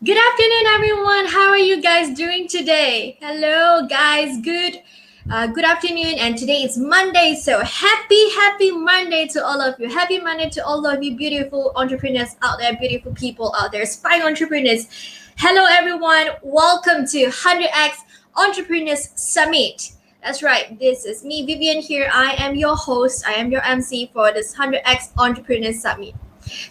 Good afternoon, everyone. How are you guys doing today? Hello, guys. Good afternoon. And today is Monday, so happy Monday to all of you. Happy Monday to all of you, beautiful entrepreneurs out there, beautiful people out there, aspiring entrepreneurs. Hello, everyone. Welcome to 100x Entrepreneurs Summit. That's right. This is me, Vivian. Here, I am your host. I am your MC for this 100x Entrepreneurs Summit.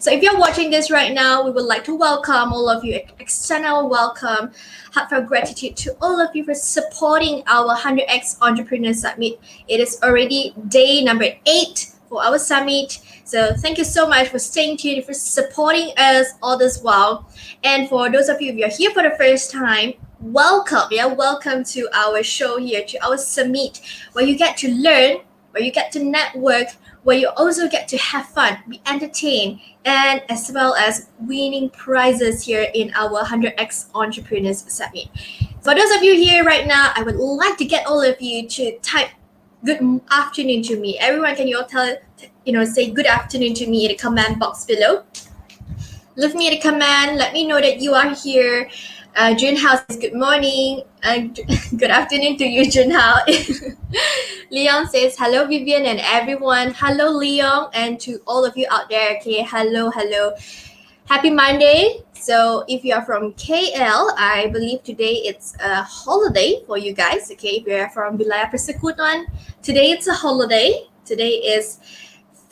So if you're watching this right now, we would like to welcome all of you, external welcome, heartfelt gratitude to all of you for supporting our 100x Entrepreneur Summit. It is already day number 8 for our summit. So thank you so much for staying tuned, for supporting us all this while. And for those of you, if you're here for the first time, welcome. Welcome to our show here, to our summit, where you get to learn, where you get to network, where you also get to have fun, be entertained, and as well as winning prizes here in our 100x Entrepreneurs Summit. For those of you here right now, I would like to get all of you to type good afternoon to me. Everyone, can you all say good afternoon to me in the comment box below? Leave me a comment. Let me know that you are here. Junhao says good morning. Good afternoon to you, Junhao. Leon says hello, Vivian and everyone. Hello, Leon, and to all of you out there. Okay, hello. Happy Monday. So if you are from KL, I believe today it's a holiday for you guys. Okay, if you're from Wilayah Persekutuan, today it's a holiday. Today is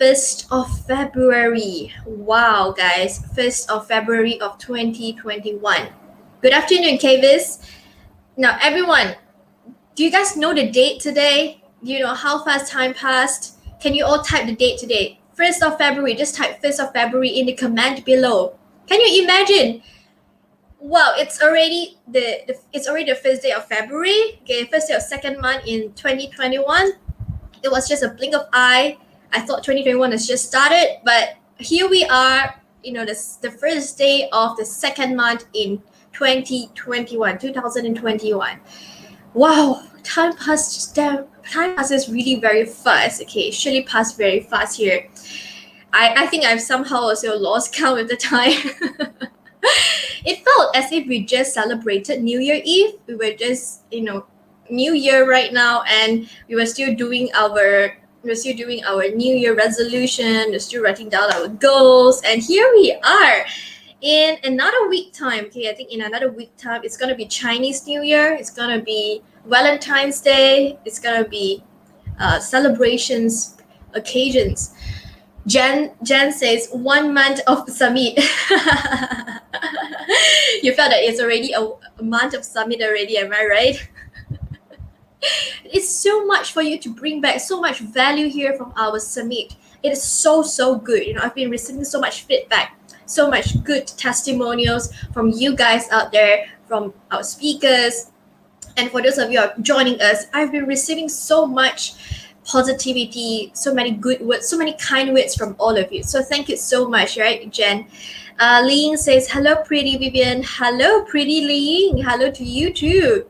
1st of February. Wow, guys, 1st of February of 2021. Good afternoon, Kavis. Now, everyone, do you guys know the date today? Do you know how fast time passed? Can you all type the date today? 1st of February. Just type 1st of February in the comment below. Can you imagine? Wow, it's already the first day of February. Okay, first day of second month in 2021. It was just a blink of eye. I thought 2021 has just started, but here we are. The first day of the second month in 2021. Wow, time passes really very fast. Okay, it surely passed very fast here. I think I've somehow also lost count of the time. It felt as if we just celebrated New Year Eve. We were just, New Year right now, and we were still doing our New Year resolution. We're still writing down our goals, and here we are. In another week time, okay, I think in another week time, it's gonna be Chinese New Year. It's gonna be Valentine's Day. It's gonna be celebrations, occasions. Jen says 1 month of summit. You felt that it's already a month of summit already, am I right? It's so much for you to bring back, so much value here from our summit. It is so good. I've been receiving so much feedback, so much good testimonials from you guys out there, from our speakers, and for those of you who are joining us. I've been receiving so much positivity, so many good words, so many kind words from all of you. So thank you so much, right, Jen? Ling says, hello, pretty Vivian. Hello, pretty Ling. Hello to you too.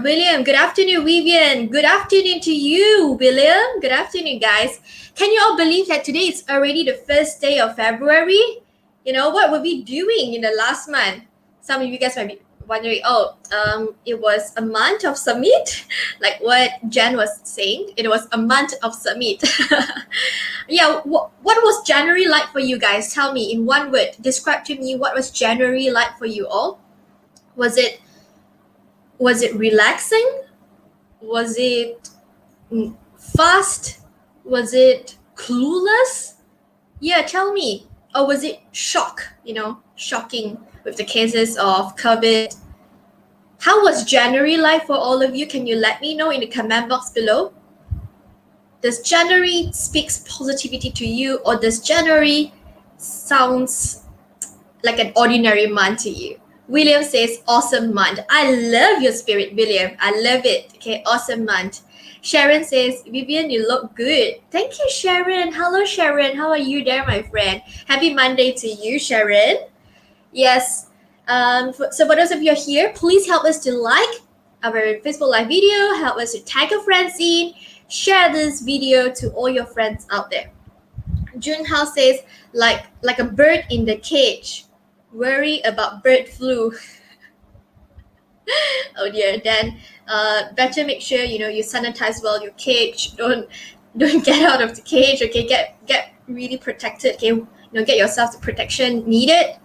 William, good afternoon, Vivian. Good afternoon to you, William. Good afternoon, guys. Can you all believe that today is already the first day of February? What were we doing in the last month? Some of you guys might be wondering, it was a month of summit, like what Jen was saying. It was a month of summit. Yeah, what was January like for you guys? Tell me in one word. Describe to me what was January like for you all. Was it relaxing? Was it fast? Was it clueless? Yeah, tell me. Or was it shocking with the cases of COVID? How was January like for all of you? Can you let me know in the comment box below? Does January speaks positivity to you, or does January sounds like an ordinary month to you? William says, awesome month. I love your spirit, William. I love it. Okay, awesome month. Sharon says, Vivian, you look good. Thank you, Sharon. Hello, Sharon. How are you there, my friend? Happy Monday to you, Sharon. Yes. So for those of you who are here, please help us to like our Facebook Live video. Help us to tag your friends in. Share this video to all your friends out there. Junhao says, like a bird in the cage. Worry about bird flu. Oh dear. Then better make sure you sanitize well your cage. Don't get out of the cage. Okay, get really protected. Okay, get yourself the protection needed.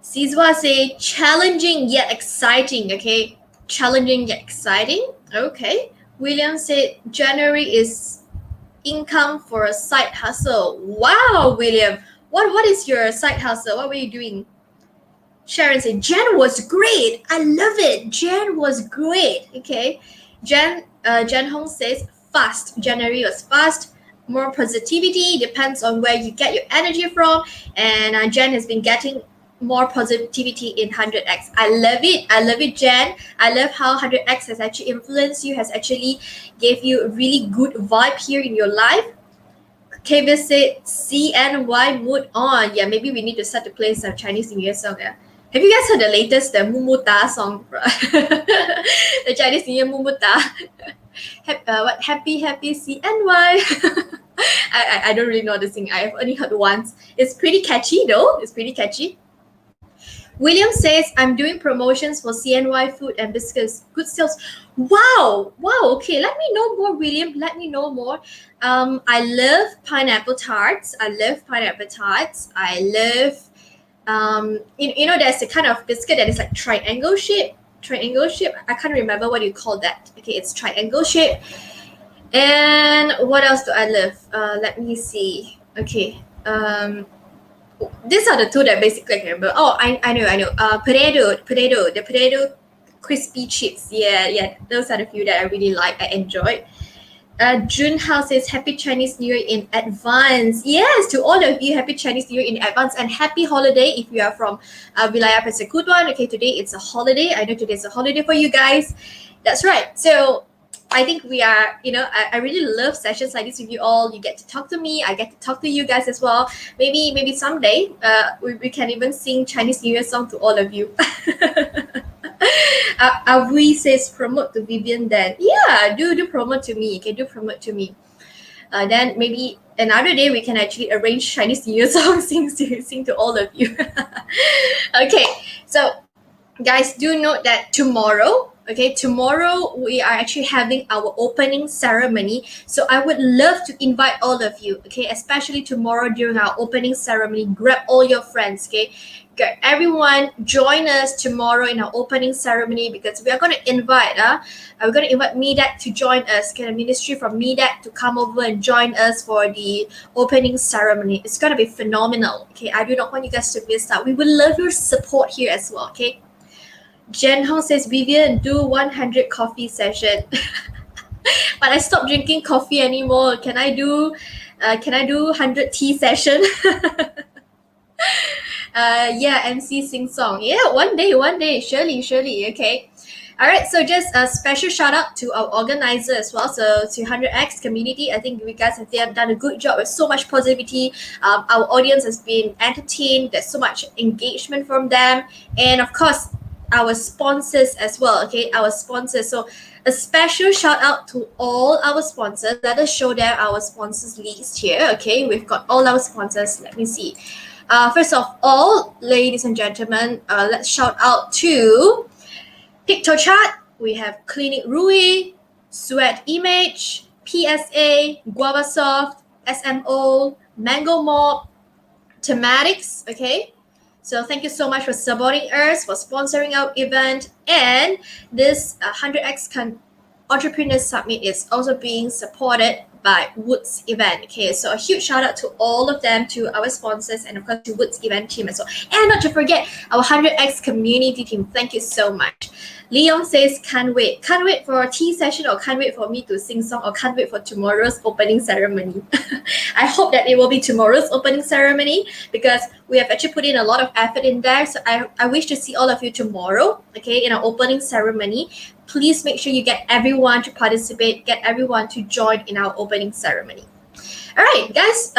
Sizwa say challenging yet exciting. Okay, challenging yet exciting. Okay. William said January is income for a side hustle. Wow, William. What is your side hustle? What were you doing? Sharon said Jan was great. I love it. Jan was great. Okay. Jan Hong says fast. January was fast. More positivity depends on where you get your energy from. And Jan has been getting more positivity in 100x. I love it. I love it, Jan. I love how 100x has actually influenced you, has actually gave you a really good vibe here in your life. Kevin said CNY mood on. Yeah, maybe we need to start to play some Chinese New Year song. Yeah. Have you guys heard the latest the Mumuta song? The Chinese New Year Mumuta. Happy CNY. I don't really know the sing. I've only heard once. It's pretty catchy though. It's pretty catchy. William says, I'm doing promotions for CNY food and biscuits. Good sales. Wow. Okay, let me know more, William. Let me know more. I love pineapple tarts. I love, there's a kind of biscuit that is like triangle shape. I can't remember what you call that. Okay, it's triangle shape. And what else do I love? Let me see. Okay. These are the two that basically I can remember. Oh, I know. Potato, the potato crispy chips. Yeah. Those are the few that I really like. I enjoy. Jun Hao says Happy Chinese New Year in advance. Yes, to all of you, Happy Chinese New Year in advance and happy holiday if you are from Wilayah Persekutuan. Okay, today it's a holiday. I know today is a holiday for you guys. That's right. So I think we are, I really love sessions like this with you all. You get to talk to me. I get to talk to you guys as well. Maybe someday we can even sing Chinese New Year song to all of you. Avui says promote to Vivian then. Yeah, do promote to me. Okay, do promote to me. Then maybe another day we can actually arrange Chinese New Year songs sing to all of you. Okay, so guys, do note that tomorrow we are actually having our opening ceremony. So I would love to invite all of you, okay, especially tomorrow during our opening ceremony. Grab all your friends, okay, get everyone join us tomorrow in our opening ceremony, because we are going to invite Medak to join us, get a ministry from Medak to come over and join us for the opening ceremony. It's going to be phenomenal. Okay, I do not want you guys to miss out. We would love your support here as well. Okay, Jen Hong says, Vivian, do 100 coffee session. But I stopped drinking coffee anymore. Can I do 100 tea session? Yeah, Emcee sing song. Yeah, one day, surely. Okay. All right, so just a special shout out to our organizer as well. So to 100x community, I think you guys have done a good job with so much positivity. Our audience has been entertained. There's so much engagement from them, and of course, our sponsors as well. Okay, our sponsors. So a special shout out to all our sponsors. Let us show them our sponsors list here. Okay, we've got all our sponsors. Let me see. First of all, ladies and gentlemen, let's shout out to PictoChart. We have Clinic Rui, Sweat Image, PSA, Guava Soft, SMO, Mango Mob, Thematics. Okay, so thank you so much for supporting us, for sponsoring our event, and this 100x Entrepreneur Summit is also being supported by Woods Event. Okay, so a huge shout out to all of them, to our sponsors, and of course to Woods Event team as well. And not to forget our 100x community team. Thank you so much. Leon says, can't wait for a tea session, or can't wait for me to sing song, or can't wait for tomorrow's opening ceremony. I hope that it will be tomorrow's opening ceremony, because we have actually put in a lot of effort in there. So I wish to see all of you tomorrow, okay, in our opening ceremony. Please make sure you get everyone to participate, get everyone to join in our opening ceremony. All right, guys.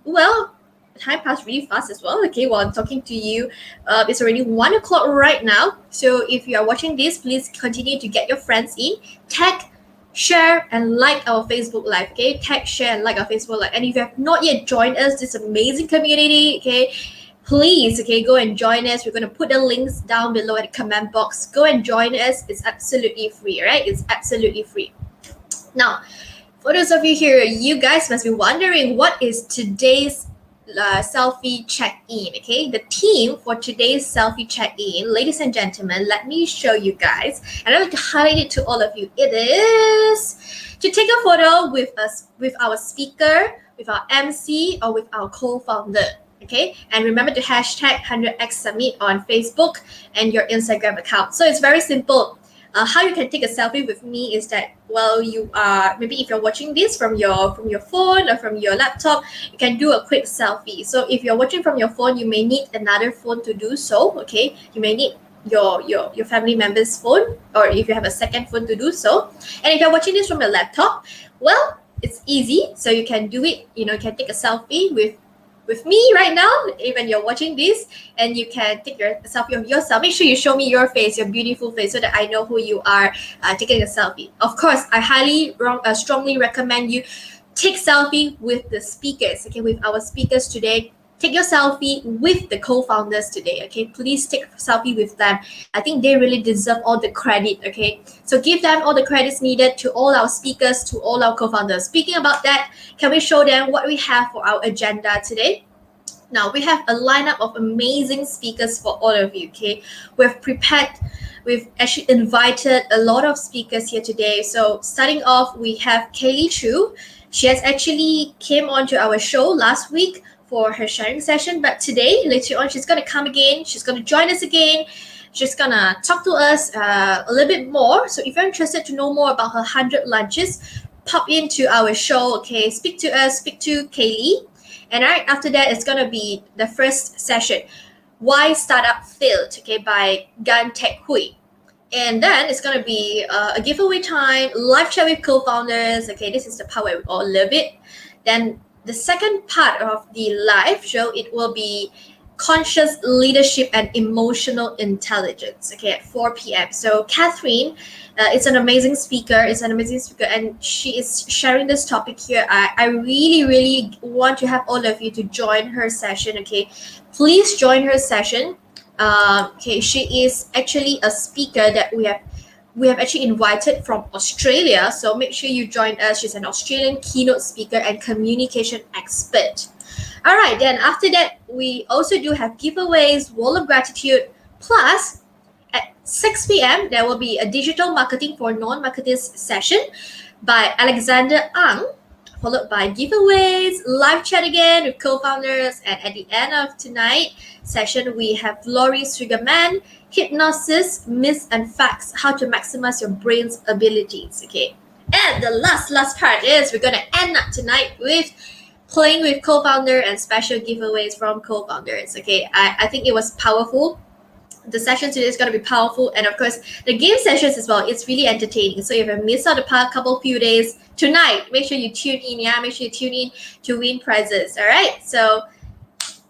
Well, time passed really fast as well. Okay, while I'm talking to you, it's already 1 o'clock right now. So if you are watching this, please continue to get your friends in. Tag, share, and like our Facebook Live. Okay, tag, share, and like our Facebook Live. And if you have not yet joined us, this amazing community, okay, please, okay, go and join us. We're going to put the links down below at the comment box. Go and join us. It's absolutely free, right? It's absolutely free. Now, for those of you here, you guys must be wondering what is today's selfie check-in, okay? The theme for today's selfie check-in, ladies and gentlemen, let me show you guys. And I want to highlight it to all of you. It is to take a photo with us, with our speaker, with our MC, or with our co-founder. Okay, and remember to hashtag 100x Summit on Facebook and your Instagram account. So it's very simple. How you can take a selfie with me is that, well, you are, maybe if you're watching this from your phone or from your laptop, you can do a quick selfie. So if you're watching from your phone, you may need another phone to do so. Okay, you may need your family member's phone, or if you have a second phone to do so. And if you're watching this from a laptop, well, it's easy. So you can do it. You can take a selfie with me right now, even you're watching this, and you can take your selfie of yourself. Make sure you show me your face, your beautiful face, so that I know who you are taking a selfie. Of course, I strongly recommend you take selfie with the speakers, okay, with our speakers today. Take your selfie with the co-founders today, okay? Please take a selfie with them. I think they really deserve all the credit, okay? So give them all the credits needed, to all our speakers, to all our co-founders. Speaking about that, can we show them what we have for our agenda today? Now, we have a lineup of amazing speakers for all of you, okay? We've actually invited a lot of speakers here today. So starting off, we have Kaylee Chu. She has actually came onto our show last week for her sharing session, but today, later on, she's going to come again. She's going to join us again. She's going to talk to us a little bit more. So if you're interested to know more about her 100 lunches, pop into our show, okay? Speak to us, speak to Kaylee. And right after that, it's going to be the first session, Why Startup Failed, okay, by Teck Hooi. And then it's going to be a giveaway time, live chat with co-founders. Okay, this is the part where we all love it. Then the second part of the live show, it will be conscious leadership and emotional intelligence, okay, at 4 p.m. So Catherine is an amazing speaker, and she is sharing this topic here. I really, really want to have all of you to join her session, okay? Please join her session. Okay, she is actually a speaker that we have actually invited from Australia. So make sure you join us. She's an Australian keynote speaker and communication expert. All right, then after that, we also do have giveaways, wall of gratitude, plus at 6 p.m., there will be a digital marketing for non-marketers session by Alexander Ang, followed by giveaways, live chat again with co-founders, and at the end of tonight session, we have Laurie Sugarman, hypnosis, myths and facts, how to maximize your brain's abilities, okay? And the last part is we're going to end up tonight with playing with co-founder and special giveaways from co-founders, okay? I think it was powerful. The session today is going to be powerful, and of course the game sessions as well. It's really entertaining. So if you missed out the few days, tonight make sure you tune in. Make sure you tune in to win prizes. All right, so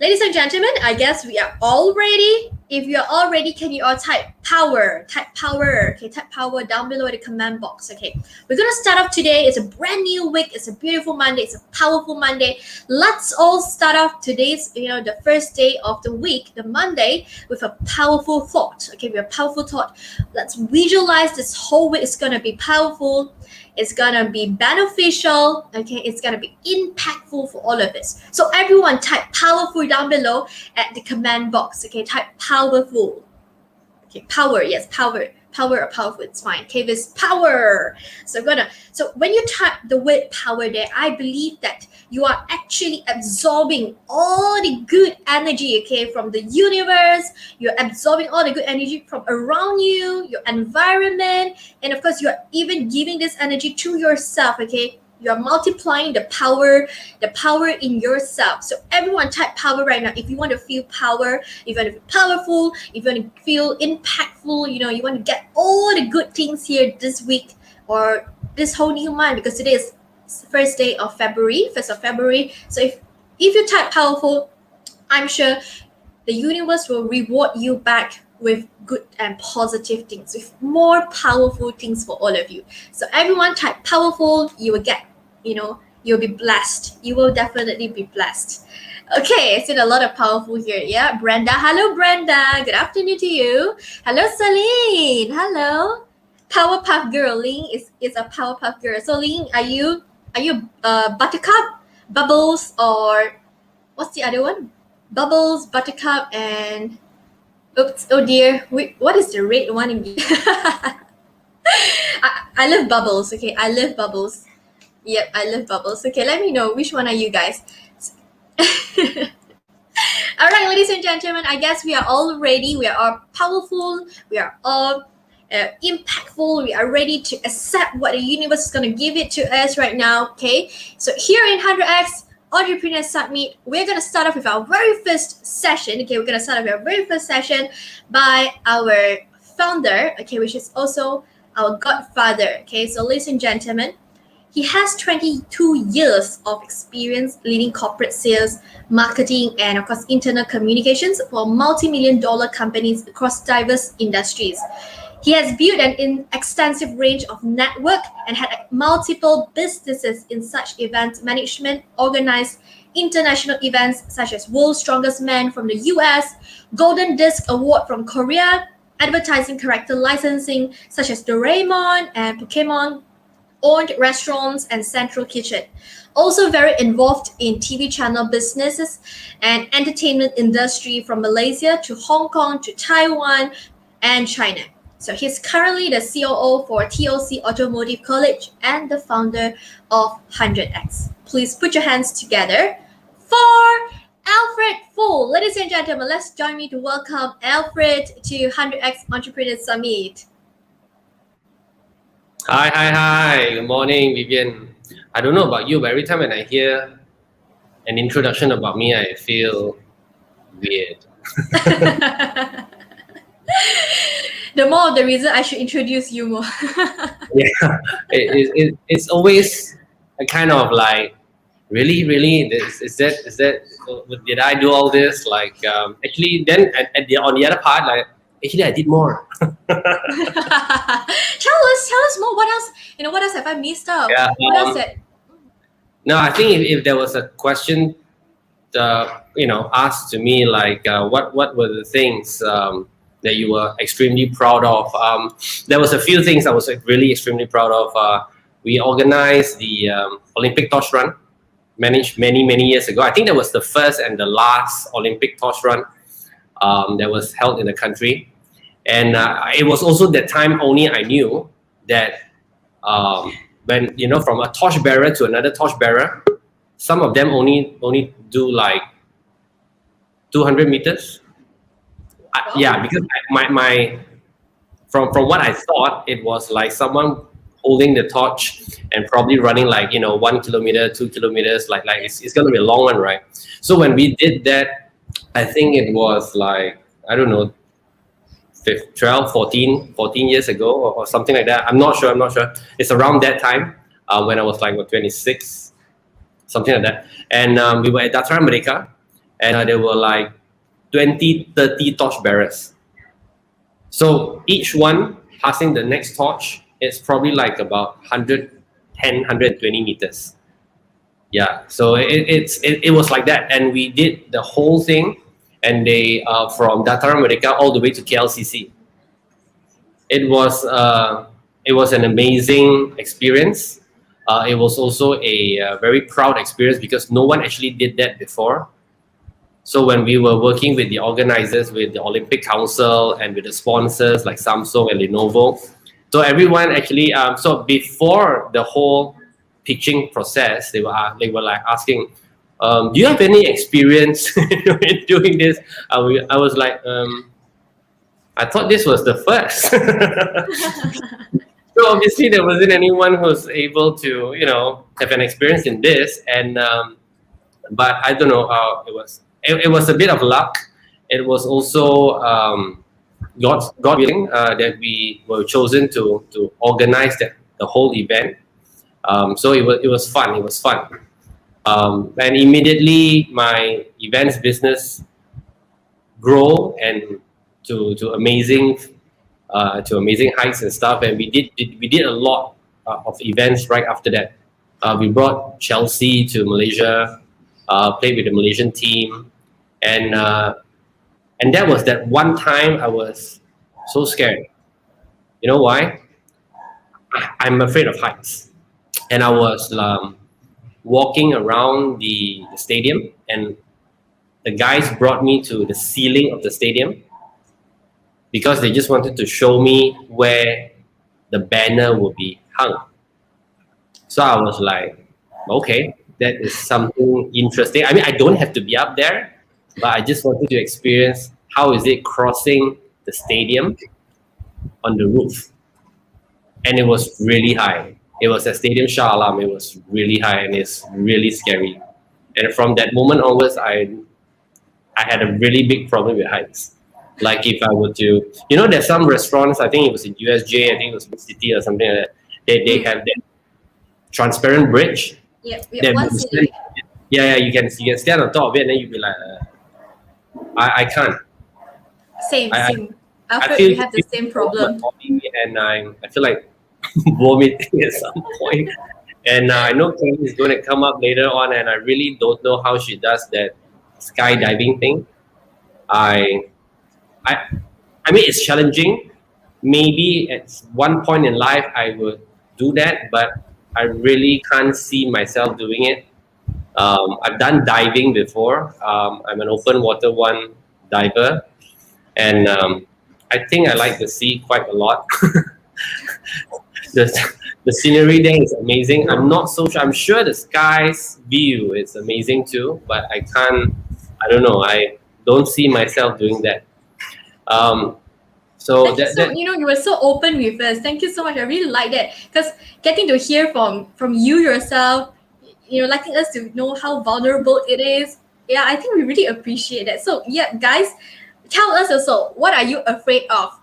ladies and gentlemen, I guess we are all ready. If you're all ready, can you all type power? Okay, type power down below in the comment box. Okay, we're gonna start off today. It's a brand new week. It's a beautiful Monday. It's a powerful Monday. Let's all start off today's, the first day of the week, the Monday, with a powerful thought. Okay, with a powerful thought. Let's visualize this whole week is gonna be powerful. It's gonna be beneficial, okay? It's gonna be impactful for all of us. So everyone type powerful down below at the comment box, okay? Type powerful. Okay, power, yes, power or powerful, it's fine. Okay, this power. So when you type the word power there, I believe that you are actually absorbing all the good energy, okay, from the universe. You're absorbing all the good energy from around you, your environment, and of course, you're even giving this energy to yourself, okay? You're multiplying the power in yourself. So everyone type power right now. If you want to feel power, if you want to feel powerful, if you want to feel impactful, you want to get all the good things here this week or this whole new month, because today is first day of February, 1st of February. So if you type powerful, I'm sure the universe will reward you back with good and positive things, with more powerful things for all of you. So everyone type powerful, you will get you'll be blessed. You will definitely be blessed. Okay, I seen a lot of powerful here. Yeah, Brenda. Hello, Brenda. Good afternoon to you. Hello, Celine. Hello. Powerpuff Girl. Ling is a Powerpuff Girl. So Ling, are you Buttercup, Bubbles, or what's the other one? Bubbles, Buttercup, and oops, oh dear. Wait, what is the red one again? I love Bubbles. Okay, I love Bubbles. Yep, I love Bubbles. Okay, let me know which one are you guys. All right, ladies and gentlemen, I guess we are all ready. We are all powerful. We are all impactful. We are ready to accept what the universe is going to give it to us right now. Okay, so here in 100x Entrepreneur Summit, we're going to start off with our very first session. Okay, we're going to start off with our very first session by our founder, okay, which is also our godfather. Okay, so ladies and gentlemen, he has 22 years of experience leading corporate sales, marketing, and of course, internal communications for multi-million dollar companies across diverse industries. He has built an extensive range of network and had multiple businesses in such event management, organized international events such as World's Strongest Man from the US, Golden Disc Award from Korea, advertising character licensing such as Doraemon and Pokemon, owned restaurants and central kitchen. Also very involved in TV channel businesses and entertainment industry from Malaysia to Hong Kong to Taiwan and China. So he's currently the COO for TOC Automotive College and the founder of 100X. Please put your hands together for Alfred Full. Ladies and gentlemen, let's join me to welcome Alfred to 100X Entrepreneur Summit. Hi. Good morning, Vivian. I don't know about you, but every time when I hear an introduction about me, I feel weird. The more of the reason I should introduce you more. Yeah, it's always a kind of like, really, is that did I do all this? Like, actually, then on the other part, like, actually, I did more. Tell us more. What else? What else have I missed out? Yeah, what else that? No, I think if there was a question, asked to me like, what were the things that you were extremely proud of? There was a few things I was really extremely proud of. We organized the Olympic torch run, managed many years ago. I think that was the first and the last Olympic torch run that was held in the country. And it was also that time only I knew that when, from a torch bearer to another torch bearer, some of them only do like 200 meters. Yeah, because my from what I thought, it was like someone holding the torch and probably running like 1 kilometer, 2 kilometers, like it's gonna be a long one, right? So when we did that, I think it was like, I don't know, 12, 14 years ago or something like that. I'm not sure. It's around that time when I was like 26, something like that. And we were at Dataran Merdeka, and there were like 20, 30 torch bearers. So each one passing the next torch is probably like about 110, 120 meters. Yeah, so it was like that. And we did the whole thing, and they from Dataran Merdeka all the way to KLCC. It was an amazing experience. It was also a very proud experience because no one actually did that before. So when we were working with the organizers, with the Olympic Council and with the sponsors like Samsung and Lenovo, so everyone actually, so before the whole pitching process, they were like asking, do you have any experience in doing this? I was like, I thought this was the first. So obviously there wasn't anyone who was able to, have an experience in this. And but I don't know how it was. It was a bit of luck. It was also God willing that we were chosen to organize the whole event. So it was fun. It was fun. And immediately my events business grow and to amazing heights and stuff. And we did a lot of events right after that. We brought Chelsea to Malaysia, played with the Malaysian team, and that was that one time I was so scared. You know why? I'm afraid of heights, and I was walking around the stadium, and the guys brought me to the ceiling of the stadium because they just wanted to show me where the banner would be hung. So I was like, okay, that is something interesting. I mean, I don't have to be up there, but I just wanted to experience how is it crossing the stadium on the roof. And it was really high. It was at Stadium Shah Alam. It was really high and it's really scary. And from that moment onwards, I had a really big problem with heights. Like if I were to, there's some restaurants. I think it was in USJ. I think it was in City or something like that. They have that transparent bridge. Yeah, That one you ceiling. stand- yeah, you can stand on top of it, and then you'd be like, I can't. Same, I, same. I Alfred, feel we have the same problem. my body, and I feel like vomiting at some point. And I know Kelly is going to come up later on, and I really don't know how she does that skydiving thing. I, I, I mean, it's challenging. Maybe at one point in life I would do that, but I really can't see myself doing it. I've done diving before. I'm an open water one diver, and I think I like the sea quite a lot. the, the scenery there is amazing. I'm not so sure. I'm sure the sky's view is amazing too, but I can't. I don't know. I don't see myself doing that. Um, so Thank you so. You were so open with us. Thank you so much. I really like that because getting to hear from you yourself, letting us to know how vulnerable it is. Yeah, I think we really appreciate that. So yeah, guys, tell us also, what are you afraid of?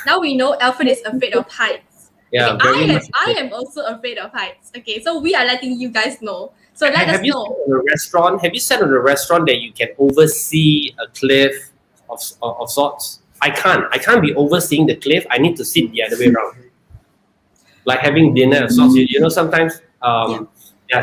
Now we know Alfred is afraid of heights. yeah, Okay, very much. I am also afraid of heights. Okay, so we are letting you guys know. So let us Have you know. sat in a restaurant? Have you sat in a restaurant that you can oversee a cliff of sorts? I can't. I can't be overseeing the cliff. I need to sit the other way around. Like having dinner of sorts. Sometimes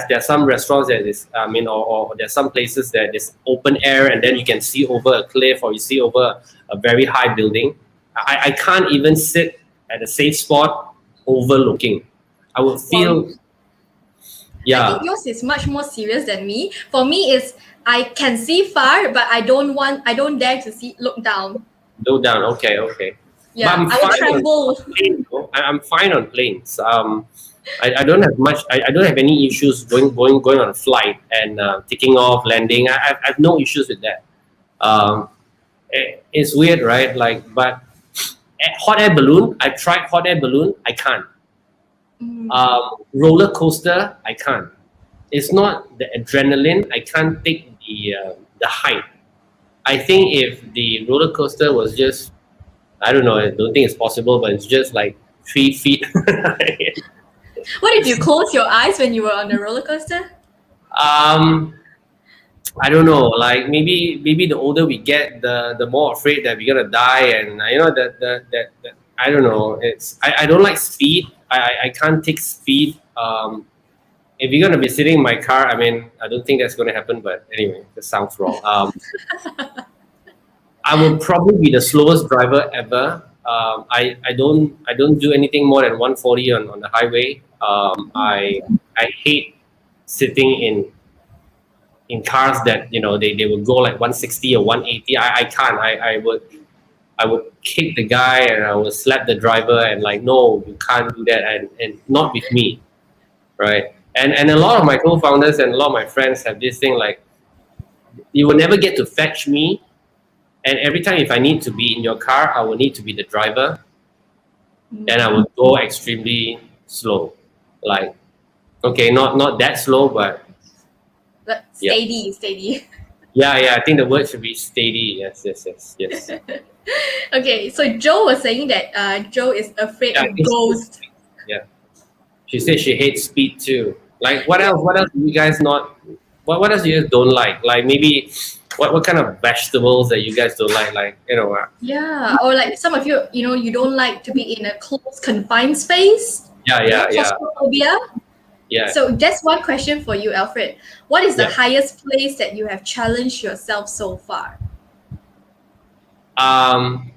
there's some restaurants that is, or there's some places that is open air and then you can see over a cliff or you see over a very high building. I can't even sit at a safe spot overlooking. I would feel, I think yours is much more serious than me. For me, it's I can see far, but I don't dare to look down. low down. Okay. Yeah, But I'm I will fine tremble. on planes, though. I'm fine on planes. I don't have much. I don't have any issues going on a flight and taking off, landing. I have no issues with that. It's weird, right? But hot air balloon. I tried hot air balloon. I can't. Roller coaster. I can't. It's not the adrenaline. I can't take the height. I think if the roller coaster was just, I don't know. I don't think it's possible, but it's just like 3 feet. What if you close your eyes when you were on the roller coaster? I don't know. Like maybe the older we get, the more afraid that we're gonna die, and that I don't know. I don't like speed. I can't take speed. If you're gonna be sitting in my car, I mean, I don't think that's gonna happen. But anyway, that sounds wrong. I will probably be the slowest driver ever. I don't do anything more than 140 on the highway. I hate sitting in cars that they would go like 160 or 180. I can't. I would kick the guy and I would slap the driver and like, no, you can't do that, and not with me, right? And a lot of my co-founders and a lot of my friends have this thing like, you will never get to fetch me, and every time if I need to be in your car, I will need to be the driver, and I would go extremely slow, like, okay, not that slow, but steady. Yeah. I think the word should be steady. Yes. Okay, so Joe was saying that Joe is afraid Yeah, of ghosts. Yeah. She said she hates speed too. Like what else? What else do you guys not? What else do you guys don't like? Like maybe what kind of vegetables that you guys don't like? Like Yeah, or like some of you, you don't like to be in a closed, confined space. Yeah. Claustrophobia. Yeah. So just one question for you, Alfred. What is the Yeah. highest place that you have challenged yourself so far? Um,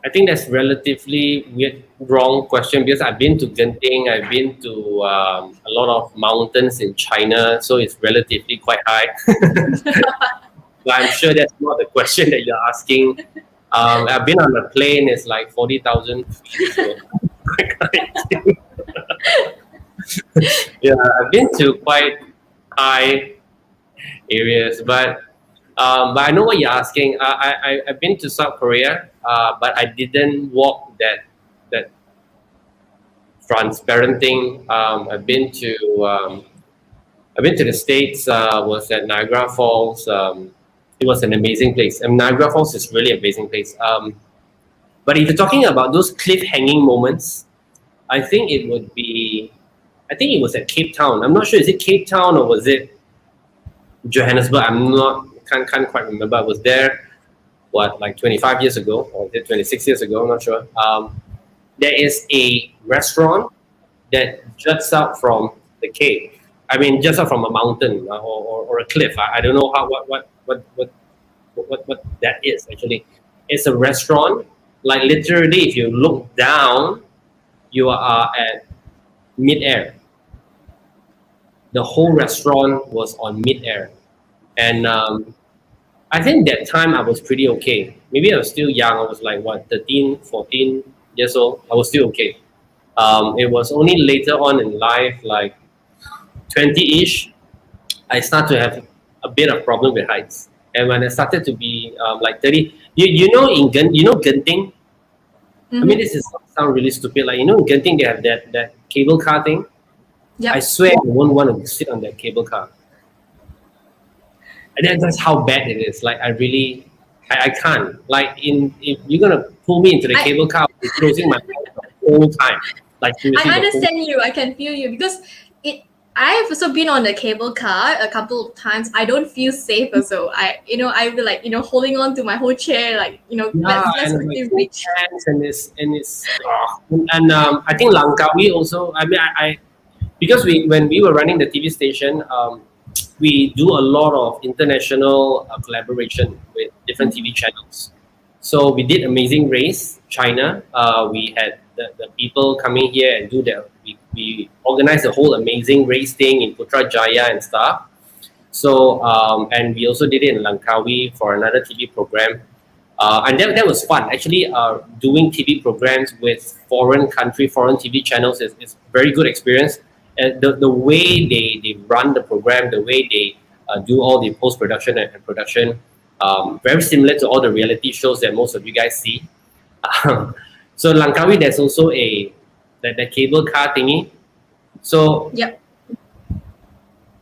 I think that's relatively weird, wrong question because I've been to Genting, I've been to a lot of mountains in China, so it's relatively quite high. But I'm sure that's not the question that you're asking. I've been on a plane, it's like 40,000 feet, so yeah, I've been to quite high areas, but I know what you're asking. I've been to South Korea, but I didn't walk that transparent thing. I've been to the States. Was at Niagara Falls. It was an amazing place. And Niagara Falls is really an amazing place. But if you're talking about those cliff hanging moments, I think it would be. I think it was at Cape Town. I'm not sure. Is it Cape Town or was it Johannesburg? I'm not. Can't quite remember. I was there. What, like 25 years ago, or is it 26 years ago? I'm not sure. There is a restaurant that juts out from the cave. I mean, juts out from a mountain or a cliff. I don't know how what that is actually. It's a restaurant. Like literally, if you look down, you are at mid-air. The whole restaurant was on mid-air, and I think that time I was pretty okay. Maybe I was still young. I was like what 13, 14 years old. I was still okay. It was only later on in life, like 20-ish, I started to have a bit of problem with heights. And when I started to be like 30, you know you know Genting? I mean, Mm-hmm. this is sound really stupid. Like, you know, in Genting, they have that cable car thing. I Yep. swear I won't want to sit on that cable car. And that's how bad it is. Like, I can't. Like, if you're going to pull me into the I cable car, I'll be closing my eyes the whole time. Like, seriously, I the whole. understand you. I can feel you because it. I've also been on the cable car a couple of times. I don't feel safe also. I will like holding on to my whole chair like Yeah, let's and like quickly so reach. tense, and I think Langkawi also. I mean, I because we when we were running the TV station, we do a lot of international collaboration with different TV channels. So we did Amazing Race China. We had the people coming here and do that. We organized the whole Amazing Race thing in Putrajaya and stuff. So and we also did it in Langkawi for another TV program. And that was fun. Actually, doing TV programs with foreign TV channels is very good experience. And the way they run the program, the way they do all the post production and production, very similar to all the reality shows that most of you guys see. So Langkawi, there's also the cable car thingy. So Yep.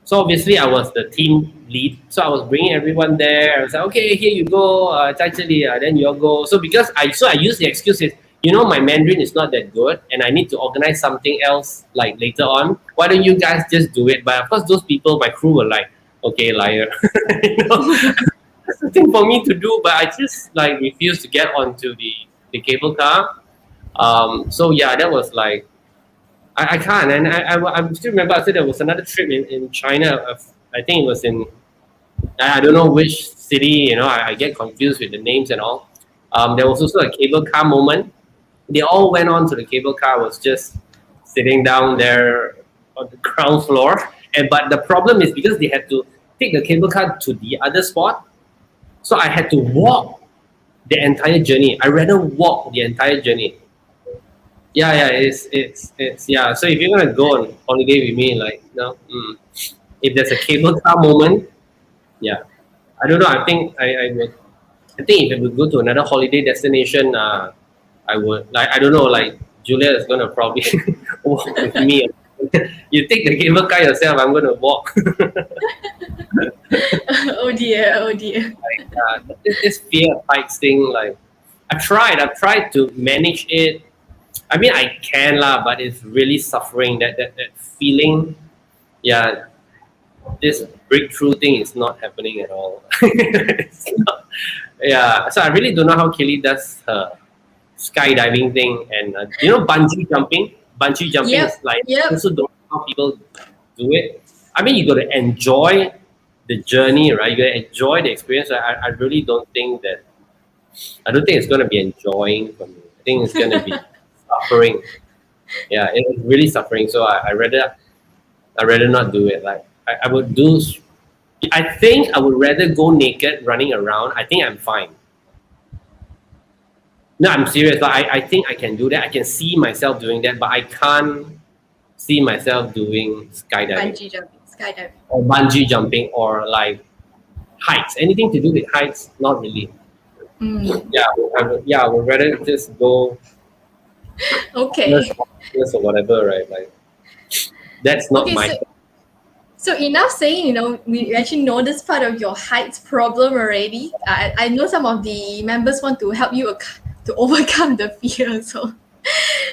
so obviously I was the team lead. So I was bringing everyone there. I was like, okay, here you go, 在这里, then you all go. So I use the excuse is, my Mandarin is not that good, and I need to organize something else like later on. Why don't you guys just do it? But of course, those people, my crew, were like, okay, liar. There's nothing for me to do, but I just like refused to get onto the cable car. So yeah, that was like I can't, and I still remember. I said there was another trip in China. I think it was in I don't know which city. I get confused with the names and all. There was also a cable car moment. They all went on to the cable car. I was just sitting down there on the ground floor, and but the problem is because they had to take the cable car to the other spot, so I had to walk the entire journey. I rather walk the entire journey. Yeah, it's yeah. So if you're gonna go on holiday with me, like if there's a cable car moment, yeah, I don't know. I would. I think if I would go to another holiday destination, I would like. I don't know. Like Julia is gonna probably walk with me. You take the cable car yourself. I'm gonna walk. Oh dear. Oh dear. This fear of heights thing, like I've tried to manage it. I mean, I can lah, but it's really suffering. That feeling, yeah. This breakthrough thing is not happening at all. It's not- yeah, so I really don't know how Kelly does her skydiving thing and bungee jumping. bungee jumping is Yep. like, I Yep. also don't know how people do it. I mean, you got to enjoy the journey, right? You got to enjoy the experience. I really don't think that. I don't think it's going to be enjoying for me. I think it's going to be suffering. Yeah, it's really suffering. So I rather not do it. Like I would do. I think I would rather go naked running around. I think I'm fine. No, I'm serious. Like, I think I can do that. I can see myself doing that, but I can't see myself doing skydiving Bungee jumping, skydiving. or bungee jumping or like heights. Anything to do with heights, not really. Mm. Yeah, I would rather just go Okay. or whatever, right? Like that's not Okay. my So enough saying, we actually know this part of your heights problem already. I know some of the members want to help you to overcome the fear. So,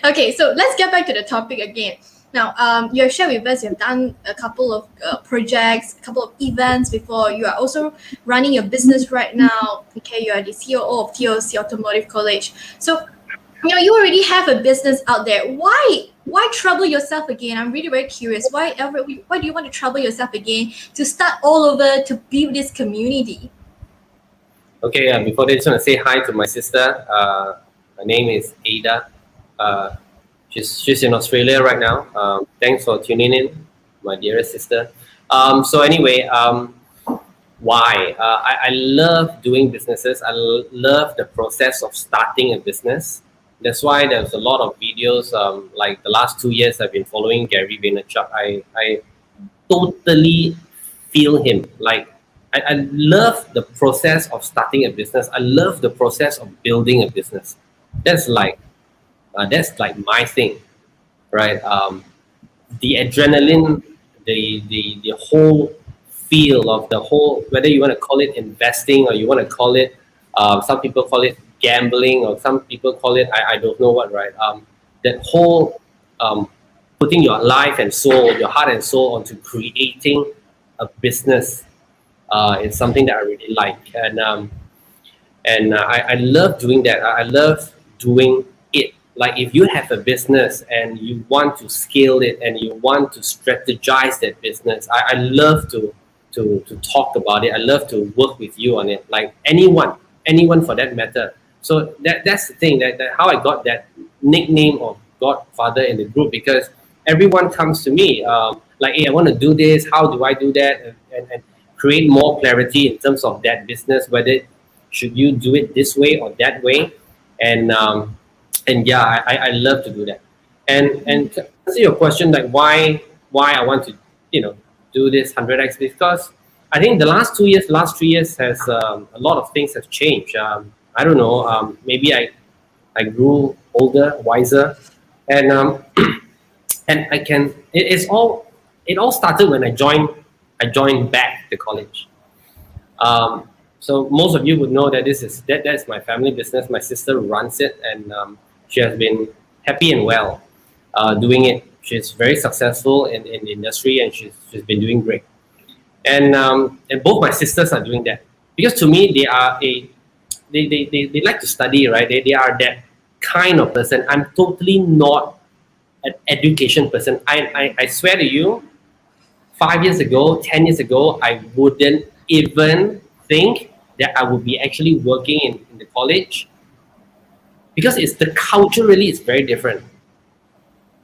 okay, so let's get back to the topic again. Now, you have shared with us you've done a couple of projects, a couple of events before. You are also running your business right now. Okay, you are the COO of TOC Automotive College. So, you already have a business out there. Why trouble yourself again? I'm really very curious. Why do you want to trouble yourself again to start all over to build this community? Okay, before that, I just want to say hi to my sister. Her name is Ada. Uh, she's in Australia right now. Thanks for tuning in, my dearest sister. So anyway, why? I love doing businesses. Love the process of starting a business. That's why there's a lot of videos. Like the last 2 years, I've been following Gary Vaynerchuk. I totally feel him. Like I love the process of starting a business. I love the process of building a business. That's like my thing, right? The adrenaline, the whole feel of the whole, whether you want to call it investing or you want to call it, some people call it gambling or some people call it, I don't know what, right? That whole putting your life and soul, your heart and soul onto creating a business is something that I really like. I love doing that. I love doing it. Like if you have a business and you want to scale it and you want to strategize that business, I love to talk about it. I love to work with you on it. Like anyone for that matter. So that's the thing that how I got that nickname of Godfather in the group, because everyone comes to me like, hey, I want to do this. How do I do that? And create more clarity in terms of that business, whether should you do it this way or that way, and yeah, I love to do that. And to answer your question, like why I want to do this 100x, because I think the last 3 years has a lot of things have changed. I don't know. Maybe I grew older, wiser, and and I can. It all started when I joined back the college. So most of you would know that that's my family business. My sister runs it, and she has been happy and well doing it. She's very successful in the industry, and she's been doing great. And both my sisters are doing that, because to me they like to study, right? They are that kind of person. I'm totally not an education person. I swear to you, 5 years ago, 10 years ago, I wouldn't even think that I would be actually working in the college, because it's the culture really is very different.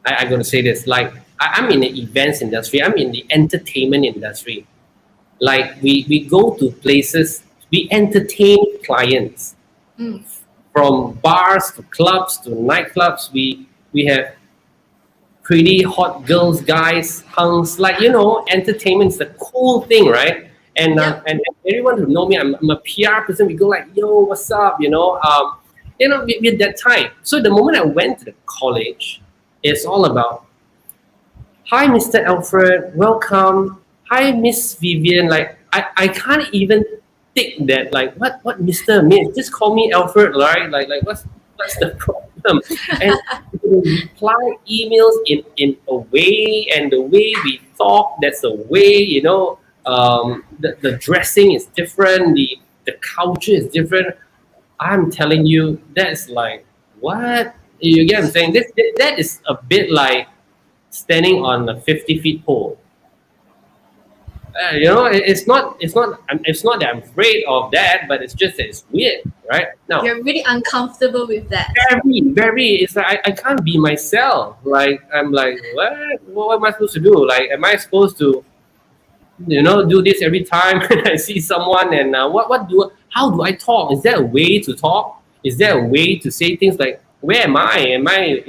I'm going to say this, like I'm in the events industry, I'm in the entertainment industry. Like we go to places, we entertain clients Mm. from bars to clubs to nightclubs. We have pretty hot girls, guys, hunks. Like entertainment is the cool thing, right? Yep. And everyone who know me, I'm a PR person. We go like, yo, what's up? We're that type. So the moment I went to the college, it's all about, hi, Mr. Alfred, welcome. Hi, Miss Vivian. Like I can't even think that, like, what Mr. means. Just call me Alfred, right? Like what's the problem? And we reply emails in a way, and the way we talk, that's the way, the dressing is different, the culture is different. I'm telling you, that's like, what? You get what I'm saying? That is a bit like standing on a 50 feet pole. It's not that I'm afraid of that, but it's just that it's weird, right? Now, You're really uncomfortable with that. very. It's like I can't be myself. Like I'm like, what am I supposed to do? Like, am I supposed to, do this every time I see someone? And how do I talk? Is there a way to talk? Is there a way to say things like, where am I?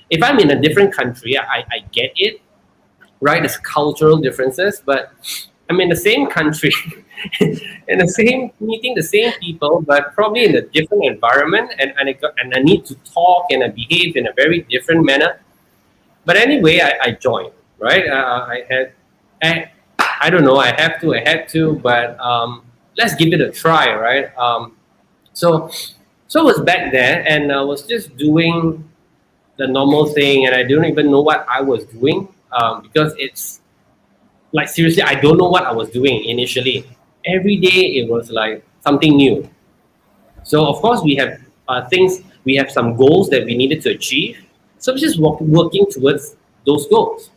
If I'm in a different country, I get it, right? There's cultural differences, but I'm in the same country, in the same meeting, the same people, but probably in a different environment, and I need to talk and I behave in a very different manner. But anyway, I joined, right? I, I don't know, I had to, but let's give it a try, right? So, so I was back there and I was just doing the normal thing, and I don't even know what I was doing because it's like seriously, I don't know what I was doing initially. Every day it was like something new. So of course we have some goals that we needed to achieve. So I was just working towards those goals.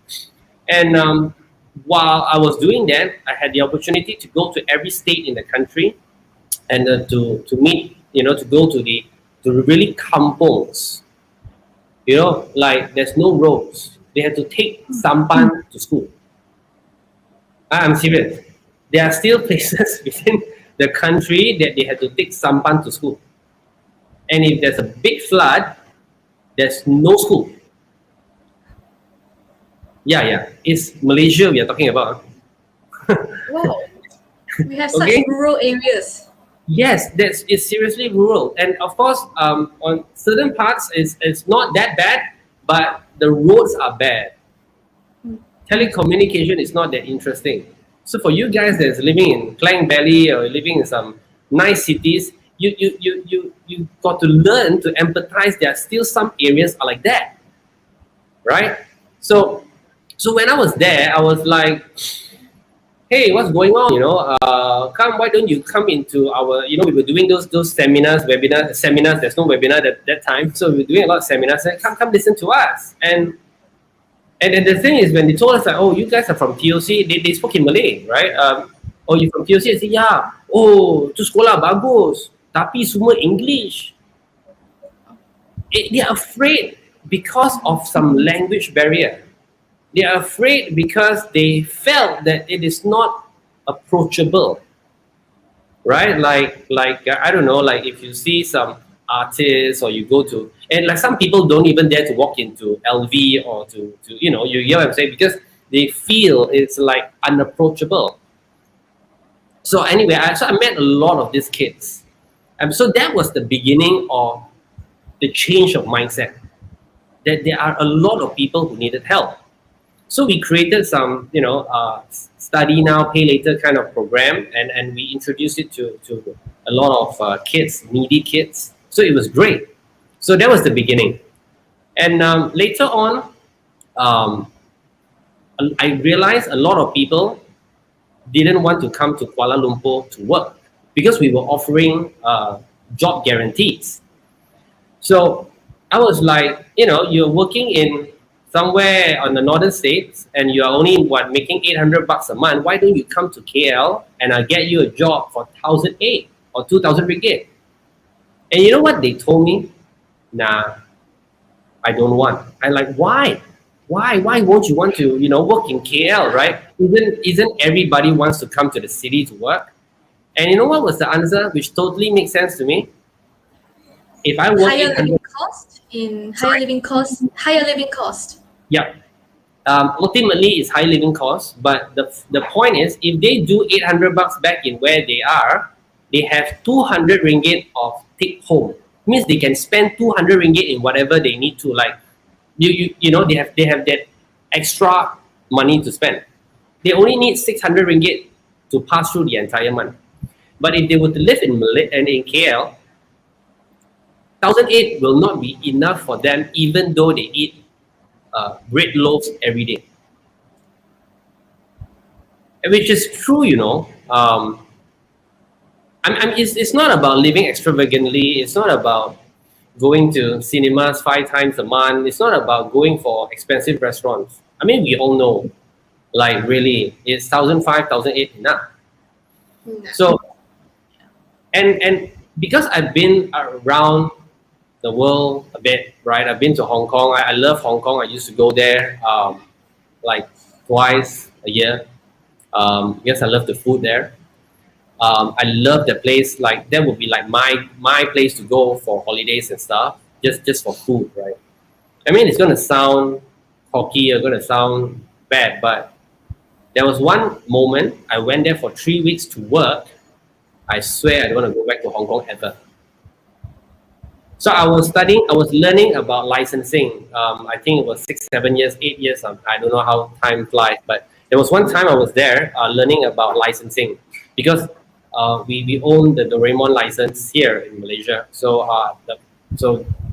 And while I was doing that, I had the opportunity to go to every state in the country and to meet, to go to really kampongs. Like there's no roads. They had to take sampan to school. I'm serious. There are still places within the country that they had to take sampan to school. And if there's a big flood, there's no school. Yeah, yeah. It's Malaysia we are talking about. Wow, we have such Okay? rural areas. Yes, it's seriously rural. And of course, on certain parts, it's not that bad, but the roads are bad. Telecommunication is not that interesting. So for you guys that's living in Klang Valley or living in some nice cities, you got to learn to empathize. There are still some areas are like that, right? So so when I was there, I was like, hey, what's going on? Come, why don't you come into our, we were doing those seminars, webinars, seminars. There's no webinar at that time, so we were doing a lot of seminars. And come listen to us. And then the thing is, when they told us like, oh, you guys are from TOC, they spoke in Malay, right? Oh, you from TOC? I said, yeah. Oh, tu sekolah bagus, tapi semua English. They are afraid because of some language barrier. They are afraid because they felt that it is not approachable, right? Like I don't know, like if you see some artists or you go to, and like some people don't even dare to walk into LV or to you hear what I'm saying, because they feel it's like unapproachable. So anyway, I met a lot of these kids, and so that was the beginning of the change of mindset. That there are a lot of people who needed help. So we created some, study now, pay later kind of program, and we introduced it to a lot of kids, needy kids. So it was great. So that was the beginning. And later on, I realized a lot of people didn't want to come to Kuala Lumpur to work because we were offering job guarantees. So I was like, you're working in somewhere on the northern states and you're only making $800 a month. Why don't you come to KL and I'll get you a job for 1,008 or 2,000 ringgit? And you know what they told me? Nah, I don't want. I like, why? Why won't you want to work in KL, right? Isn't everybody wants to come to the city to work? And you know what was the answer, which totally makes sense to me? If I work Higher 800, living cost in higher living cost. yeah. Ultimately, it's high living costs. But the point is, if they do $800 back in where they are, they have 200 ringgit of take home. Means they can spend 200 ringgit in whatever they need to. Like they have that extra money to spend. They only need 600 ringgit to pass through the entire month. But if they were to live in Malay and in KL, 1,008 will not be enough for them, even though they eat bread loaves every day. Which is true, it's not about living extravagantly. It's not about going to cinemas 5 times a month. It's not about going for expensive restaurants. I mean, we all know, like really, it's 1,500, 1,800 enough. No. So, and because I've been around the world a bit, right? I've been to Hong Kong. I love Hong Kong. I used to go there like twice a year. Yes, I love the food there. I love the place. Like that would be like my place to go for holidays and stuff. Just for food, right? I mean, it's gonna sound cocky or gonna sound bad, but there was one moment I went there for 3 weeks to work. I swear I don't want to go back to Hong Kong ever. So I was studying, I was learning about licensing. I think it was 6, 7 years, 8 years. I don't know how time flies, but there was one time I was there learning about licensing because we own the Doraemon license here in Malaysia. So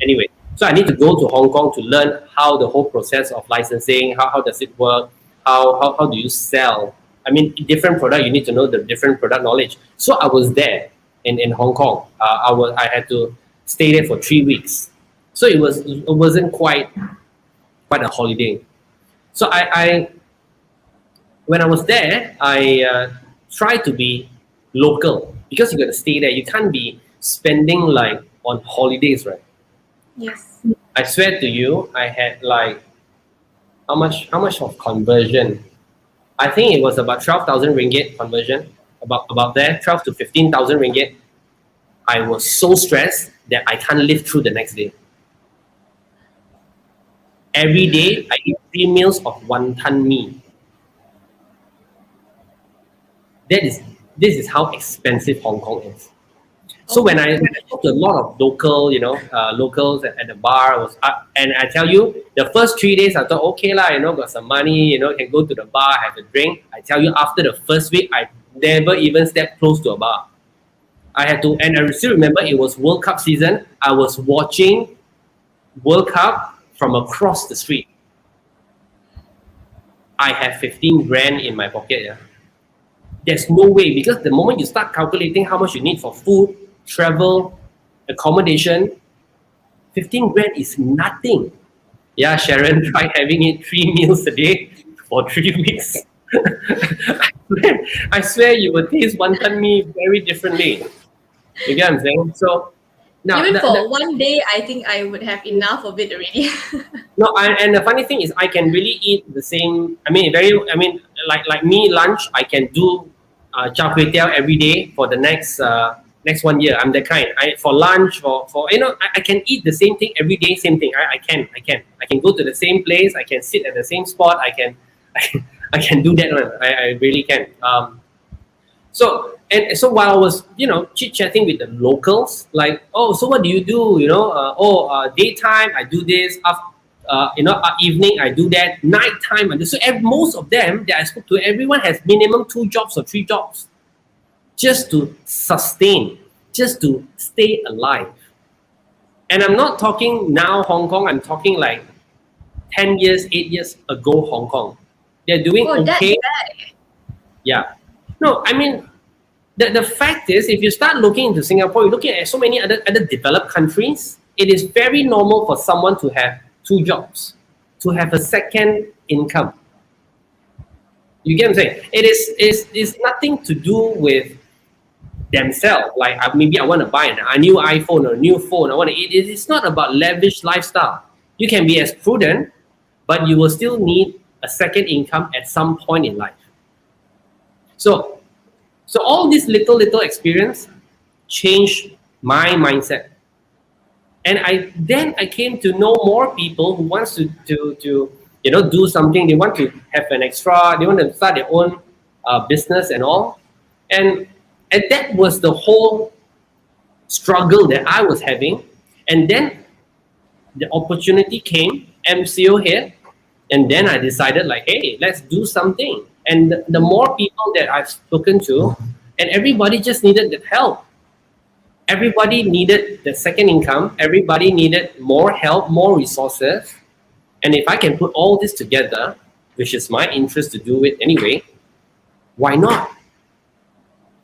anyway, so I need to go to Hong Kong to learn how the whole process of licensing, how does it work, how do you sell. I mean, different product, you need to know the different product knowledge. So I was there in Hong Kong. I had to stay there for 3 weeks. So it wasn't quite a holiday. So I when I was there, I tried to be local because you got to stay there. You can't be spending like on holidays, right? Yes. I swear to you, I had like how much of conversion? I think it was about 12,000 ringgit conversion, about there, 12 to 15,000 ringgit. I was so stressed that I can't live through the next day. Every day, I eat 3 meals of wonton mee. This is how expensive Hong Kong is. So when I talk to a lot of locals at the bar, and I tell you, the first 3 days I thought, okay lah, got some money, can go to the bar, have a drink. I tell you, after the first week, I never even stepped close to a bar. I had to, and I still remember it was World Cup season. I was watching World Cup from across the street. I have 15 grand in my pocket. Yeah, there's no way because the moment you start calculating how much you need for food, travel, accommodation, 15 grand is nothing. Yeah, Sharon, try having it 3 meals a day for 3 weeks. I swear you will taste wonton mee very differently. You get what I'm saying? So now, Even for one day, I think I would have enough of it already. no, and the funny thing is, I can really eat the same. Like me, lunch I can do char kway teow every day for the next 1 year. I'm that kind. For lunch, for I can eat the same thing every day, same thing. I can go to the same place. I can sit at the same spot. I can do that. I really can. So while I was chit chatting with the locals, like, oh, so what do you do? Daytime I do this. Evening I do that. Nighttime I do. So most of them that I spoke to, everyone has minimum 2 jobs or 3 jobs, just to sustain, just to stay alive. And I'm not talking now Hong Kong. I'm talking like 10 years, 8 years ago Hong Kong. They're doing okay. That's bad. Yeah. No, I mean, the fact is, if you start looking into Singapore, you're looking at so many other developed countries, it is very normal for someone to have 2 jobs, to have a second income. You get what I'm saying? It's nothing to do with themselves. Like maybe I want to buy a new iPhone or a new phone. It's not about lavish lifestyle. You can be as prudent, but you will still need a second income at some point in life. So all this little experience changed my mindset, and I came to know more people who wants to do something. They want to have an extra. They want to start their own business and all, and that was the whole struggle that I was having. And then the opportunity came, MCO here, and then I decided like, hey, let's do something. And the more people that I've spoken to, and everybody just needed that help. Everybody needed the second income. Everybody needed more help, more resources. And if I can put all this together, which is my interest to do it anyway, why not?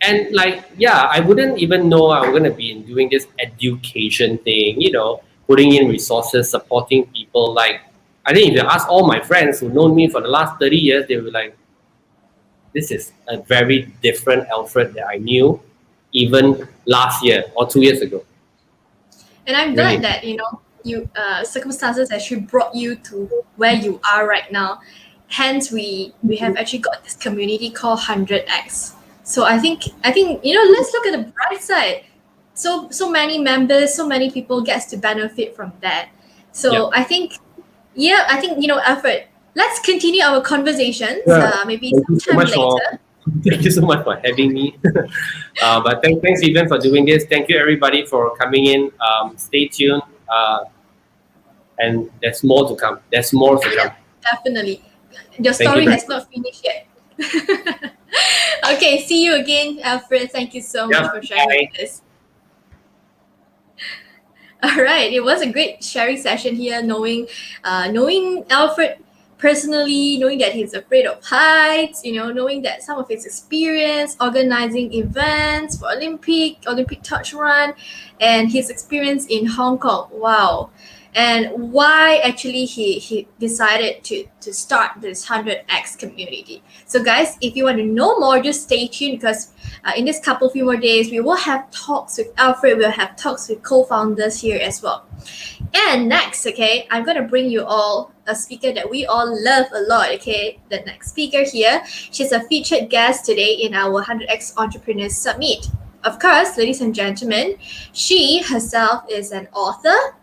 And I wouldn't even know I was going to be doing this education thing, putting in resources, supporting people. Like, I think if you ask all my friends who've known me for the last 30 years, they were like, this is a very different Alfred that I knew even last year or 2 years ago. And I'm Really. glad that you circumstances actually brought you to where you are right now. Hence, we have actually got this community called 100x. So I think let's look at the bright side. So many members, so many people gets to benefit from that. So I think Alfred, let's continue our conversations. Maybe Thank you so sometime much later. thank you so much for having me. But thanks, Vivian, for doing this. Thank you, everybody, for coming in. Stay tuned. And there's more to come. There's more to come. Definitely. Your Thank story you. has not finished yet. Okay, see you again, Alfred. Thank you so much for sharing this. All right, it was a great sharing session here, knowing Alfred personally, knowing that he's afraid of heights, knowing that some of his experience organizing events for Olympic torch run, and his experience in Hong Kong. Wow. And why actually he decided to start this 100x community. So guys, if you want to know more, just stay tuned, because in this few more days, we will have talks with Alfred, we'll have talks with co-founders here as well. And next, okay, I'm going to bring you all a speaker that we all love a lot, okay? The next speaker here, she's a featured guest today in our 100x Entrepreneurs Summit. Of course, ladies and gentlemen, she herself is an author.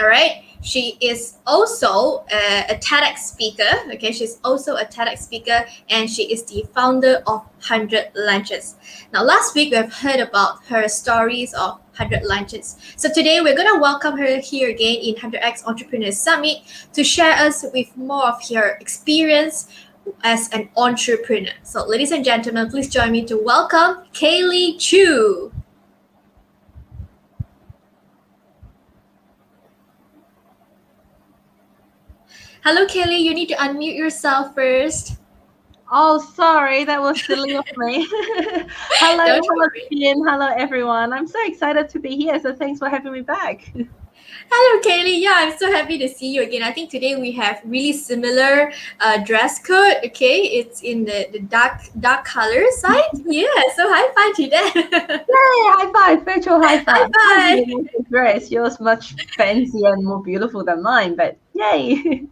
All right. She is also a TEDx speaker. Okay, she's also a TEDx speaker, and she is the founder of 100 Lunches. Now, last week we have heard about her stories of 100 Lunches. So today we're going to welcome her here again in 100x Entrepreneurs Summit to share us with more of her experience as an entrepreneur. So, ladies and gentlemen, please join me to welcome Kaylee Chu. Hello, Kelly. You need to unmute yourself first. Oh, sorry. That was silly of me. Hello, Ian. Hello, everyone. I'm so excited to be here. So thanks for having me back. Hello, Kaylee. Yeah, I'm so happy to see you again. I think today we have really similar dress code. Okay, it's in the dark color side. Yeah, so high five to that. Yay, high five, virtual high five. High five. Dress, yours much fancier and more beautiful than mine, but yay.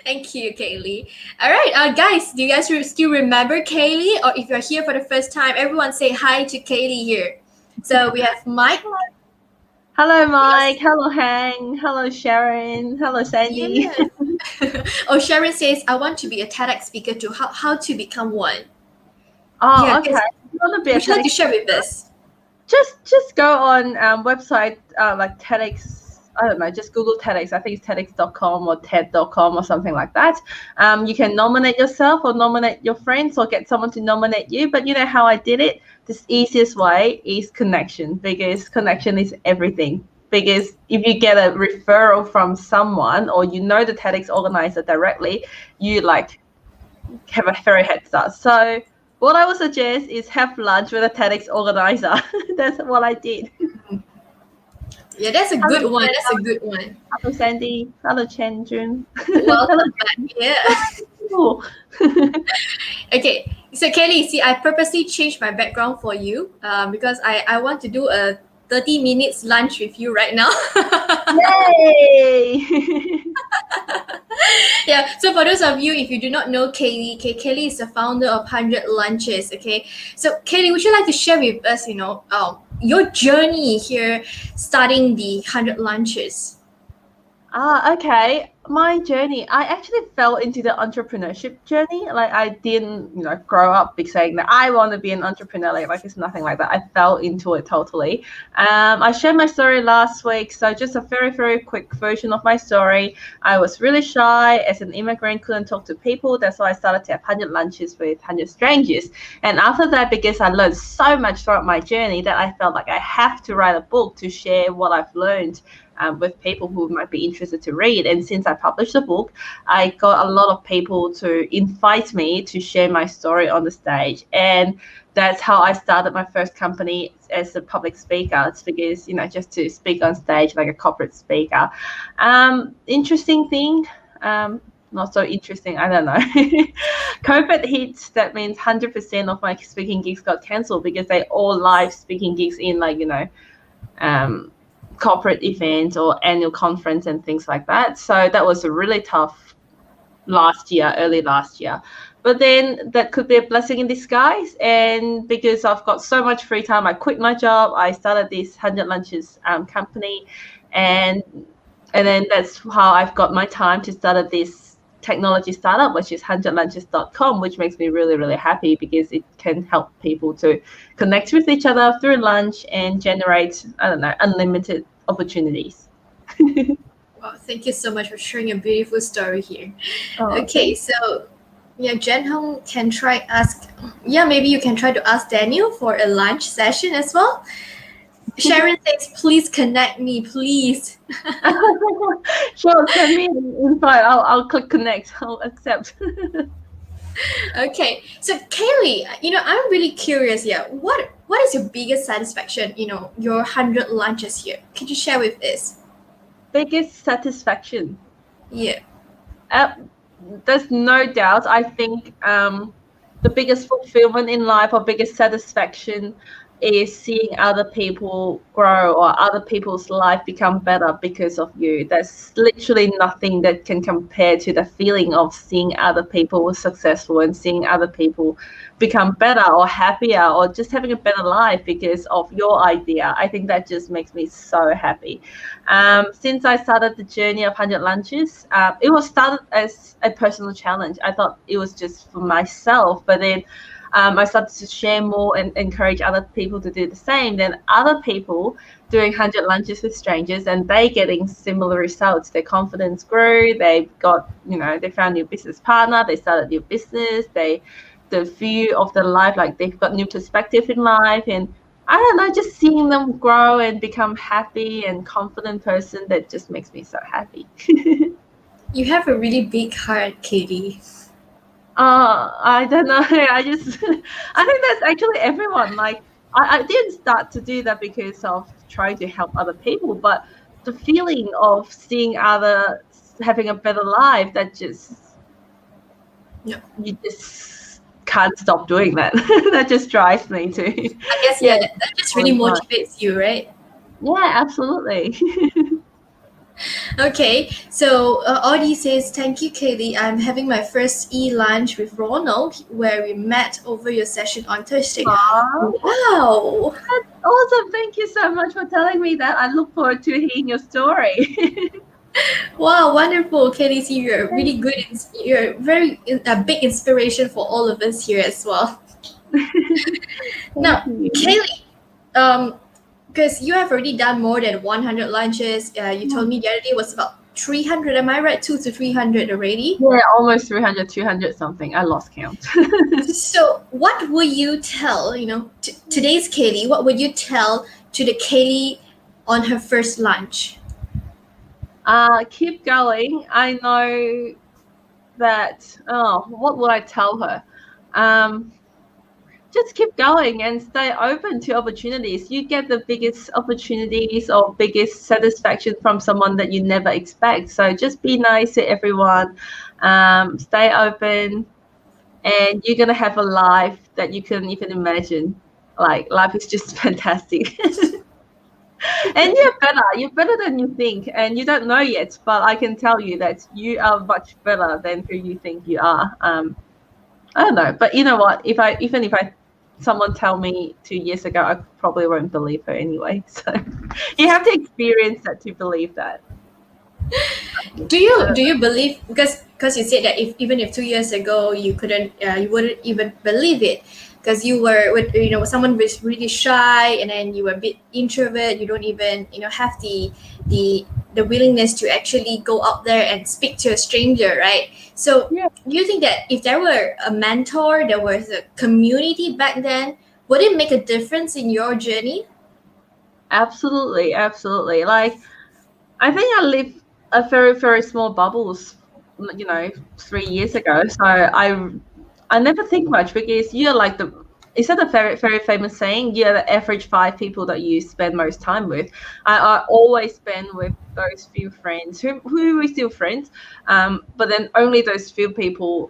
Thank you, Kaylee. All right, guys, do you guys still remember Kaylee? Or if you're here for the first time, everyone say hi to Kaylee here. So we have Mike. Hello, Mike. Hello, Hang. Hello, Sharon. Hello, Sandy. Yes. Oh, Sharon says, I want to be a TEDx speaker too. How to become one? Oh, yeah, okay. You want to be would you like to share with us? Just go on website like TEDx. I don't know, just Google TEDx. I think it's TEDx.com or TED.com or something like that. You can nominate yourself or nominate your friends or get someone to nominate you. But you know how I did it? The easiest way is connection, because connection is everything. Because if you get a referral from someone or you know the TEDx organizer directly, you like have a very head start. So what I would suggest is have lunch with a TEDx organizer. That's what I did. Yeah, that's a good one. That's a good one. Hello, Sandy. Hello, Chen Jun. Welcome back. Yeah. Okay, so Kelly, see, I purposely changed my background for you because I want to do a 30 minutes lunch with you right now. Yay! Yeah, so for those of you, if you do not know Kaylee, Kaylee is the founder of 100 Lunches, okay? So Kaylee, would you like to share with us, your journey here starting the 100 Lunches? Okay. My journey, I actually fell into the entrepreneurship journey. Like I didn't, grow up big saying that I want to be an entrepreneur. Like it's nothing like that. I fell into it totally. I shared my story last week. So just a very, very quick version of my story. I was really shy as an immigrant, couldn't talk to people. That's why I started to have 100 lunches with 100 strangers. And after that, because I learned so much throughout my journey that I felt like I have to write a book to share what I've learned with people who might be interested to read. And since I published the book, I got a lot of people to invite me to share my story on the stage. And that's how I started my first company as a public speaker. It's because, just to speak on stage like a corporate speaker. Interesting thing. Not so interesting, I don't know. COVID hit, that means 100% of my speaking gigs got cancelled because they all live speaking gigs in corporate events or annual conference and things like that. So that was a really tough early last year. But then that could be a blessing in disguise. And because I've got so much free time, I quit my job. I started this 100 Lunches company. And then that's how I've got my time to start this technology startup, which is 100lunches.com, which makes me really, really happy because it can help people to connect with each other through lunch and generate, unlimited opportunities. Wow, thank you so much for sharing a beautiful story here. Oh, Okay, so Jen Hong can maybe you can try to ask Daniel for a lunch session as well. Sharon says, please connect me, please. Sure, send me an invite. I'll click connect. I'll accept. Okay, so Kaylee, I'm really curious here. What is your biggest satisfaction, your 100 lunches here? Could you share with us? Biggest satisfaction? Yeah. There's no doubt. I think the biggest fulfillment in life or biggest satisfaction is seeing other people grow or other people's life become better because of you. There's literally nothing that can compare to the feeling of seeing other people successful and seeing other people become better or happier or just having a better life because of your idea. I think that just makes me so happy. Since I started the journey of 100 Lunches, it was started as a personal challenge. I thought it was just for myself, but then I started to share more and encourage other people to do the same. Then other people doing 100 Lunches with strangers and they getting similar results. Their confidence grew. They got, they found new business partner. They started new business. The view of their life, like they've got new perspective in life. And I don't know, just seeing them grow and become happy and confident person, that just makes me so happy. You have a really big heart, Katie. I don't know. I think that's actually everyone. Like, I didn't start to do that because of trying to help other people, but the feeling of seeing others having a better life, that just, you just can't stop doing that. That just drives me to. I guess, that just really motivates you, right? Yeah, absolutely. Okay, so Audie says, thank you, Kaylee. I'm having my first e-lunch with Ronald where we met over your session on Thursday. Aww. Wow. That's awesome. Thank you so much for telling me that. I look forward to hearing your story. Wow, wonderful, Kaylee. You're really good. You're very a big inspiration for all of us here as well. Now, Kaylee, because you have already done more than 100 lunches. You told me the other day was about 300. Am I right? 200 to 300 already? Yeah, almost 300, 200 something. I lost count. So what would you tell, today's Kaylee, what would you tell to the Kaylee on her first lunch? Keep going. I know that, what would I tell her? Just keep going and stay open to opportunities. You get the biggest opportunities or biggest satisfaction from someone that you never expect. So just be nice to everyone, stay open, and you're going to have a life that you couldn't even imagine. Like, life is just fantastic. And you're better than you think, and you don't know yet, but I can tell you that you are much better than who you think you are. I don't know, but you know what, if someone tell me 2 years ago, I probably won't believe her anyway. So you have to experience that to believe that. Do you believe, because you said that even if 2 years ago you wouldn't even believe it, because you were with someone was really shy and then you were a bit introvert, you don't even have the willingness to actually go out there and speak to a stranger, right? So Yeah. do you think that if there were a mentor, there was a community back then, would it make a difference in your journey? Absolutely. Like, I think I lived a very, very small bubbles, 3 years ago. So I never think much because you're like is that a very, very famous saying? You're the average 5 people that you spend most time with. I always spend with those few friends who are still friends, but then only those few people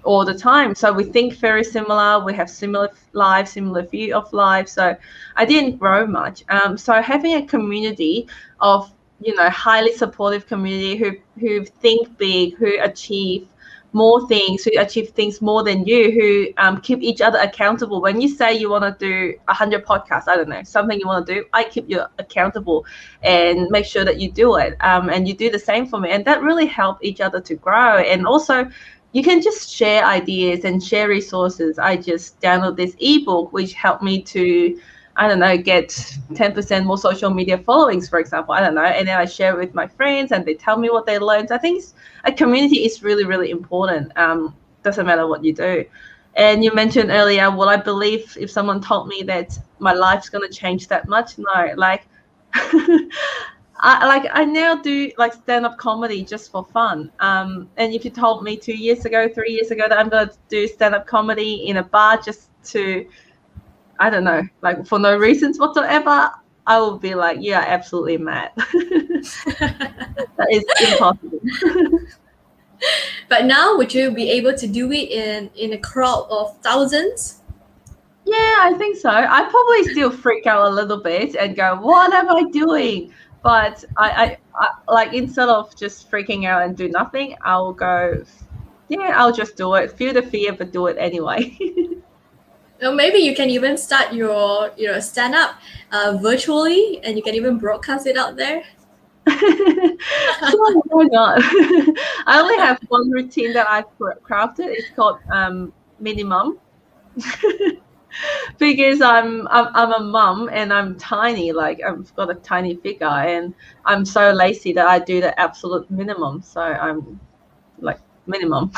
all the time. So we think very similar. We have similar lives, similar view of life. So I didn't grow much. So having a community of highly supportive community who think big, who achieve more things, who achieve things more than you, who keep each other accountable. When you say you want to do 100 podcasts, I don't know, something you want to do, I keep you accountable and make sure that you do it. And you do the same for me. And that really helped each other to grow. And also, you can just share ideas and share resources. I just download this ebook, which helped me to, I don't know, get 10% more social media followings, for example. I don't know. And then I share it with my friends and they tell me what they learned. I think a community is really, really important. Doesn't matter what you do. And you mentioned earlier, well, I believe if someone told me that my life's going to change that much, no, like, I now do like stand-up comedy just for fun. And if you told me 2 years ago, 3 years ago that I'm going to do stand-up comedy in a bar just to, I don't know, like for no reasons whatsoever, I will be like, yeah, absolutely mad. That is impossible. But now, would you be able to do it in a crowd of thousands? Yeah, I think so. I probably still freak out a little bit and go, what am I doing? But I like, instead of just freaking out and do nothing, I'll go, yeah, I'll just do it. Feel the fear, but do it anyway. Or maybe you can even start your stand up virtually, and you can even broadcast it out there. Sure, why not? I only have one routine that I've crafted. It's called minimum. Because I'm a mum and I'm tiny, like I've got a tiny figure, and I'm so lazy that I do the absolute minimum. So I'm like minimum.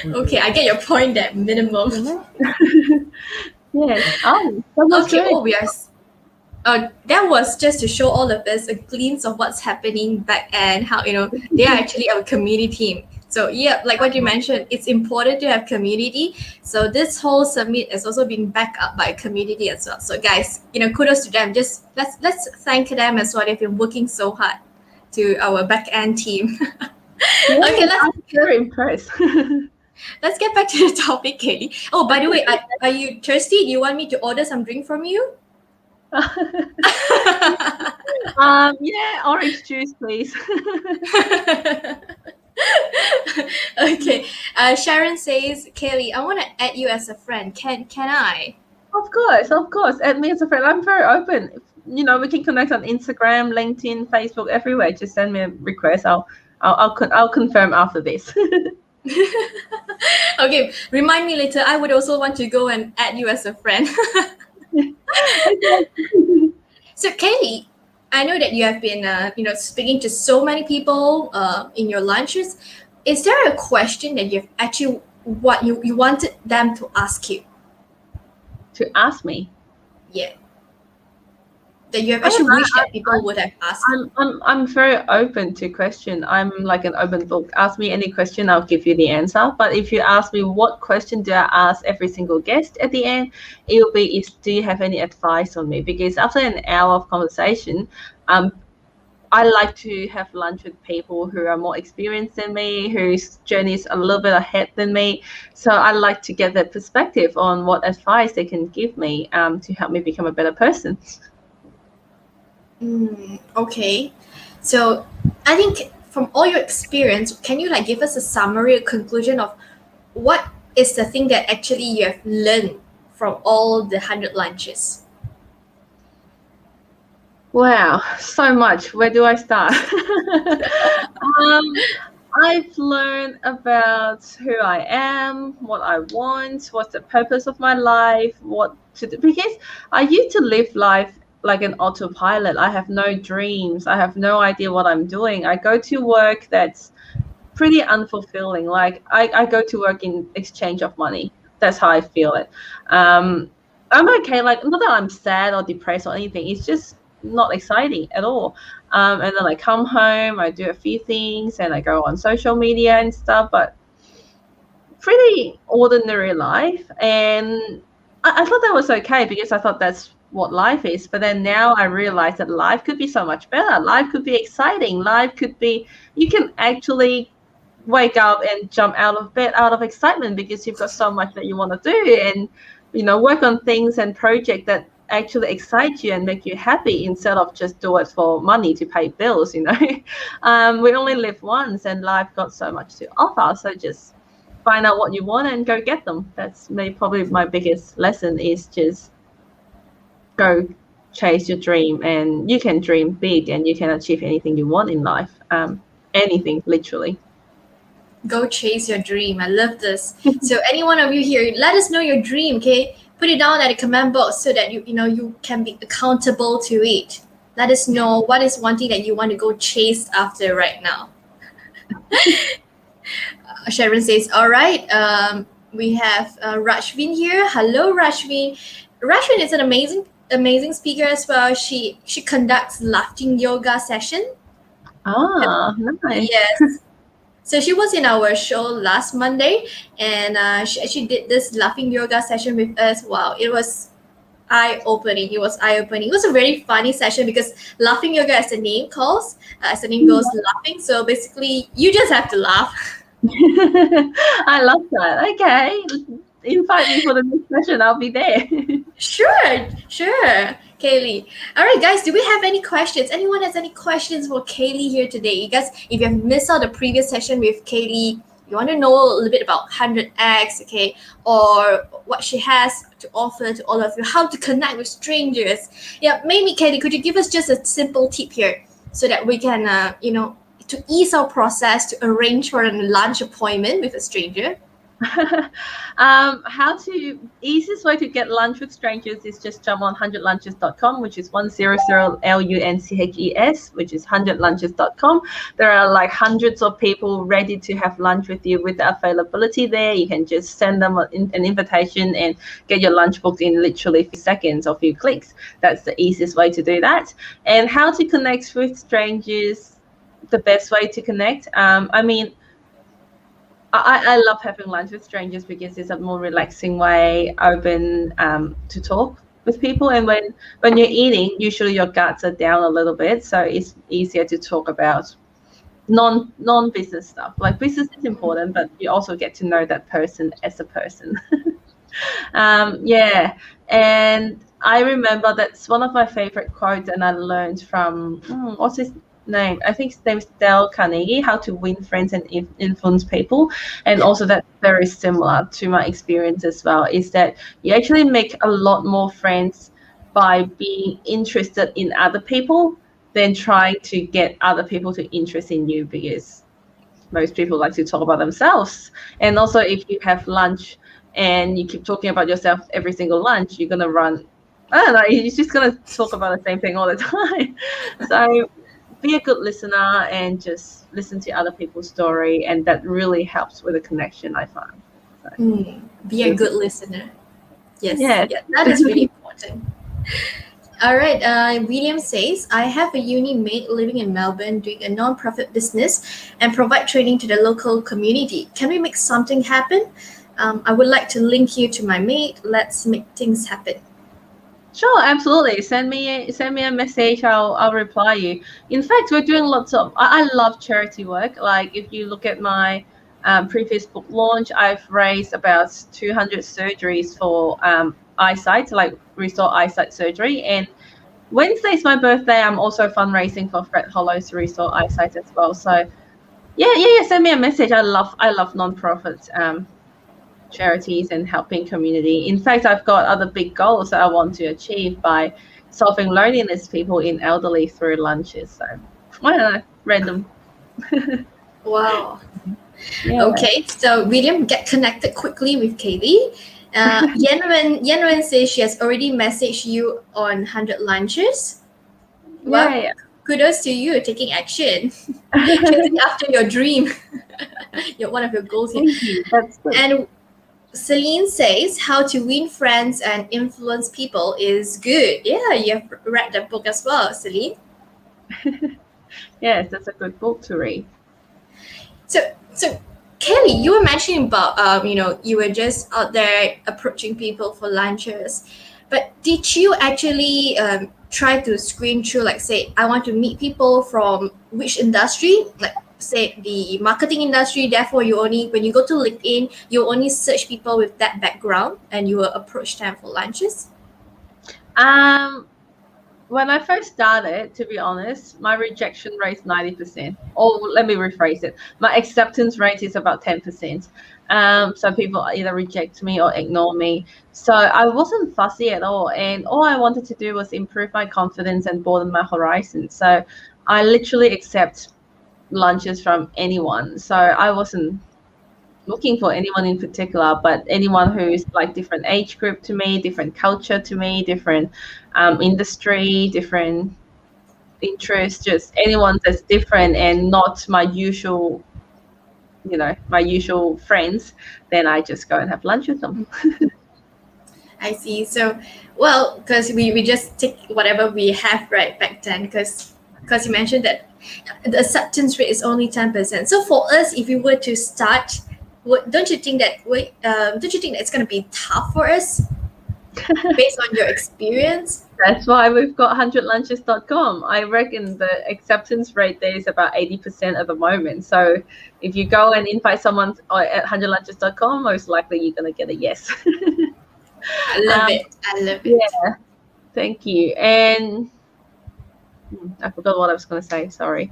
Okay, I get your point. That minimum. Yes. Oh, that was Okay. great. Oh, we are. That was just to show all of us a glimpse of what's happening back and how they are actually our community team. So yeah, like what you mentioned, it's important to have community. So this whole summit is also being backed up by community as well. So guys, kudos to them. Just let's thank them as well. They've been working so hard to our back end team. Yeah, Okay, I'm very impressed. let's get back to the topic, Katie. Oh, by the way, are you thirsty? Do you want me to order some drink from you? Yeah, orange juice, please. Okay. Sharon says, Kaylee, I want to add you as a friend. Can I? Of course. Add me as a friend. I'm very open. We can connect on Instagram, LinkedIn, Facebook, everywhere. Just send me a request. I'll confirm after this. Okay, remind me later. I would also want to go and add you as a friend. So, Kaylee, I know that you have been, speaking to so many people in your lunches. Is there a question that you've actually what you wanted them to ask you? To ask me? Yeah. That you have actually wished that people would have asked you. I'm very open to question. I'm like an open book. Ask me any question, I'll give you the answer. But if you ask me what question do I ask every single guest at the end, it will be, do you have any advice on me? Because after an hour of conversation, I like to have lunch with people who are more experienced than me, whose journey is a little bit ahead than me. So I like to get their perspective on what advice they can give me to help me become a better person. Okay. So I think from all your experience, can you give us a summary, a conclusion of what is the thing that actually you have learned from all the 100 lunches? Wow, so much. Where do I start? I've learned about who I am, what I want, what's the purpose of my life, what to do. Because I used to live life like an autopilot. I have no dreams. I have no idea what I'm doing. I go to work that's pretty unfulfilling. Like I go to work in exchange of money. That's how I feel it. I'm okay. Like, not that I'm sad or depressed or anything. It's just not exciting at all. And then I come home, I do a few things, and I go on social media and stuff, but pretty ordinary life. And I thought that was okay because I thought that's what life is. But then now I realize that life could be so much better. Life could be exciting. Life could be, you can actually wake up and jump out of bed out of excitement because you've got so much that you want to do, and work on things and projects that actually excite you and make you happy instead of just do it for money to pay bills. We only live once and life got so much to offer, so just find out what you want and go get them. That's probably my biggest lesson, is just go chase your dream, and you can dream big and you can achieve anything you want in life. Anything, literally. Go chase your dream. I love this. So any one of you here, let us know your dream, okay? Put it down at the comment box so that you can be accountable to it. Let us know what is one thing that you want to go chase after right now. Sharon says, all right. We have Rashvin here. Hello, Rashvin. Rashvin is an amazing speaker as well. She conducts laughing yoga session. Ah, nice. Yes. So she was in our show last Monday, and she did this laughing yoga session with us. Wow, it was eye-opening. It was a very funny session because laughing yoga, as the name goes, laughing. So basically, you just have to laugh. I love that. Okay, invite me for the next session. I'll be there. Sure, Kaylee. All right, guys, do we have any questions? Anyone has any questions for Kaylee here today? You guys, if you have missed out the previous session with Kaylee, you want to know a little bit about 100x, okay, or what she has to offer to all of you, how to connect with strangers. Yeah, maybe Kaylee, could you give us just a simple tip here so that we can, to ease our process to arrange for a lunch appointment with a stranger? Easiest way to get lunch with strangers is just jump on 100lunches.com, which is 100lunches, which is 100lunches.com. There are like hundreds of people ready to have lunch with you with the availability there. You can just send them an invitation and get your lunch booked in literally a few seconds or a few clicks. That's the easiest way to do that. And how to connect with strangers, the best way to connect. I love having lunch with strangers because it's a more relaxing way, open to talk with people. And when you're eating, usually your guards are down a little bit, so it's easier to talk about non-business stuff. Like business is important, but you also get to know that person as a person. Yeah, and I remember that's one of my favorite quotes, and I learned from what's his name? I think his name is Dale Carnegie, How to Win Friends and Influence People. And also that's very similar to my experience as well, is that you actually make a lot more friends by being interested in other people than trying to get other people to interest in you, because most people like to talk about themselves. And also if you have lunch and you keep talking about yourself every single lunch, you're going to run, I don't know, you're just going to talk about the same thing all the time. So be a good listener and just listen to other people's story, and that really helps with the connection, I find. So, be a good listener. Yes, yeah, that is really important. All right, William says, I have a uni mate living in Melbourne doing a non-profit business and provide training to the local community. Can we make something happen? I would like to link you to my mate. Let's make things happen. Sure, absolutely. Send me a message. I'll reply you. In fact, we're doing lots of. I love charity work. Like if you look at my previous book launch, I've raised about 200 surgeries for eyesight, like restore eyesight surgery. And Wednesday is my birthday. I'm also fundraising for Fred Hollow's restore eyesight as well. So yeah. Send me a message. I love non-profit charities and helping community. In fact, I've got other big goals that I want to achieve by solving loneliness people in elderly through lunches. So I don't know, random. Wow. Yeah. Okay, so William, get connected quickly with Kaylee. Yenwen says she has already messaged you on 100 lunches. Well, yeah. Kudos to you taking action. Chasing after your dream. One of your goals here. Thank you. That's good. And Celine says, "How to Win Friends and Influence People" is good. Yeah, you have read that book as well, Celine. Yes, that's a good book to read. So Kelly, you were mentioning about you were just out there approaching people for lunches, but did you actually try to screen through, like, say, I want to meet people from which industry, like say the marketing industry, therefore you only, when you go to LinkedIn, you only search people with that background and you will approach them for lunches? When I first started, to be honest, my rejection rate is 90%. Or let me rephrase it. My acceptance rate is about 10%. So people either reject me or ignore me. So I wasn't fussy at all. And all I wanted to do was improve my confidence and broaden my horizons. So I literally accept lunches from anyone. So I wasn't looking for anyone in particular, but anyone who's like different age group to me, different culture to me, different industry, different interests, just anyone that's different and not my usual, my usual friends, then I just go and have lunch with them. I see. So, well, because we just take whatever we have right back then, because you mentioned that the acceptance rate is only 10%. So for us, if we were to start, don't you think that it's going to be tough for us based on your experience? That's why we've got 100lunches.com. I reckon the acceptance rate there is about 80% at the moment. So if you go and invite someone at 100lunches.com, most likely you're going to get a yes. I love it. I love it. Yeah, thank you. And I forgot what I was going to say. Sorry.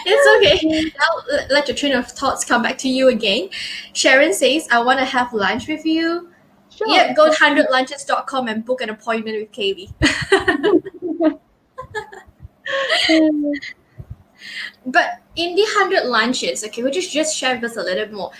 It's okay. Now let your train of thoughts come back to you again. Sharon says, "I want to have lunch with you." Sure. Yep, go to 100lunches.com and book an appointment with Kaylee. But in the 100 lunches, okay, would you just share with us a little more?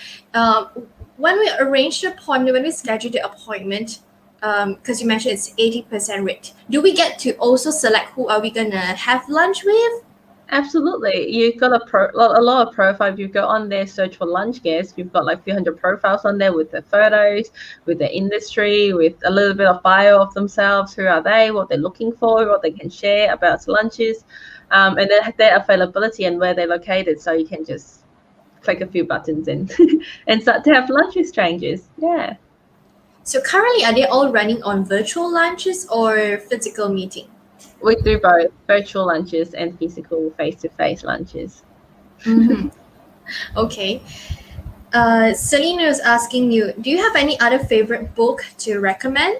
When we arrange the appointment, when we schedule the appointment, because you mentioned it's 80% rate, do we get to also select who are we gonna have lunch with? Absolutely. You've got a lot of profiles. You go on there, search for lunch guests. You've got like 300 profiles on there with their photos, with their industry, with a little bit of bio of themselves. Who are they? What they're looking for? What they can share about lunches, and then their availability and where they're located. So you can just click a few buttons and and start to have lunch with strangers. Yeah. So currently, are they all running on virtual lunches or physical meeting? We do both virtual lunches and physical face-to-face lunches. Mm-hmm. Okay. Selena is asking you, do you have any other favorite book to recommend?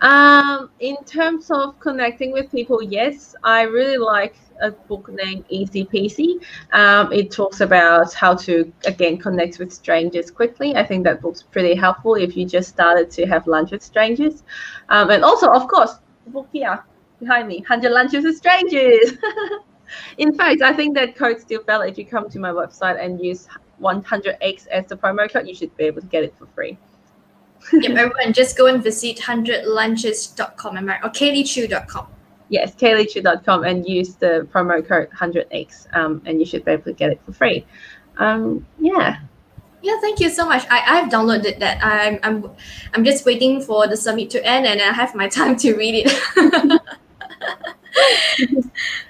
In terms of connecting with people, yes, I really like a book named Easy Peasy. It talks about how to, again, connect with strangers quickly. I think that book's pretty helpful if you just started to have lunch with strangers. And also, of course, the book here behind me, 100 Lunches with Strangers. In fact, I think that code's still valid. If you come to my website and use 100X as the promo code, you should be able to get it for free. Yep, everyone, just go and visit 100lunches.com or kayleechu.com. Yes, kayleechu.com and use the promo code 100X, and you should be able to get it for free. Yeah. Yeah, thank you so much. I've downloaded that. I'm just waiting for the summit to end and I have my time to read it.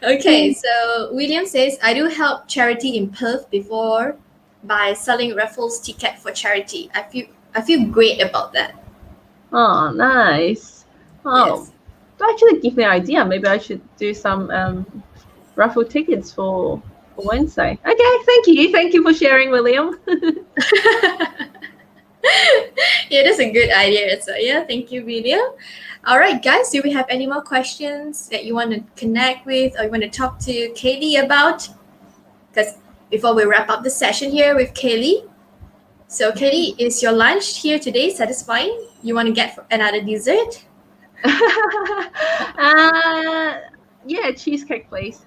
Okay, so William says, I do help charity in Perth before by selling raffles ticket for charity. I feel great about that. Oh, nice. Oh, Yes. that actually give me an idea. Maybe I should do some raffle tickets for Wednesday. Okay, thank you. Thank you for sharing, William. Yeah, that's a good idea. So yeah, thank you, William. All right, guys, do we have any more questions that you want to connect with or you want to talk to Kaylee about? Because before we wrap up the session here with Kaylee, so Kaylee, is your lunch here today satisfying? You want to get another dessert? Yeah, cheesecake, please.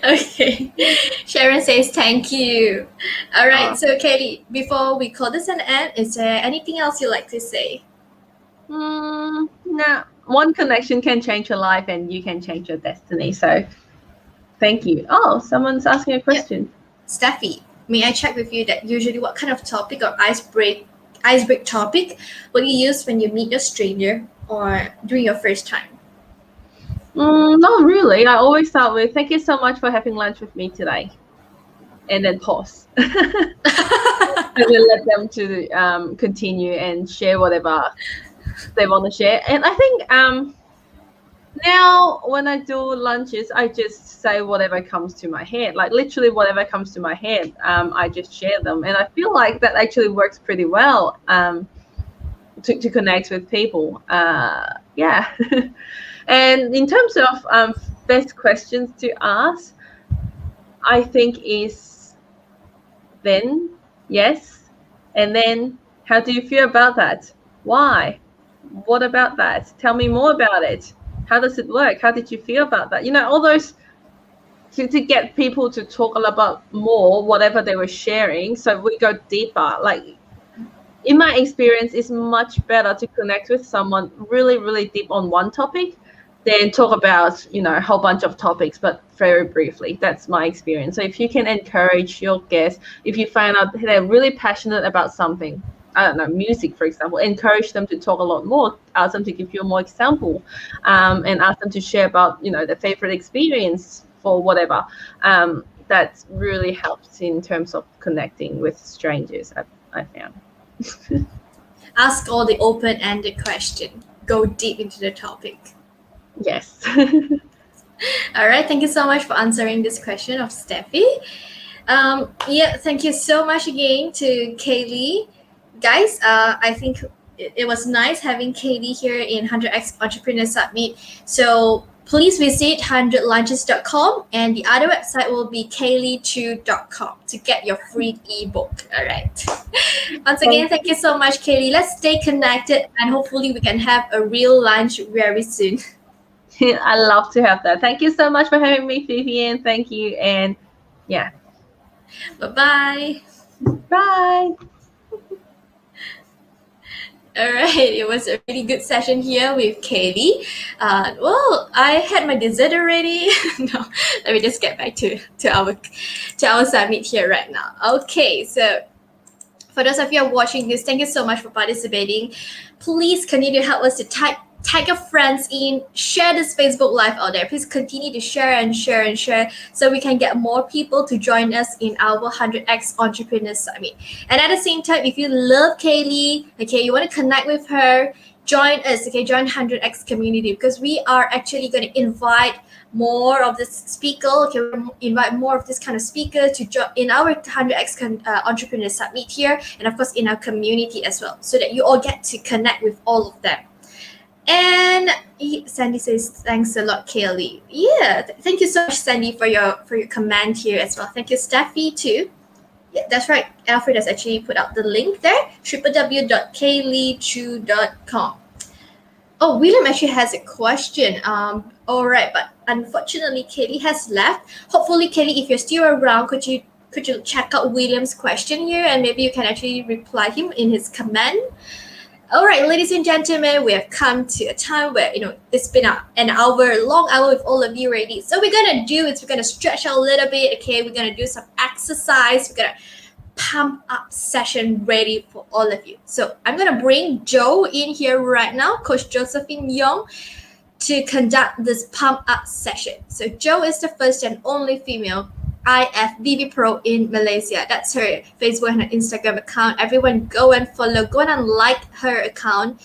Okay. Sharon says thank you. All right. So Kaylee, before we call this an end, is there anything else you'd like to say? No. One connection can change your life and you can change your destiny. So thank you. Oh, someone's asking a question. Steffi, may I check with you that usually what kind of topic or ice break topic will you use when you meet a stranger or during your first time? Not really. I always start with "Thank you so much for having lunch with me today," and then pause, and then let them to continue and share whatever they want to share. And I think now when I do lunches, I just say whatever comes to my head, like literally whatever comes to my head. I just share them, and I feel like that actually works pretty well to connect with people. Yeah. And in terms of best questions to ask, I think is then, yes, and then how do you feel about that? Why? What about that? Tell me more about it. How does it work? How did you feel about that? All those to get people to talk a lot about more whatever they were sharing, so we go deeper. Like in my experience, it's much better to connect with someone really, really deep on one topic than talk about a whole bunch of topics but very briefly. That's my experience. So if you can encourage your guests, if you find out they're really passionate about something, I don't know, music, for example, encourage them to talk a lot more, ask them to give you more example, and ask them to share about, their favorite experience for whatever. That really helps in terms of connecting with strangers, I found. Ask all the open-ended question. Go deep into the topic. Yes. All right. Thank you so much for answering this question of Steffi. Thank you so much again to Kaylee. Guys, I think it was nice having Kaylee here in 100x Entrepreneur Summit. So please visit 100lunches.com and the other website will be kayleechu.com to get your free ebook. All right. Once again, thank you so much, Kaylee. Let's stay connected and hopefully we can have a real lunch very soon. I love to have that. Thank you so much for having me, Vivian. Thank you. And yeah. Bye-bye. Bye. All right, it was a really good session here with Kaylee. Well, I had my dessert already. No, let me just get back to our summit here right now. Okay, so for those of you who are watching this, thank you so much for participating. Please continue to help us to tag your friends in, share this Facebook Live out there. Please continue to share and share and share so we can get more people to join us in our 100x Entrepreneur Summit. And at the same time, if you love Kaylee, okay, you want to connect with her, join us, okay, join 100x community because we are actually going to invite more of this speaker, okay, we'll invite more of this kind of speaker to join in our 100x Entrepreneur Summit here and of course in our community as well so that you all get to connect with all of them. And Sandy says, thanks a lot, Kaylee. Yeah, thank you so much, Sandy, for your comment here as well. Thank you, Steffi, too. Yeah, that's right. Alfred has actually put out the link there, www.kayleechu.com. Oh, William actually has a question. All right, but unfortunately, Kaylee has left. Hopefully, Kaylee, if you're still around, could you check out William's question here and maybe you can actually reply him in his comment. All right, ladies and gentlemen, we have come to a time where, it's been an long hour with all of you already. So we're going to stretch out a little bit, okay? We're going to do some exercise. We're going to pump up session ready for all of you. So I'm going to bring Joe in here right now, Coach Josephine Young, to conduct this pump up session. So Joe is the first and only female IFBB Pro in Malaysia. That's her Facebook and her Instagram account. Everyone go and follow, go and like her account.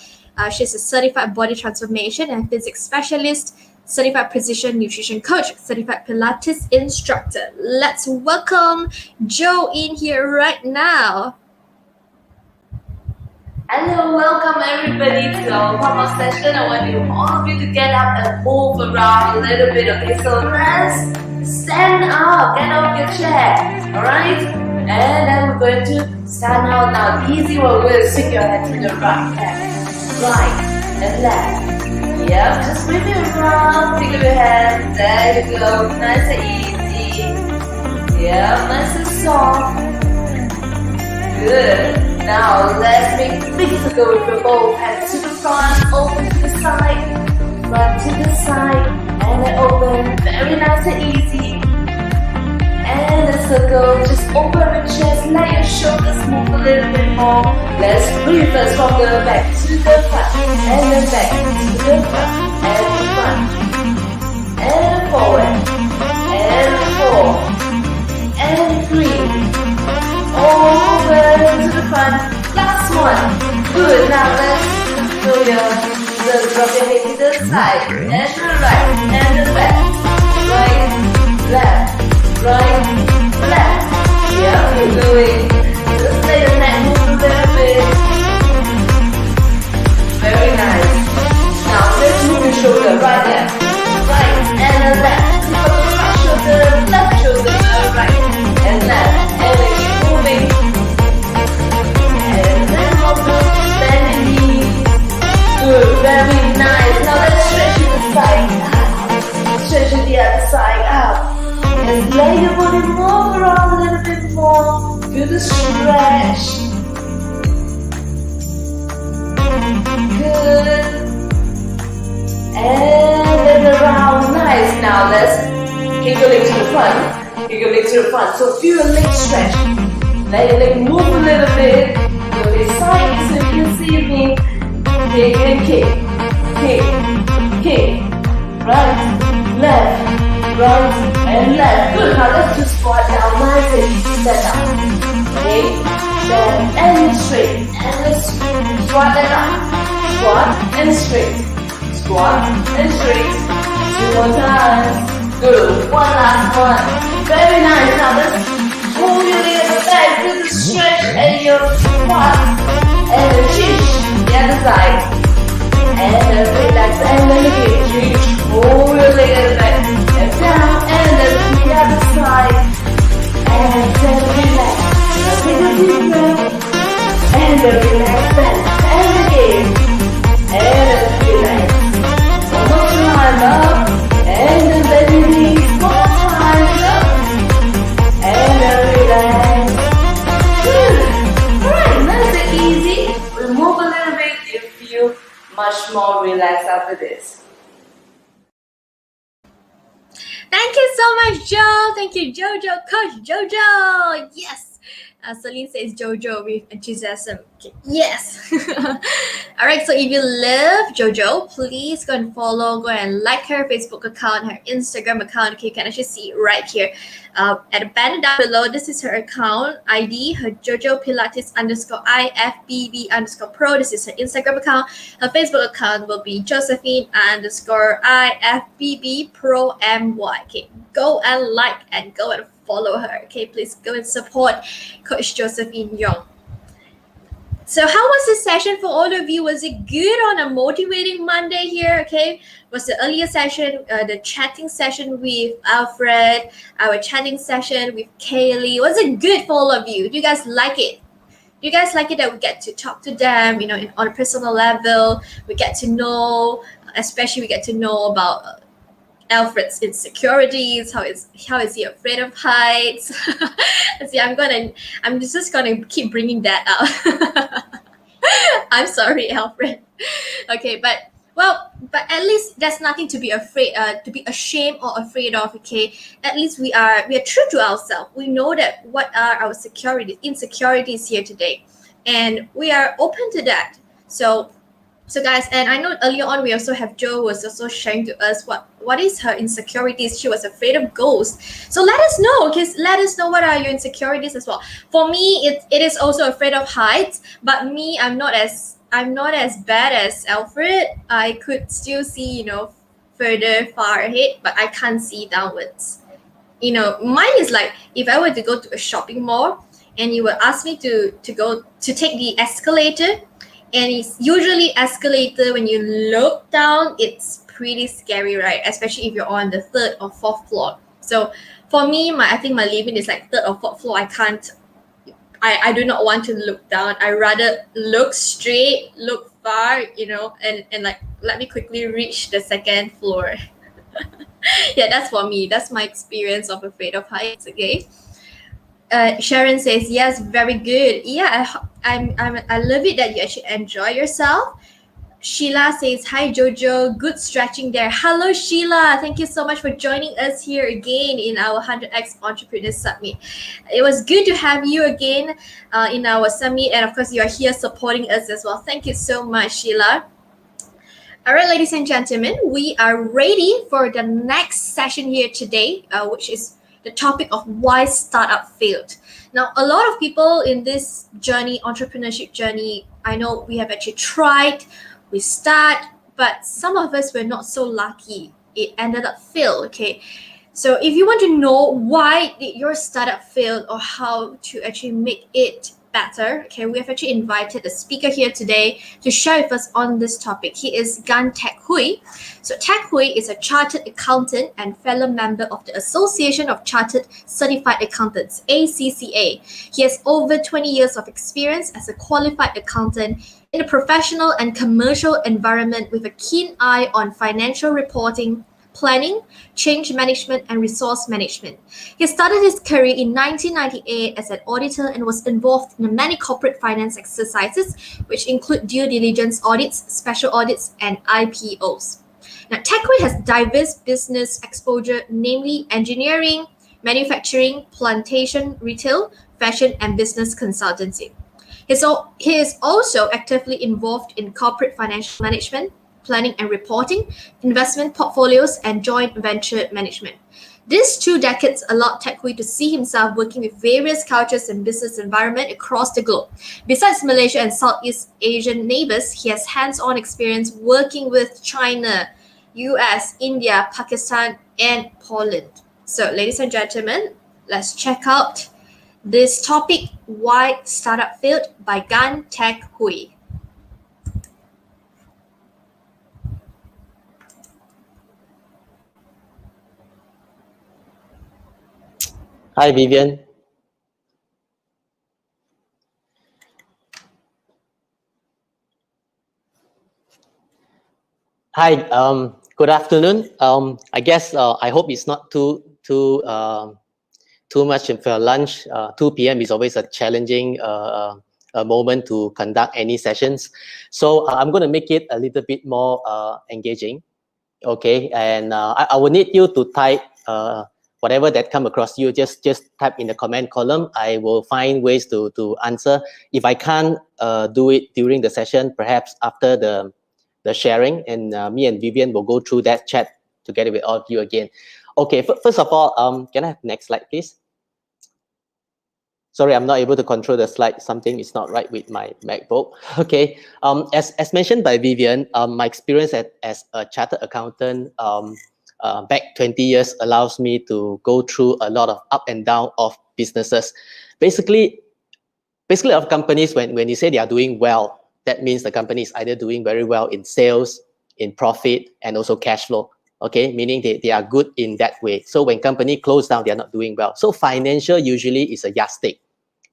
She's a certified body transformation and physics specialist, certified precision nutrition coach, certified Pilates instructor. Let's welcome Joe in here right now. Hello, welcome everybody to our pop-up session. I want all of you to get up and move around a little bit, okay? So let's stand up, get off your chair, alright? And then we're going to stand out now. The easy one, we're going to swing your head to the right and left. Yep, just swing it around, think of your head. There you go, nice and easy. Yep, nice and soft. Good. Now let's make big circle with your both hands to the front, open to the side, front to the side, and then open. Very nice and easy. And the circle. Just open your chest, let your shoulders move a little bit more. Let's breathe us from the back to the front, and then back to the front, and the front, and forward, and 4, and 3, over to the front. Last one. Good. Now let's do drop your head to the side, and the right, and the left. Right, left, right, left. Yeah, you're doing. Just let your neck move a little bit. Very nice. Now let's move your shoulder right there. Right and the left. Tip of the right shoulder, left shoulder, right and left. And then keep moving. And then also bend the knees. Good, very nice. Now let's stretch to the side. Stretch to the other side out. And let your body move around a little bit more. Feel the stretch. Good. And then around. Nice. Now let's kick your leg to the front. Kick your leg to the front. So feel your leg stretch. Let your leg move a little bit. Go this side so you can see me. Kick and kick. Kick. Kick. Right. Left. Right and left. Good. Now let's just squat down nice and stand up. Okay. Stand and straight. And let's squat that up. Squat and straight. Squat and straight. 2 more times. Good. One last one. Very nice. Now let's hold your leg at the back. Do the stretch and your squat. And the chin. The other side. And then relax. And then again. Reach. Hold your leg at the back. And down. And then to the other side. And then relax. Now take a deep breath. And then relax. And again. And then relax. One more time up. And then bend your knees. More time up. And then relax. Good. Alright, nice and easy. We'll move a little bit. You feel much more relaxed after this. Thank you so much, Joe. Thank you, Jojo. Coach Jojo. Yes. Celine says Jojo with enthusiasm. Okay. Yes. All right. So if you love Jojo, please go and follow, go and like her Facebook account, her Instagram account. Okay, you can actually see it right here at the banner down below. This is her account ID, her Jojo Pilates _IFBB_pro. This is her Instagram account. Her Facebook account will be Josephine_IFBB Pro MY. Okay, go and like and go and follow her. Okay, please go and support Coach Josephine Young. So how was the session for all of you? Was it good on a motivating Monday here? Okay, was the earlier session, the chatting session with Alfred, our chatting session with Kaylee, was it good for all of you? Do you guys like it? Do you guys like it that we get to talk to them, you know, on a personal level? We get to know, especially we get to know about Alfred's insecurities. How is he afraid of heights? See, I'm just gonna keep bringing that up. I'm sorry, Alfred. Okay, but at least there's nothing to be afraid, to be ashamed or afraid of. Okay, at least we are true to ourselves. We know that what are our insecurities here today, and we are open to that. So guys, and I know earlier on we also have Joe was also sharing to us what is her insecurities. She was afraid of ghosts. So let us know, okay? Let us know what are your insecurities as well. For me, it is also afraid of heights, but me, I'm not as bad as Alfred. I could still see, you know, far ahead, but I can't see downwards. You know, mine is like if I were to go to a shopping mall and you would ask me to take the escalator. And it's usually escalator, when you look down, it's pretty scary, right? Especially if you're on the 3rd or 4th floor. So for me, I think my limit is like 3rd or 4th floor. I do not want to look down. I rather look straight, look far, you know, and like let me quickly reach the 2nd floor. Yeah, that's for me. That's my experience of afraid of heights, okay? Sharon says, yes, very good. Yeah, I love it that you actually enjoy yourself. Sheila says, hi Jojo, good stretching there. Hello Sheila, thank you so much for joining us here again in our 100x Entrepreneur Summit. It was good to have you again in our summit, and of course you are here supporting us as well. Thank you so much, Sheila. All right, ladies and gentlemen, we are ready for the next session here today, which is the topic of why startup failed. Now, a lot of people in this journey, entrepreneurship journey, I know we have actually tried, we start, but some of us were not so lucky. It ended up fail. Okay. So if you want to know why did your startup fail or how to actually make it better, okay, we have actually invited a speaker here today to share with us on this topic. He is Teck Hooi. So Teck Hooi is a chartered accountant and fellow member of the Association of Chartered Certified Accountants, ACCA. He has over 20 years of experience as a qualified accountant in a professional and commercial environment with a keen eye on financial reporting, planning, change management, and resource management. He started his career in 1998 as an auditor and was involved in many corporate finance exercises, which include due diligence audits, special audits, and IPOs. Now, Teck Hooi has diverse business exposure, namely engineering, manufacturing, plantation, retail, fashion, and business consultancy. He is also actively involved in corporate financial management, planning and reporting, investment portfolios, and joint venture management. These 2 decades allowed Teck Hooi to see himself working with various cultures and business environment across the globe. Besides Malaysia and Southeast Asian neighbors, he has hands-on experience working with China, US, India, Pakistan, and Poland. So, ladies and gentlemen, let's check out this topic, Why Startup Failed by Teck Hooi. Hi, Vivian. Hi, good afternoon. I guess I hope it's not too much for lunch. 2 p.m. is always a challenging a moment to conduct any sessions. So I'm going to make it a little bit more engaging. Okay, and I will need you to type whatever that come across you. Just type in the comment column. I will find ways to answer. If I can't do it during the session, perhaps after the sharing, and me and Vivian will go through that chat together with all of you again. Okay, first of all, can I have next slide, please? Sorry, I'm not able to control the slide. Something is not right with my MacBook. Okay, as mentioned by Vivian, my experience as a chartered accountant back 20 years allows me to go through a lot of up and down of businesses. Basically of companies, when you say they are doing well, that means the company is either doing very well in sales, in profit, and also cash flow. Okay, meaning they are good in that way. So when company close down, they are not doing well. So financial usually is a yardstick.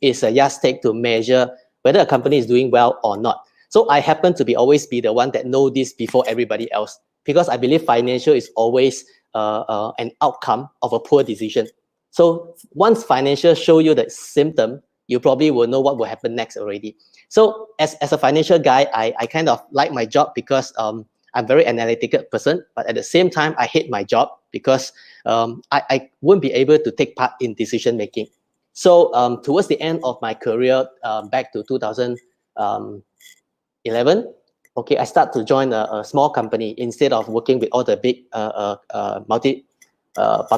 It's a yardstick to measure whether a company is doing well or not. So I happen to always be the one that know this before everybody else, because I believe financial is always an outcome of a poor decision. So once financial show you the symptom, you probably will know what will happen next already. So as a financial guy, I kind of like my job because I'm a very analytical person, but at the same time, I hate my job because I won't be able to take part in decision making. So towards the end of my career, back to 2011, okay, I start to join a small company instead of working with all the big public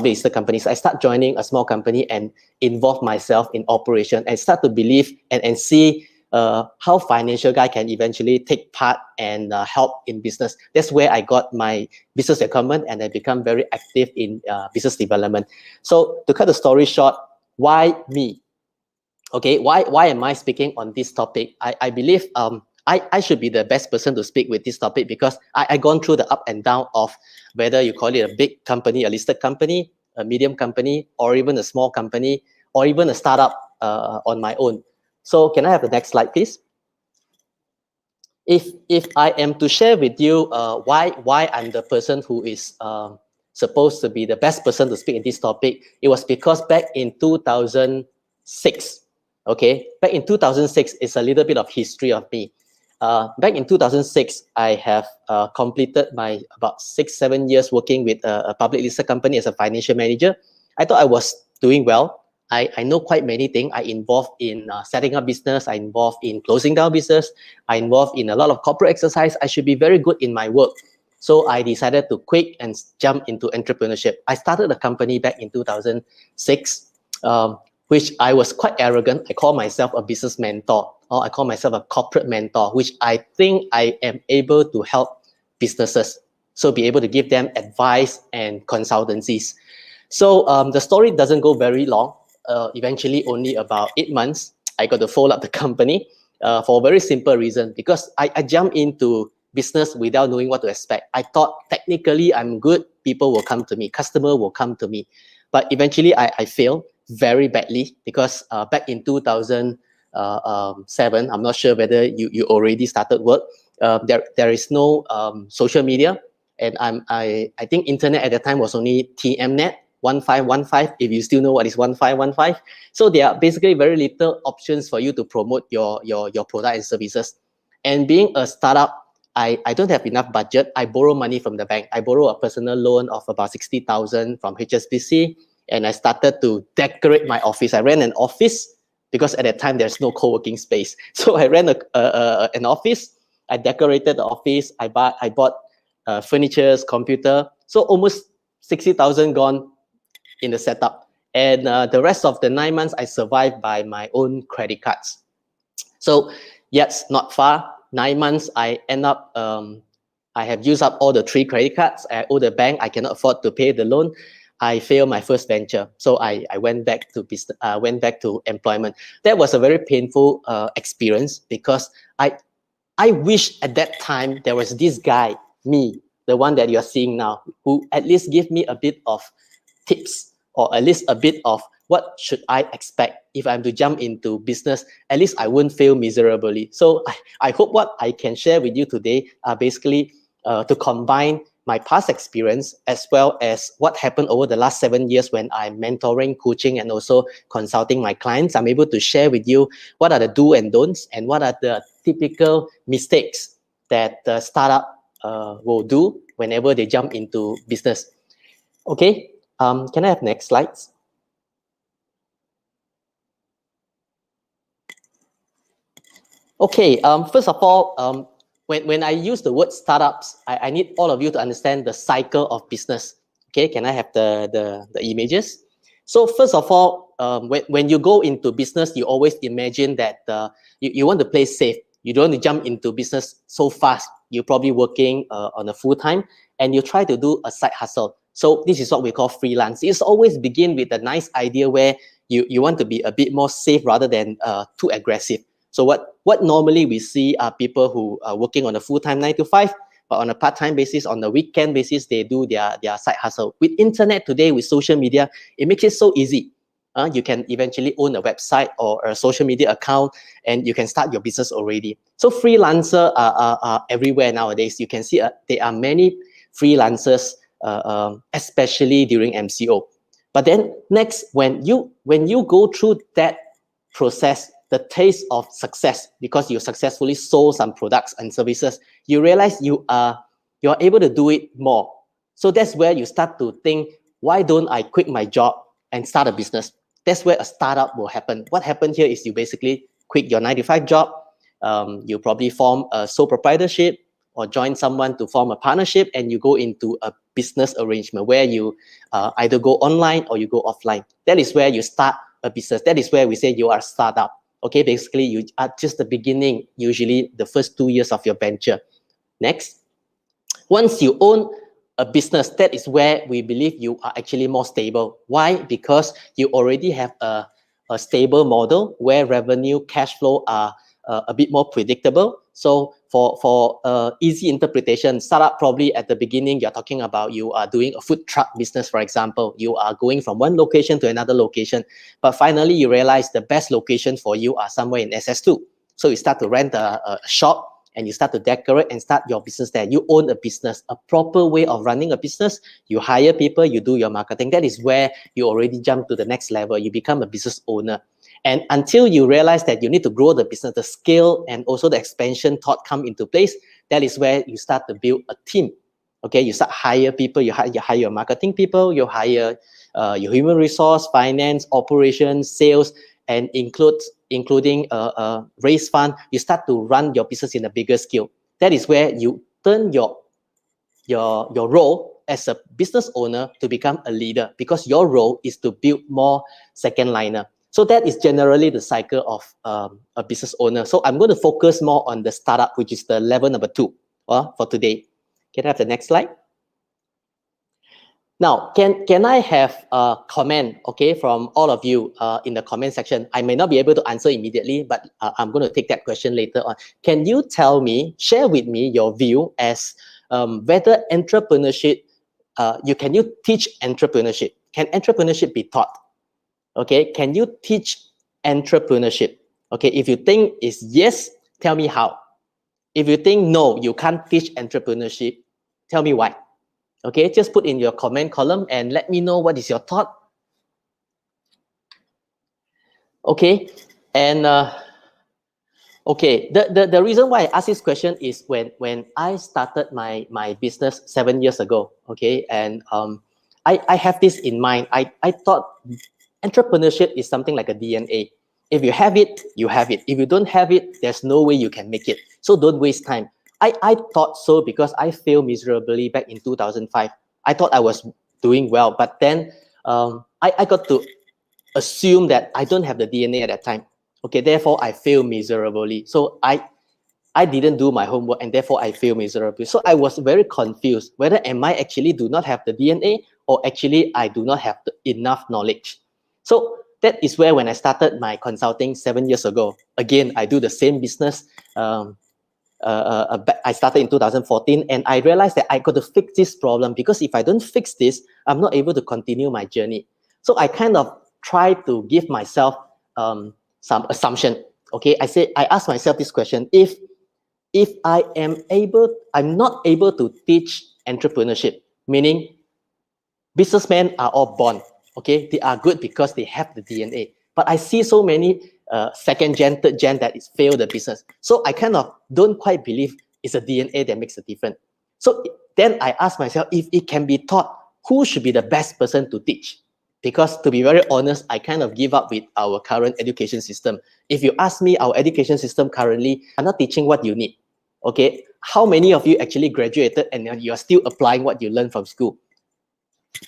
listed companies. I start joining a small company and involve myself in operation and start to believe and see how financial guy can eventually take part and help in business. That's where I got my business acumen and I become very active in business development. So to cut the story short, why me? Okay, why am I speaking on this topic? I believe I should be the best person to speak with this topic because I gone through the up and down of whether you call it a big company, a listed company, a medium company, or even a small company, or even a startup on my own. So can I have the next slide, please? If I am to share with you why I'm the person who is supposed to be the best person to speak in this topic, it was because back in 2006, okay, back in 2006, it's a little bit of history of me. Back in 2006, I have completed my about 6-7 years working with a public listed company as a financial manager. I thought I was doing well. I know quite many things. I involved in setting up business. I involved in closing down business. I involved in a lot of corporate exercise. I should be very good in my work. So I decided to quit and jump into entrepreneurship. I started a company back in 2006, which I was quite arrogant. I call myself a business mentor, or I call myself a corporate mentor, which I think I am able to help businesses. So be able to give them advice and consultancies. So the story doesn't go very long. Eventually, only about 8 months, I got to fold up the company for a very simple reason, because I jumped into business without knowing what to expect. I thought technically I'm good, people will come to me, customer will come to me. But eventually I failed very badly, because back in 2007, I'm not sure whether you already started work. There is no social media, and I think internet at the time was only TMNet 1515, if you still know what is 1515. So there are basically very little options for you to promote your product and services. And being a startup, I don't have enough budget. I borrow money from the bank. I borrow a personal loan of about 60,000 from HSBC, and I started to decorate my office. I ran an office because at that time there's no co-working space. So I ran an office. I decorated the office. I bought furniture, computer. So almost 60,000 gone in the setup. And the rest of the 9 months, I survived by my own credit cards. So yes, not far. 9 months, I end up, I have used up all the 3 credit cards. I owe the bank. I cannot afford to pay the loan. I failed my first venture. So I went back to business, went back to employment. That was a very painful experience, because I wish at that time there was this guy, me, the one that you're seeing now, who at least give me a bit of tips, or at least a bit of what should I expect if I'm to jump into business. At least I won't fail miserably. So I hope what I can share with you today are basically to combine my past experience as well as what happened over the last 7 years when I'm mentoring, coaching, and also consulting my clients. I'm able to share with you what are the do and don'ts, and what are the typical mistakes that the startup will do whenever they jump into business. Okay, can I have next slides? Okay, first of all, when I use the word startups, I need all of you to understand the cycle of business. Okay, can I have the images? So first of all, when you go into business, you always imagine that you want to play safe. You don't want to jump into business so fast. You're probably working on a full-time, and you try to do a side hustle. So this is what we call freelance. It's always begin with a nice idea where you want to be a bit more safe rather than too aggressive. So what normally we see are people who are working on a full-time 9 to 5, but on a part-time basis, on a weekend basis, they do their side hustle. With internet today, with social media, it makes it so easy. You can eventually own a website or a social media account, and you can start your business already. So freelancers are everywhere nowadays. You can see there are many freelancers, especially during MCO. But then next, when you go through that process, the taste of success, because you successfully sold some products and services, you realize you're able to do it more. So that's where you start to think, why don't I quit my job and start a business? That's where a startup will happen. What happened here is you basically quit your 9 to 5 job. You probably form a sole proprietorship or join someone to form a partnership, and you go into a business arrangement where you either go online or you go offline. That is where you start a business. That is where we say you are a startup. Okay, basically you are just the beginning, usually the first 2 years of your venture. Next. Once you own a business, that is where we believe you are actually more stable. Why? Because you already have a stable model where revenue, cash flow are a bit more predictable. So for easy interpretation, startup probably at the beginning, you're talking about you are doing a food truck business, for example. You are going from one location to another location. But finally, you realize the best location for you are somewhere in SS2. So you start to rent a shop, and you start to decorate and start your business there. You own a business, a proper way of running a business. You hire people, you do your marketing. That is where you already jump to the next level. You become a business owner. And until you realize that you need to grow the business, the scale and also the expansion thought come into place, that is where you start to build a team. Okay, you start hire people, you hire your marketing people, you hire your human resource, finance, operations, sales, and including raise fund. You start to run your business in a bigger scale. That is where you turn your role as a business owner to become a leader, because your role is to build more second liner. So that is generally the cycle of a business owner. So I'm going to focus more on the startup, which is the level number 2 for today. Can I have the next slide? Now, can I have a comment, okay, from all of you in the comment section? I may not be able to answer immediately, but I'm going to take that question later on. Can you tell me, share with me your view as whether entrepreneurship, can you teach entrepreneurship? Can entrepreneurship be taught? Okay, can you teach entrepreneurship? Okay, if you think is yes, tell me how. If you think no, you can't teach entrepreneurship, tell me why. Okay, just put in your comment column and let me know what is your thought. Okay, and okay, the reason why I ask this question is when I started my business 7 years ago. Okay, and I have this in mind. I thought entrepreneurship is something like a DNA. If you have it, you have it. If you don't have it, there's no way you can make it. So don't waste time. I thought so because I failed miserably back in 2005. I thought I was doing well, but then I got to assume that I don't have the DNA at that time. Okay, therefore I failed miserably. So I didn't do my homework and therefore I failed miserably. So I was very confused whether am I actually do not have the DNA or actually I do not have enough knowledge. So that is where when I started my consulting 7 years ago, again, I do the same business. I started in 2014 and I realized that I got to fix this problem, because if I don't fix this, I'm not able to continue my journey. So I kind of try to give myself some assumption. Okay, I ask myself this question: if I'm not able to teach entrepreneurship, meaning businessmen are all born, okay, they are good because they have the DNA. But I see so many second gen, third gen that is failed the business. So I kind of don't quite believe it's a DNA that makes a difference. So then I ask myself, if it can be taught, who should be the best person to teach? Because to be very honest, I kind of give up with our current education system. If you ask me, our education system currently are not teaching what you need. Okay, how many of you actually graduated and you are still applying what you learned from school?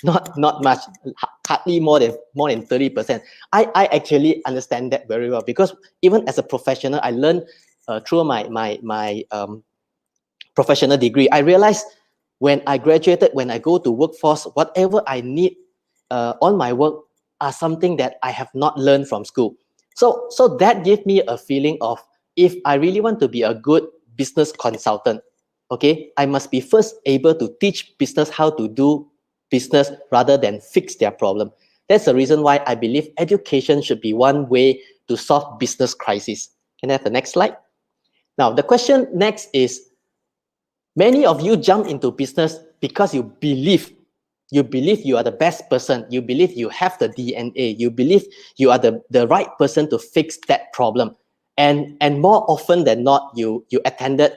Not much, hardly more than 30%. I actually understand that very well, because even as a professional, I learned through my professional degree. I realized when I graduated, when I go to workforce, whatever I need on my work are something that I have not learned from school. So that gave me a feeling of, if I really want to be a good business consultant, okay, I must be first able to teach business how to do business rather than fix their problem. That's the reason why I believe education should be one way to solve business crisis. Can I have the next slide? Now, the question next is, many of you jump into business because you believe you are the best person. You believe you have the DNA. You believe you are the right person to fix that problem. And more often than not, you attended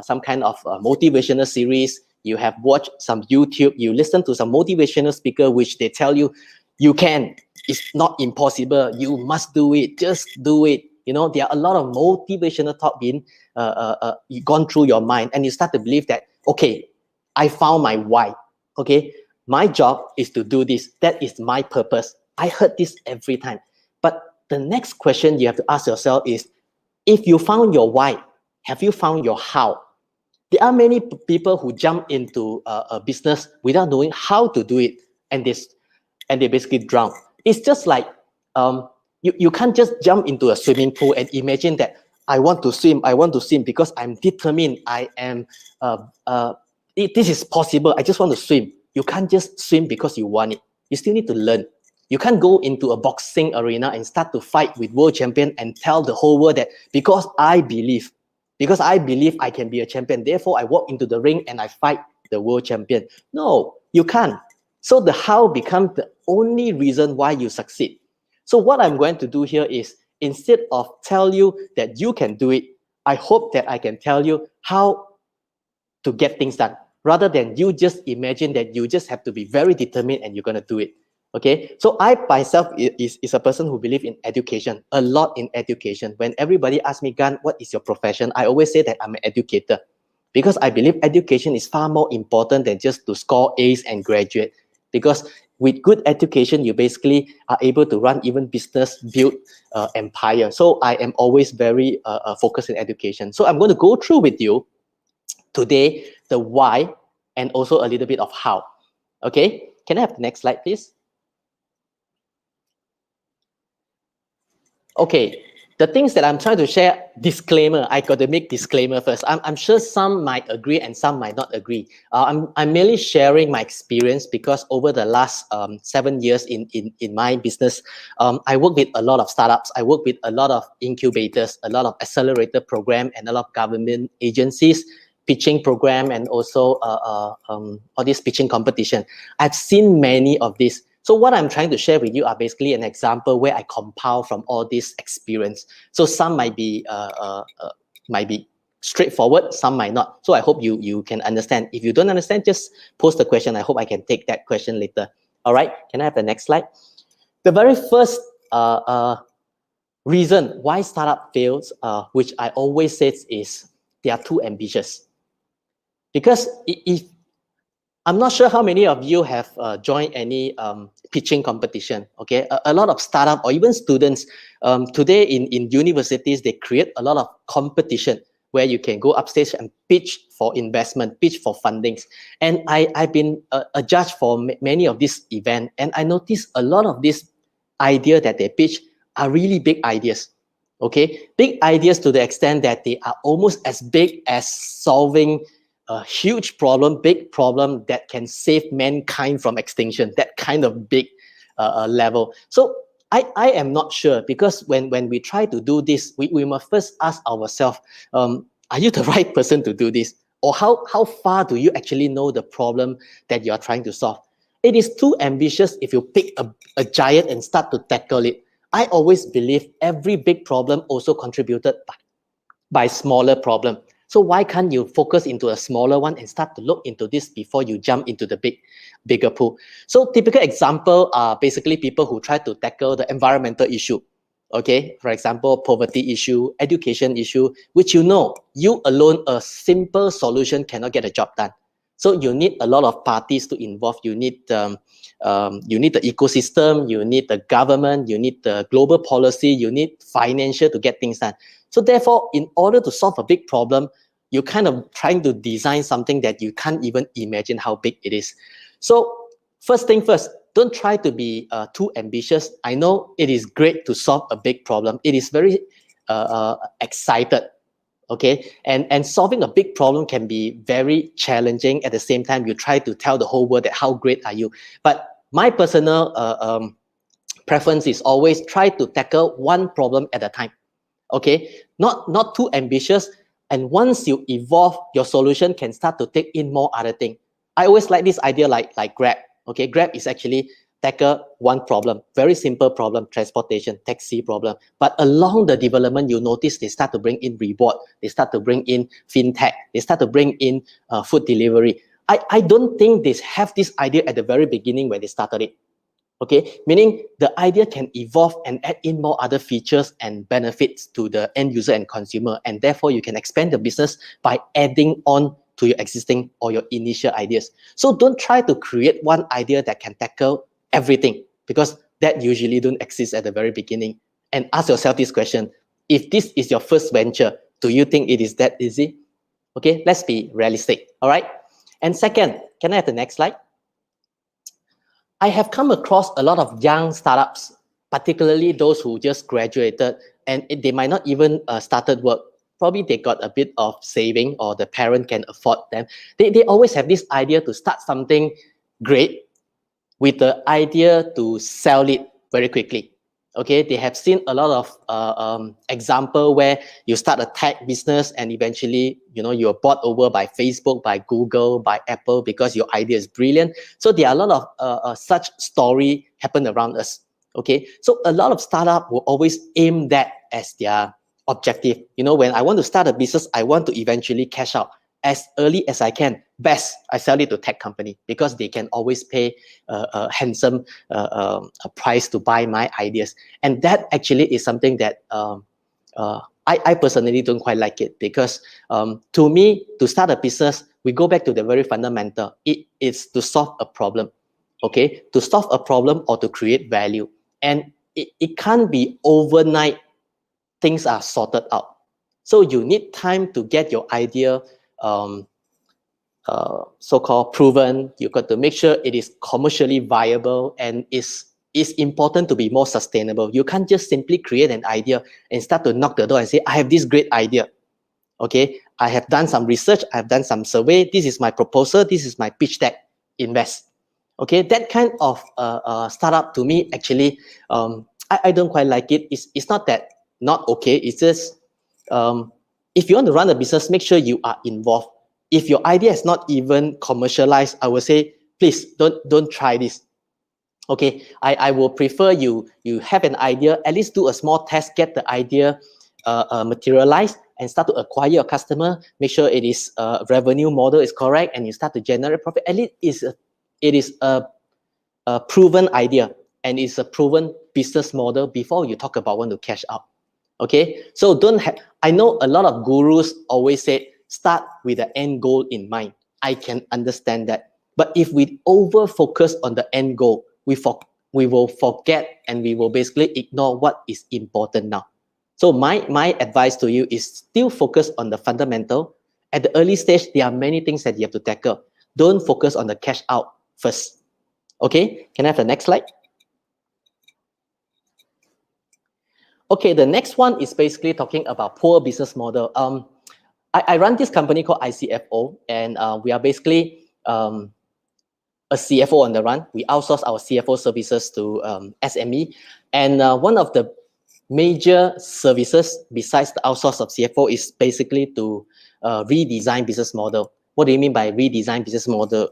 some kind of motivational series. You have watched some YouTube. You listen to some motivational speaker, which they tell you, you can. It's not impossible. You must do it. Just do it. You know, there are a lot of motivational talk being gone through your mind, and you start to believe that, okay, I found my why. Okay, my job is to do this. That is my purpose. I heard this every time. But the next question you have to ask yourself is, if you found your why, have you found your how? There are many people who jump into a business without knowing how to do it, and they basically drown. It's just like you can't just jump into a swimming pool and imagine that I want to swim because I'm determined. I am this is possible. I just want to swim. You can't just swim because you want it. You still need to learn. You can't go into a boxing arena and start to fight with world champion and tell the whole world that because I believe I can be a champion, therefore I walk into the ring and I fight the world champion. No, you can't. So the how becomes the only reason why you succeed. So what I'm going to do here is, instead of tell you that you can do it, I hope that I can tell you how to get things done, rather than you just imagine that you just have to be very determined and you're going to do it. Okay, so I myself is a person who believe in education, a lot in education. When everybody asks me, Gan, what is your profession? I always say that I'm an educator, because I believe education is far more important than just to score A's and graduate. Because with good education, you basically are able to run even business, build empire. So I am always very focused in education. So I'm going to go through with you today the why and also a little bit of how. Okay, can I have the next slide, please? Okay, the things that I'm trying to share, disclaimer, I got to make disclaimer first. I'm sure some might agree and some might not agree. I'm merely sharing my experience, because over the last 7 years in my business, I work with a lot of startups. I work with a lot of incubators, a lot of accelerator program, and a lot of government agencies, pitching program, and also all this pitching competition. I've seen many of these. So what I'm trying to share with you are basically an example where I compile from all this experience. So some might be straightforward, some might not. So I hope you can understand. If you don't understand, just post the question. I hope I can take that question later. All right, can I have the next slide? The very first reason why startup fails, which I always say, is they are too ambitious. Because if I'm not sure how many of you have joined any pitching competition. Okay, a lot of startup or even students today in universities, they create a lot of competition where you can go upstage and pitch for investment, pitch for fundings. And I've been a judge for many of these events, and I noticed a lot of these ideas that they pitch are really big ideas. Okay, big ideas to the extent that they are almost as big as solving a huge problem, big problem that can save mankind from extinction, that kind of big level. So I am not sure, because when we try to do this, we must first ask ourselves, are you the right person to do this? Or how far do you actually know the problem that you are trying to solve? It is too ambitious if you pick a giant and start to tackle it. I always believe every big problem also contributed by smaller problem. So why can't you focus into a smaller one and start to look into this before you jump into the bigger pool? So typical example are basically people who try to tackle the environmental issue. Okay, for example, poverty issue, education issue, which you alone, a simple solution cannot get a job done. So you need a lot of parties to involve. You need the ecosystem, you need the government, you need the global policy, you need financial to get things done. So therefore, in order to solve a big problem, you're kind of trying to design something that you can't even imagine how big it is. So first thing first, don't try to be too ambitious. I know it is great to solve a big problem. It is very excited. Okay, and solving a big problem can be very challenging. At the same time, you try to tell the whole world that how great are you. But my personal preference is always try to tackle one problem at a time. Okay, not too ambitious. And once you evolve, your solution can start to take in more other things. I always like this idea like Grab. Okay, Grab is actually tackle one problem, very simple problem, transportation, taxi problem. But along the development, you notice they start to bring in reward, they start to bring in fintech, they start to bring in food delivery. I don't think they have this idea at the very beginning when they started it. Okay, meaning the idea can evolve and add in more other features and benefits to the end user and consumer, and therefore you can expand the business by adding on to your existing or your initial ideas. So don't try to create one idea that can tackle everything, because that usually don't exist at the very beginning. And ask yourself this question: if this is your first venture, do you think it is that easy? Okay, let's be realistic. All right. And second, can I have the next slide? I have come across a lot of young startups, particularly those who just graduated, and they might not even started work. Probably they got a bit of saving, or the parent can afford them. They always have this idea to start something great with the idea to sell it very quickly. Okay, they have seen a lot of example where you start a tech business and eventually, you're bought over by Facebook, by Google, by Apple, because your idea is brilliant. So there are a lot of such story happen around us. Okay, so a lot of startup will always aim that as their objective. You know, when I want to start a business, I want to eventually cash out as early as I can. Best, I sell it to tech company because they can always pay a handsome a price to buy my ideas. And that actually is something that I personally don't quite like it, because to me, to start a business, we go back to the very fundamental. It is to solve a problem, okay? To solve a problem or to create value. And it can't be overnight things are sorted out. So you need time to get your idea so-called proven. You got to make sure it is commercially viable, and is important to be more sustainable. You can't just simply create an idea and start to knock the door and say, I have this great idea. Okay, I have done some research, I've done some survey, this is my proposal, this is my pitch deck, invest. Okay, that kind of startup to me, actually, I don't quite like it. It's not that not okay, it's just if you want to run a business, make sure you are involved. If your idea is not even commercialized, I would say, please don't try this. Okay, I will prefer you have an idea, at least do a small test, get the idea materialized, and start to acquire your customer. Make sure it is revenue model is correct, and you start to generate profit. At least it is a proven idea, and it's a proven business model before you talk about want to cash out. Okay, so I know a lot of gurus always say start with the end goal in mind. I can understand that, but if we over focus on the end goal, we will forget, and we will basically ignore what is important now. So my advice to you is still focus on the fundamental. At the early stage, there are many things that you have to tackle. Don't focus on the cash out first. Okay, can I have the next slide? Okay, the next one is basically talking about poor business model. I run this company called ICFO, and we are basically a CFO on the run. We outsource our CFO services to SME, and one of the major services besides the outsource of CFO is basically to redesign business model. What do you mean by redesign business model?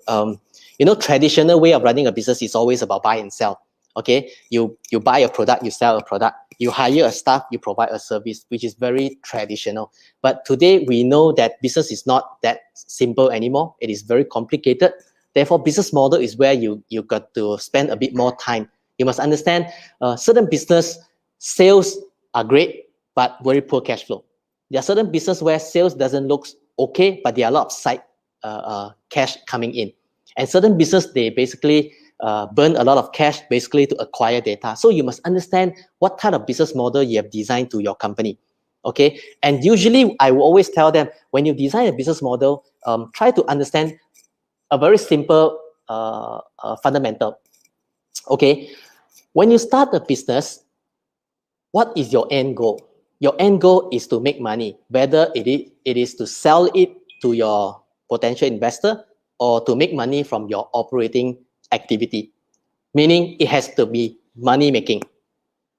You know, traditional way of running a business is always about buy and sell. Okay, you buy a product, you sell a product, you hire a staff, you provide a service, which is very traditional. But today we know that business is not that simple anymore. It is very complicated. Therefore, business model is where you got to spend a bit more time. You must understand certain business sales are great, but very poor cash flow. There are certain business where sales doesn't look okay, but there are a lot of side cash coming in. And certain business, they basically burn a lot of cash basically to acquire data. So you must understand what kind of business model you have designed to your company. Okay, and usually I will always tell them, when you design a business model, try to understand a very simple fundamental. Okay, when you start a business, what is your end goal? Your end goal is to make money, whether it is to sell it to your potential investor or to make money from your operating activity, meaning it has to be money making.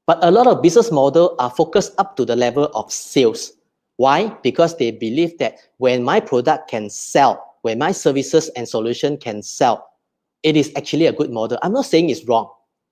But a lot of business models are focused up to the level of sales. Why? Because they believe that when my product can sell, when my services and solution can sell, it is actually a good model. I'm not saying it's wrong,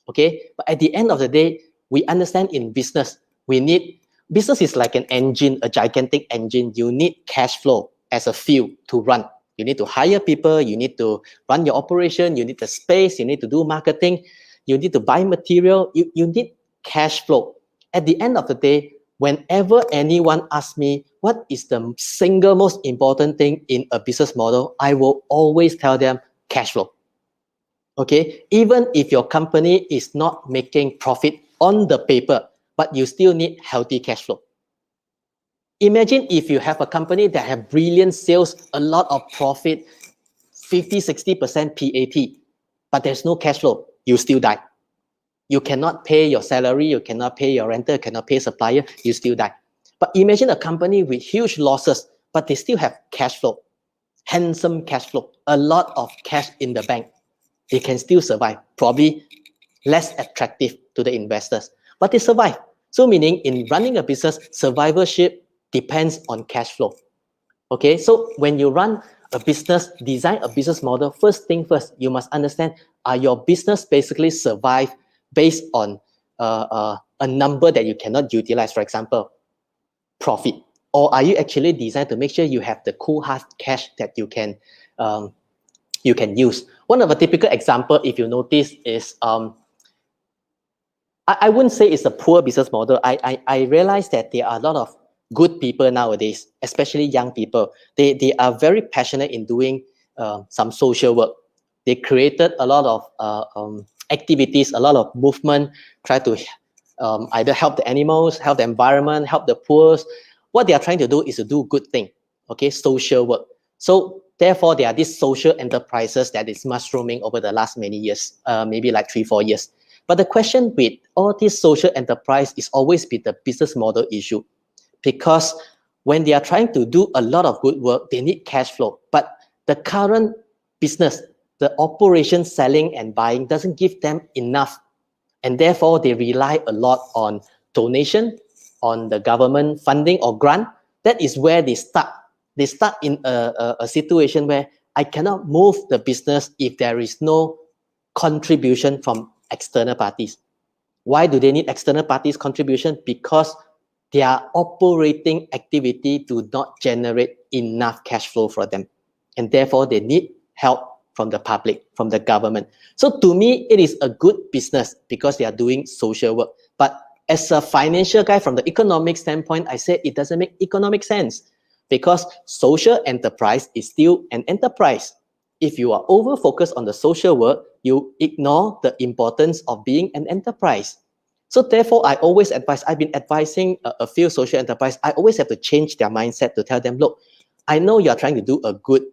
okay? But at the end of the day, we understand in business, business is like an engine, a gigantic engine. You need cash flow as a fuel to run. You need to hire people, you need to run your operation, you need the space, you need to do marketing, you need to buy material, you need cash flow. At the end of the day, whenever anyone asks me what is the single most important thing in a business model, I will always tell them cash flow. Okay, even if your company is not making profit on the paper, but you still need healthy cash flow. Imagine if you have a company that have brilliant sales, a lot of profit, 50-60% PAT, but there's no cash flow, you still die. You cannot pay your salary, you cannot pay your rental, you cannot pay supplier, you still die. But imagine a company with huge losses, but they still have cash flow, handsome cash flow, a lot of cash in the bank. They can still survive, probably less attractive to the investors, but they survive. So meaning in running a business, survivorship depends on cash flow. Okay, so when you run a business, design a business model, first thing first, you must understand, are your business basically survive based on a number that you cannot utilize, for example, profit? Or are you actually designed to make sure you have the cool hard cash that you can use? One of a typical example, if you notice, is I wouldn't say it's a poor business model. I realize that there are a lot of good people nowadays, especially young people. They are very passionate in doing some social work. They created a lot of activities, a lot of movement, try to either help the animals, help the environment, help the poor. What they are trying to do is to do good thing, okay, social work. So therefore, there are these social enterprises that is mushrooming over the last many years, maybe like 3-4 years. But the question with all these social enterprise is always be the business model issue, because when they are trying to do a lot of good work, they need cash flow. But the current business, the operation selling and buying doesn't give them enough. And therefore, they rely a lot on donation, on the government funding or grant. That is where they start. They start in a situation where I cannot move the business if there is no contribution from external parties. Why do they need external parties contribution? Because their operating activity do not generate enough cash flow for them. And therefore, they need help from the public, from the government. So to me, it is a good business because they are doing social work. But as a financial guy, from the economic standpoint, I say it doesn't make economic sense, because social enterprise is still an enterprise. If you are over-focused on the social work, you ignore the importance of being an enterprise. So therefore, I always advise, I've been advising a few social enterprise, I always have to change their mindset to tell them, look, I know you're trying to do a good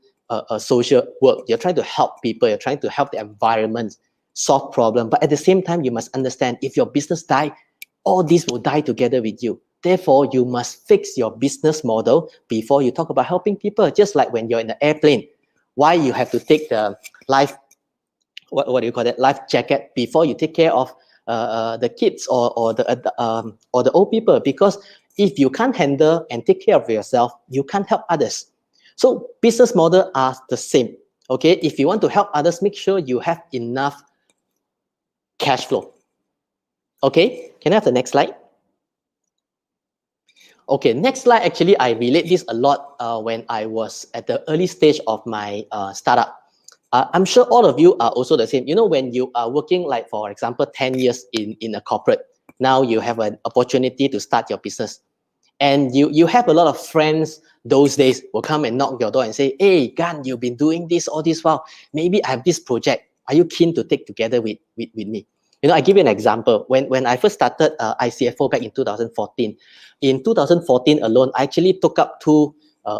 social work. You're trying to help people. You're trying to help the environment, solve problems. But at the same time, you must understand, if your business die, all this will die together with you. Therefore, you must fix your business model before you talk about helping people. Just like when you're in the airplane, why you have to take the life, what do you call it, life jacket before you take care of the kids or the old people? Because if you can't handle and take care of yourself, you can't help others. So business model are the same. Okay, if you want to help others, make sure you have enough cash flow. Okay, can I have the next slide? Okay, next slide. Actually, I relate this a lot when I was at the early stage of my startup. I'm sure all of you are also the same. You know, when you are working, like for example, 10 years in a corporate, now you have an opportunity to start your business. And you have a lot of friends those days will come and knock your door and say, hey, Gan, you've been doing this all this while. Maybe I have this project. Are you keen to take together with me? You know, I give you an example. When I first started ICFO back in 2014, in 2014 alone, I actually took up 2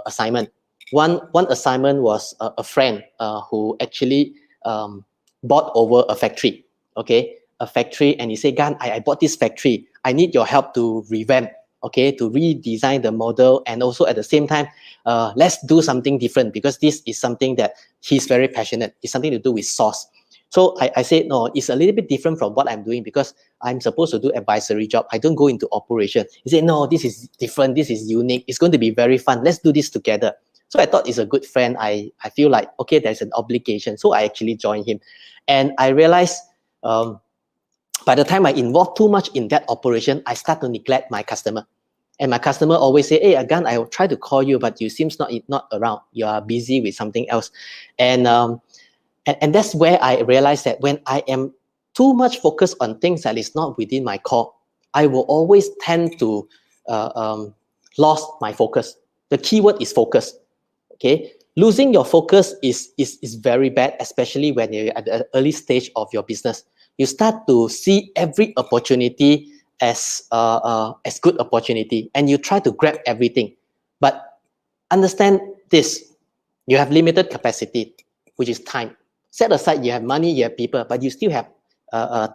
assignments. One assignment was a friend who actually bought over a factory, okay, a factory, and he said, Gan, I bought this factory. I need your help to revamp, okay, to redesign the model, and also at the same time, let's do something different, because this is something that he's very passionate. It's something to do with sauce. So I said, no, it's a little bit different from what I'm doing, because I'm supposed to do advisory job. I don't go into operation. He said, no, this is different. This is unique. It's going to be very fun. Let's do this together. So I thought it's a good friend. I feel like, okay, there's an obligation. So I actually joined him. And I realized by the time I involved too much in that operation, I start to neglect my customer. And my customer always say, hey, again, I will try to call you, but you seems not around. You are busy with something else. And that's where I realized that when I am too much focused on things that is not within my core, I will always tend to lose my focus. The keyword is focus. Okay, losing your focus is very bad, especially when you're at the early stage of your business. You start to see every opportunity as good opportunity, and you try to grab everything. But understand this: you have limited capacity, which is time. Set aside, you have money, you have people, but you still have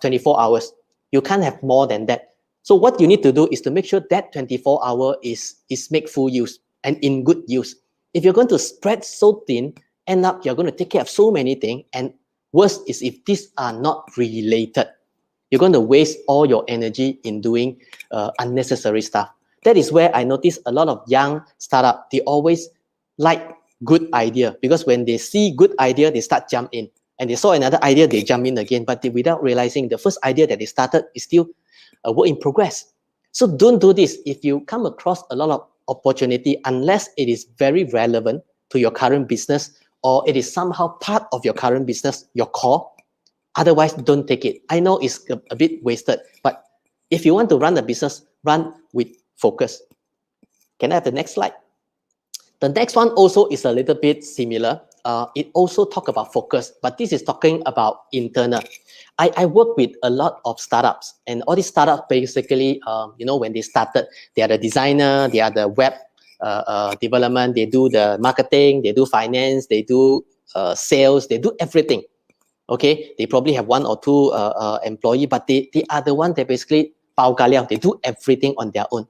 24 hours. You can't have more than that. So what you need to do is to make sure that 24 hour is make full use and in good use. If you're going to spread so thin, end up you're going to take care of so many things, and worse is if these are not related. You're going to waste all your energy in doing unnecessary stuff. That is where I notice a lot of young startup, they always like good idea, because when they see good idea, they start jump in, and they saw another idea, they jump in again, but without realizing the first idea that they started is still a work in progress. So don't do this. If you come across a lot of opportunity, unless it is very relevant to your current business or it is somehow part of your current business, your core, otherwise don't take it. I know it's a bit wasted, but if you want to run a business, run with focus. Can I have the next slide? The next one also is a little bit similar. It also talk about focus, but this is talking about internal. I work with a lot of startups, and all these startups basically, when they started, they are the designer, they are the web development, they do the marketing, they do finance, they do sales, they do everything. Okay, they probably have one or two employee, but they are the one that basically bao ka liao, they do everything on their own.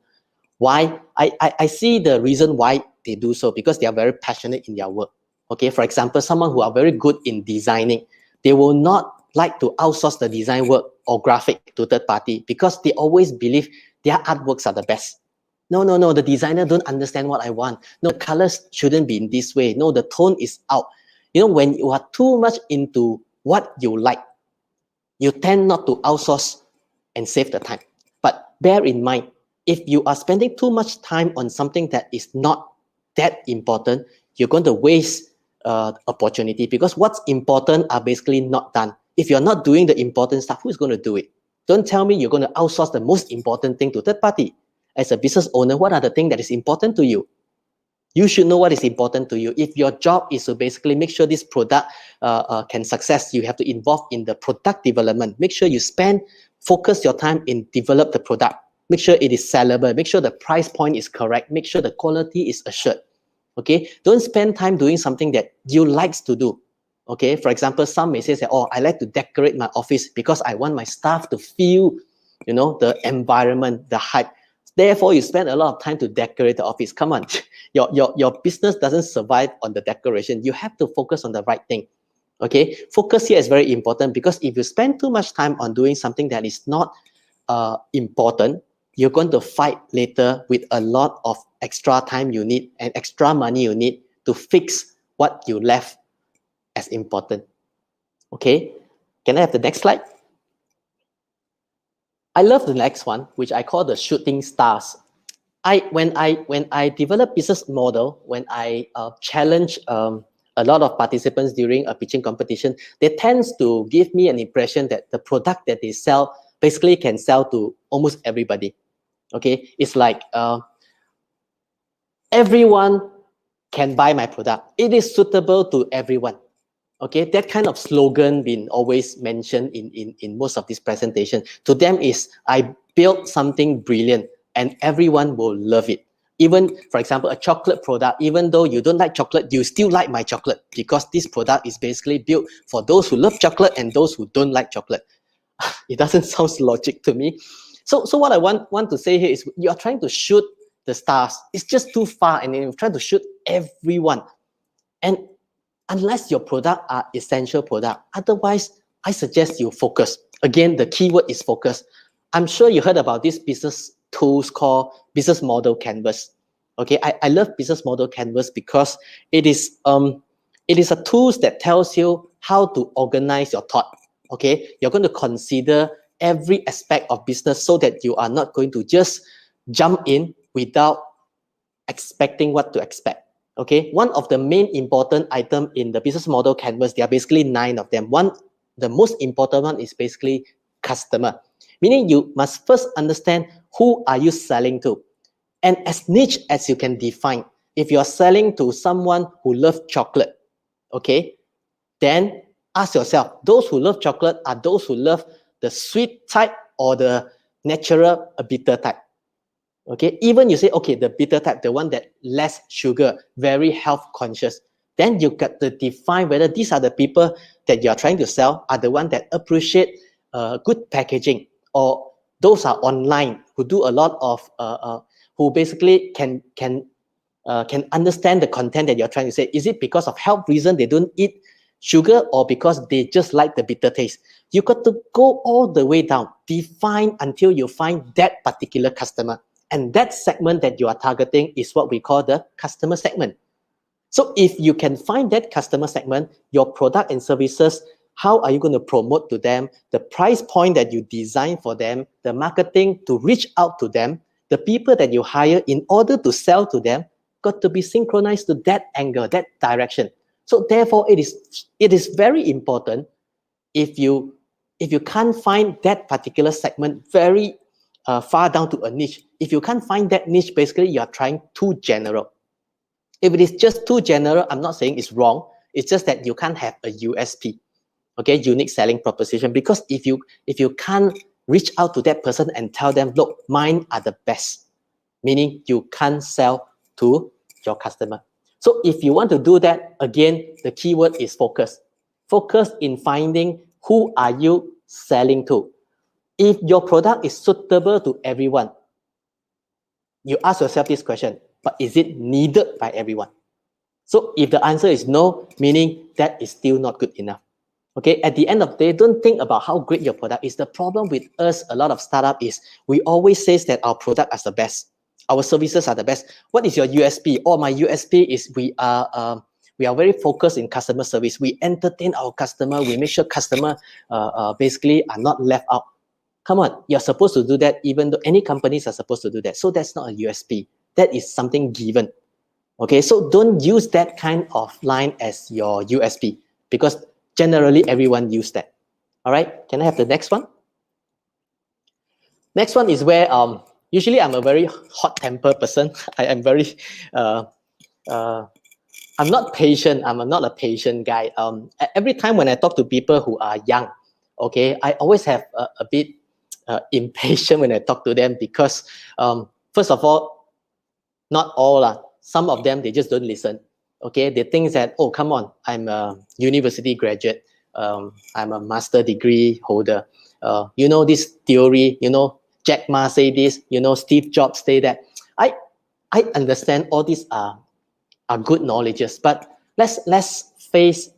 Why? I see the reason why they do so, because they are very passionate in their work. Okay, for example, someone who are very good in designing, they will not like to outsource the design work or graphic to third party because they always believe their artworks are the best. No, the designer don't understand what I want. No, colors shouldn't be in this way. No, the tone is out. When you are too much into what you like, you tend not to outsource and save the time. But bear in mind, if you are spending too much time on something that is not that important, you're going to waste opportunity, because what's important are basically not done. If you're not doing the important stuff, who's going to do it? Don't tell me you're going to outsource the most important thing to third party. As a business owner, what are the things that is important to you? You should know what is important to you. If your job is to basically make sure this product can success, you have to involve in the product development. Make sure you focus your time in develop the product. Make sure it is sellable. Make sure the price point is correct. Make sure the quality is assured. Okay, don't spend time doing something that you likes to do. Okay, for example, some may say, oh, I like to decorate my office because I want my staff to feel, the environment, the hype. Therefore, you spend a lot of time to decorate the office. Come on, your business doesn't survive on the decoration. You have to focus on the right thing. Okay, focus here is very important, because if you spend too much time on doing something that is not important, you're going to fight later with a lot of extra time you need and extra money you need to fix what you left as important. Okay, can I have the next slide? I love the next one, which I call the shooting stars. When I develop business model, when I challenge a lot of participants during a pitching competition, they tend to give me an impression that the product that they sell basically can sell to almost everybody. Okay, it's like everyone can buy my product. It is suitable to everyone. Okay, that kind of slogan been always mentioned in most of these presentations. To them is, I built something brilliant and everyone will love it. Even, for example, a chocolate product, even though you don't like chocolate, you still like my chocolate, because this product is basically built for those who love chocolate and those who don't like chocolate. It doesn't sound logic to me. So what I want to say here is, you're trying to shoot the stars. It's just too far, and you're trying to shoot everyone. And unless your product are essential product, otherwise, I suggest you focus. Again, the keyword is focus. I'm sure you heard about this business tools called Business Model Canvas. Okay, I love Business Model Canvas because it is a tool that tells you how to organize your thought. Okay, you're going to consider every aspect of business so that you are not going to just jump in without expecting what to expect. Okay, one of the main important item in the Business Model Canvas, there are basically 9 of them. The most important one is basically customer, meaning you must first understand who are you selling to, and as niche as you can define. If you're selling to someone who loves chocolate, okay, then ask yourself, those who love chocolate are those who love the sweet type or the natural bitter type. Okay, even you say, okay, the bitter type, the one that less sugar, very health conscious, then you got to define whether these are the people that you're trying to sell are the one that appreciate good packaging, or those are online who do a lot of who basically can understand the content that you're trying to say. Is it because of health reason they don't eat sugar, or because they just like the bitter taste? You got to go all the way down, define until you find that particular customer. And that segment that you are targeting is what we call the customer segment. So if you can find that customer segment, your product and services how are you going to promote to them, the price point that you design for them, the marketing to reach out to them, the people that you hire in order to sell to them, got to be synchronized to that angle, that direction. So therefore, it is very important. If you can't find that particular segment very far down to a niche, if you can't find that niche, basically you are trying too general. If it is just too general, I'm not saying it's wrong. It's just that you can't have a USP, okay, unique selling proposition. Because if you can't reach out to that person and tell them, look, mine are the best, meaning you can't sell to your customer. So if you want to do that, again, the keyword is focus. Focus in finding who are you selling to. If your product is suitable to everyone, you ask yourself this question, but is it needed by everyone? So if the answer is no, meaning that is still not good enough. Okay, at the end of the day, don't think about how great your product is. The problem with us, a lot of startup, is we always say that our product is the best. Our services are the best. What is your USP? Oh, my USP is we are very focused in customer service. We entertain our customer. We make sure customer basically are not left out. Come on, you're supposed to do that, even though any companies are supposed to do that. So that's not a USP. That is something given. Okay, so don't use that kind of line as your USP, because generally everyone use that. All right, can I have the next one? Next one is where usually I'm a very hot-tempered person. I am very I'm not patient. I'm not a patient guy. Every time when I talk to people who are young, okay, I always have a bit impatient when I talk to them, because first of all, not all, some of them, they just don't listen. Okay, they think that, oh, come on, I'm a university graduate, I'm a master degree holder, you know this theory, you know Jack Ma say this, you know Steve Jobs say that. I understand all these are good knowledges, but let's face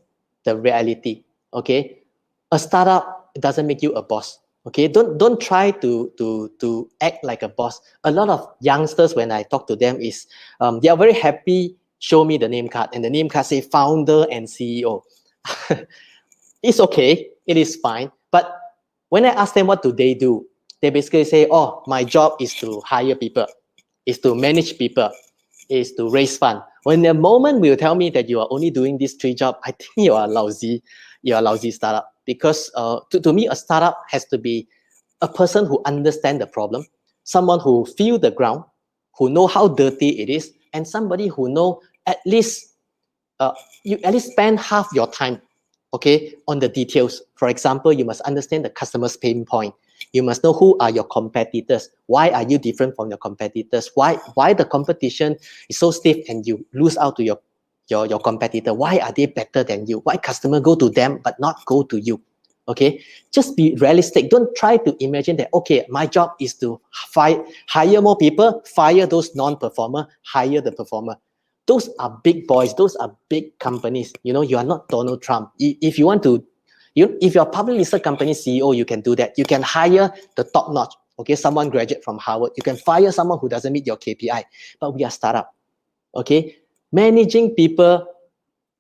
the reality. Okay, a startup doesn't make you a boss. Okay, don't try to act like a boss. A lot of youngsters, when I talk to them, is they are very happy. Show me the name card, and the name card say founder and CEO. It's okay, it is fine. But when I ask them what do, they basically say, oh, my job is to hire people, is to manage people, is to raise fund. When the moment will tell me that you are only doing these 3 jobs, I think you are lousy startup. Because to me, a startup has to be a person who understands the problem, someone who feel the ground, who know how dirty it is, and somebody who know at least you at least spend half your time, okay, on the details. For example, you must understand the customer's pain point. You must know who are your competitors. Why are you different from your competitors? Why the competition is so stiff and you lose out to your competitor? Why are they better than you? Why customer go to them but not go to you? Okay, just be realistic. Don't try to imagine that, okay, my job is to hire more people, fire those non-performer, hire the performer. Those are big boys. Those are big companies. You know, you are not Donald Trump. If you want to, if you're a public listed company CEO, you can do that. You can hire the top notch. Okay, someone graduate from Harvard. You can fire someone who doesn't meet your KPI. But we are startup. Okay, managing people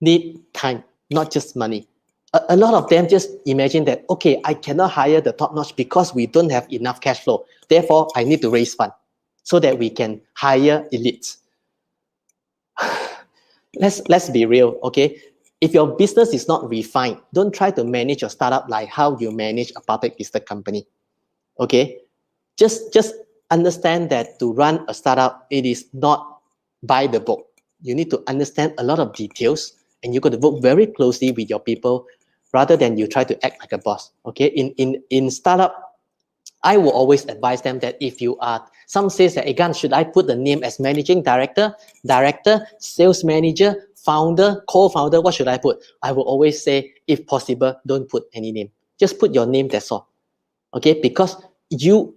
need time, not just money. A lot of them just imagine that, okay, I cannot hire the top notch because we don't have enough cash flow. Therefore, I need to raise fund so that we can hire elites. Let's be real, okay? If your business is not refined, don't try to manage your startup like how you manage a public listed company. Okay, just understand that to run a startup, it is not by the book. You need to understand a lot of details, and you got to work very closely with your people rather than you try to act like a boss. Okay, in startup, I will always advise them that if you are, some says that, again, should I put the name as managing director, sales manager, founder, co-founder, what should I put? I will always say, if possible, don't put any name. Just put your name, that's all. Okay, because you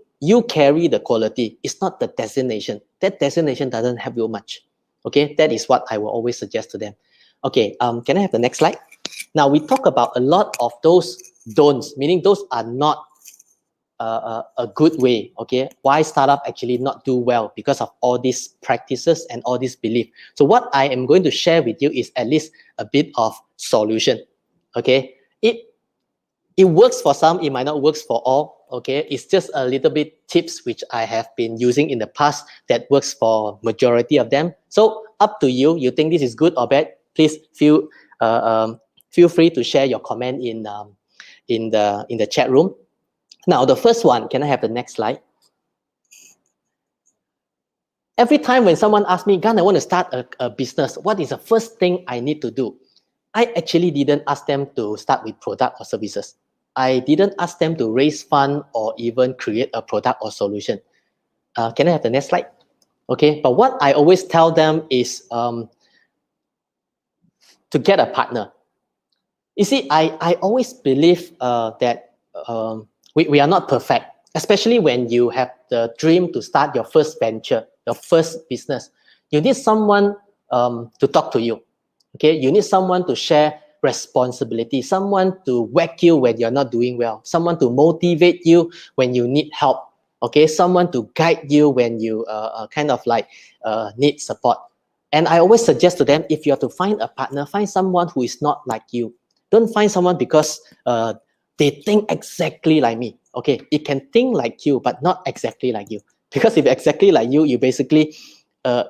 carry the quality. It's not the designation. That designation doesn't help you much. Okay, that is what I will always suggest to them. Okay, can I have the next slide? Now, we talk about a lot of those don'ts, meaning those are not a good way. Okay, why startup actually not do well? Because of all these practices and all these belief. So what I am going to share with you is at least a bit of solution. Okay, It works for some, it might not work for all. Okay, it's just a little bit tips which I have been using in the past that works for majority of them. So up to you. You think this is good or bad? Please feel free to share your comment in the chat room. Now the first one. Can I have the next slide? Every time when someone asks me, Gan, I want to start a business, what is the first thing I need to do? I actually didn't ask them to start with product or services. I didn't ask them to raise fund or even create a product or solution. Can I have the next slide? Okay, but what I always tell them is to get a partner. You see, I always believe that we are not perfect, especially when you have the dream to start your first venture, your first business. You need someone to talk to you. Okay, you need someone to share responsibility, someone to whack you when you're not doing well, someone to motivate you when you need help. Okay, someone to guide you when you kind of like need support. And I always suggest to them, if you have to find a partner, find someone who is not like you. Don't find someone because they think exactly like me. Okay, it can think like you, but not exactly like you. Because if exactly like you basically,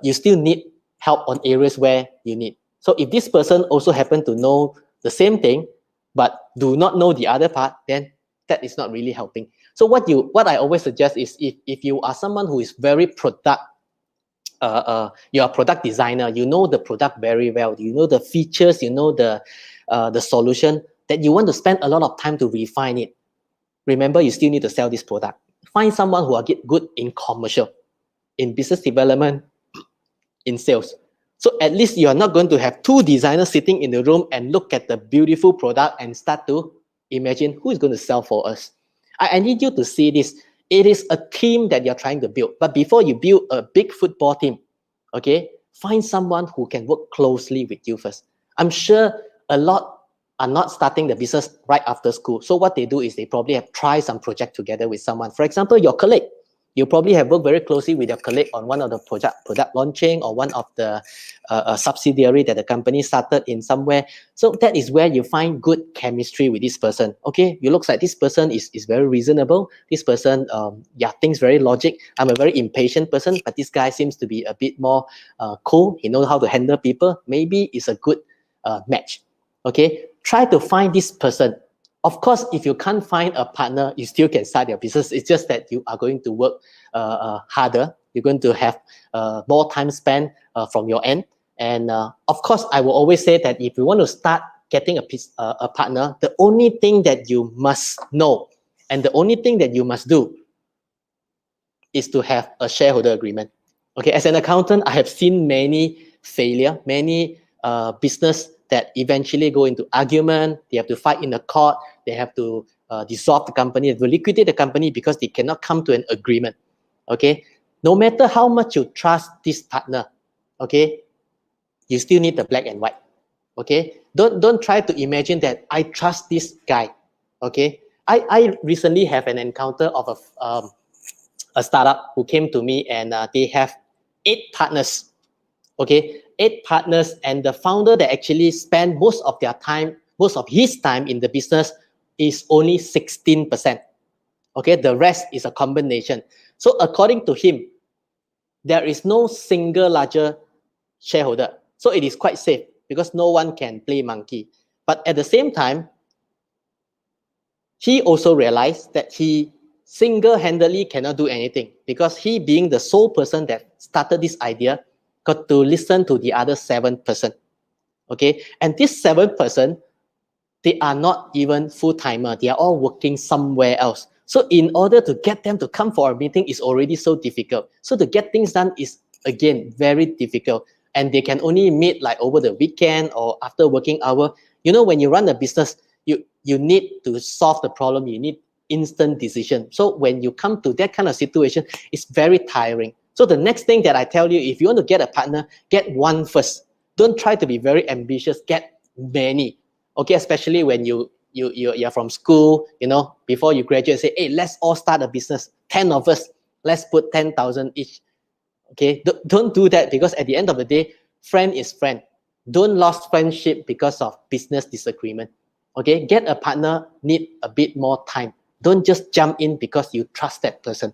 you still need help on areas where you need. So if this person also happen to know the same thing, but do not know the other part, then that is not really helping. So what I always suggest is if you are someone who is very you're a product designer, you know the product very well, you know the features, you know the solution, that you want to spend a lot of time to refine it. Remember, you still need to sell this product. Find someone who are good in commercial, in business development, in sales. So at least you are not going to have two designers sitting in the room and look at the beautiful product and start to imagine who is going to sell for us. I need you to see this. It is a team that you're trying to build. But before you build a big football team, okay, find someone who can work closely with you first. I'm sure a lot are not starting the business right after school. So what they do is they probably have tried some project together with someone. For example, your colleague. You probably have worked very closely with your colleague on one of the product launching or one of the subsidiary that the company started in somewhere. So that is where you find good chemistry with this person. Okay, you looks like this person is very reasonable. This person, thinks very logic. I'm a very impatient person, but this guy seems to be a bit more cool. He knows how to handle people. Maybe it's a good match. Okay, try to find this person. Of course, if you can't find a partner, you still can start your business. It's just that you are going to work harder. You're going to have more time spent from your end. And of course, I will always say that if you want to start getting a partner, the only thing that you must know and the only thing that you must do is to have a shareholder agreement. Okay, as an accountant, I have seen many failure, many business that eventually go into argument. They have to fight in the court. They have to dissolve the company, they will liquidate the company because they cannot come to an agreement. Okay, no matter how much you trust this partner, okay, you still need the black and white. Okay, don't try to imagine that I trust this guy. Okay, I recently have an encounter of a startup who came to me and they have 8 partners. Okay, 8 partners, and the founder that actually spent most of his time in the business is only 16%. Okay, the rest is a combination. So according to him, there is no single larger shareholder. So it is quite safe because no one can play monkey. But at the same time, he also realized that he single-handedly cannot do anything because he, being the sole person that started this idea, got to listen to the other 7%. Okay, and this 7%, they are not even full-timer. They are all working somewhere else. So in order to get them to come for a meeting is already so difficult. So to get things done is, again, very difficult. And they can only meet like over the weekend or after working hour. You know, when you run a business, you need to solve the problem. You need instant decision. So when you come to that kind of situation, it's very tiring. So the next thing that I tell you, if you want to get a partner, get one first. Don't try to be very ambitious. Get many. Okay, especially when you're from school, you know, before you graduate, say, hey, let's all start a business. 10 of us, let's put 10,000 each. Okay, don't do that because at the end of the day, friend is friend. Don't lose friendship because of business disagreement. Okay, get a partner, need a bit more time. Don't just jump in because you trust that person.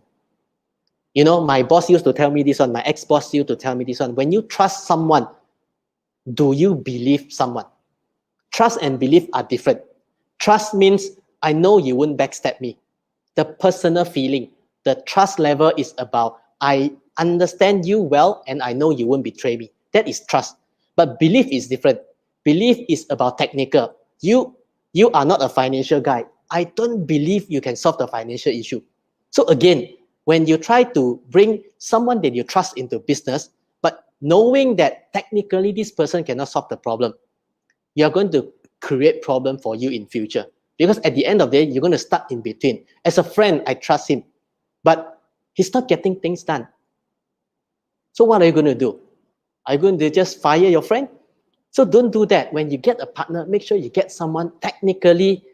You know, my boss used to tell me this one, my ex-boss used to tell me this one. When you trust someone, do you believe someone? Trust and belief are different. Trust means I know you won't backstab me. The personal feeling, the trust level is about I understand you well and I know you won't betray me. That is trust. But belief is different. Belief is about technical. You are not a financial guy. I don't believe you can solve the financial issue. So again, when you try to bring someone that you trust into business, but knowing that technically this person cannot solve the problem, you're going to create problem for you in future. Because at the end of the day, you're going to stuck in between. As a friend, I trust him, but he's not getting things done. So what are you going to do? Are you going to just fire your friend? So don't do that. When you get a partner, make sure you get someone technically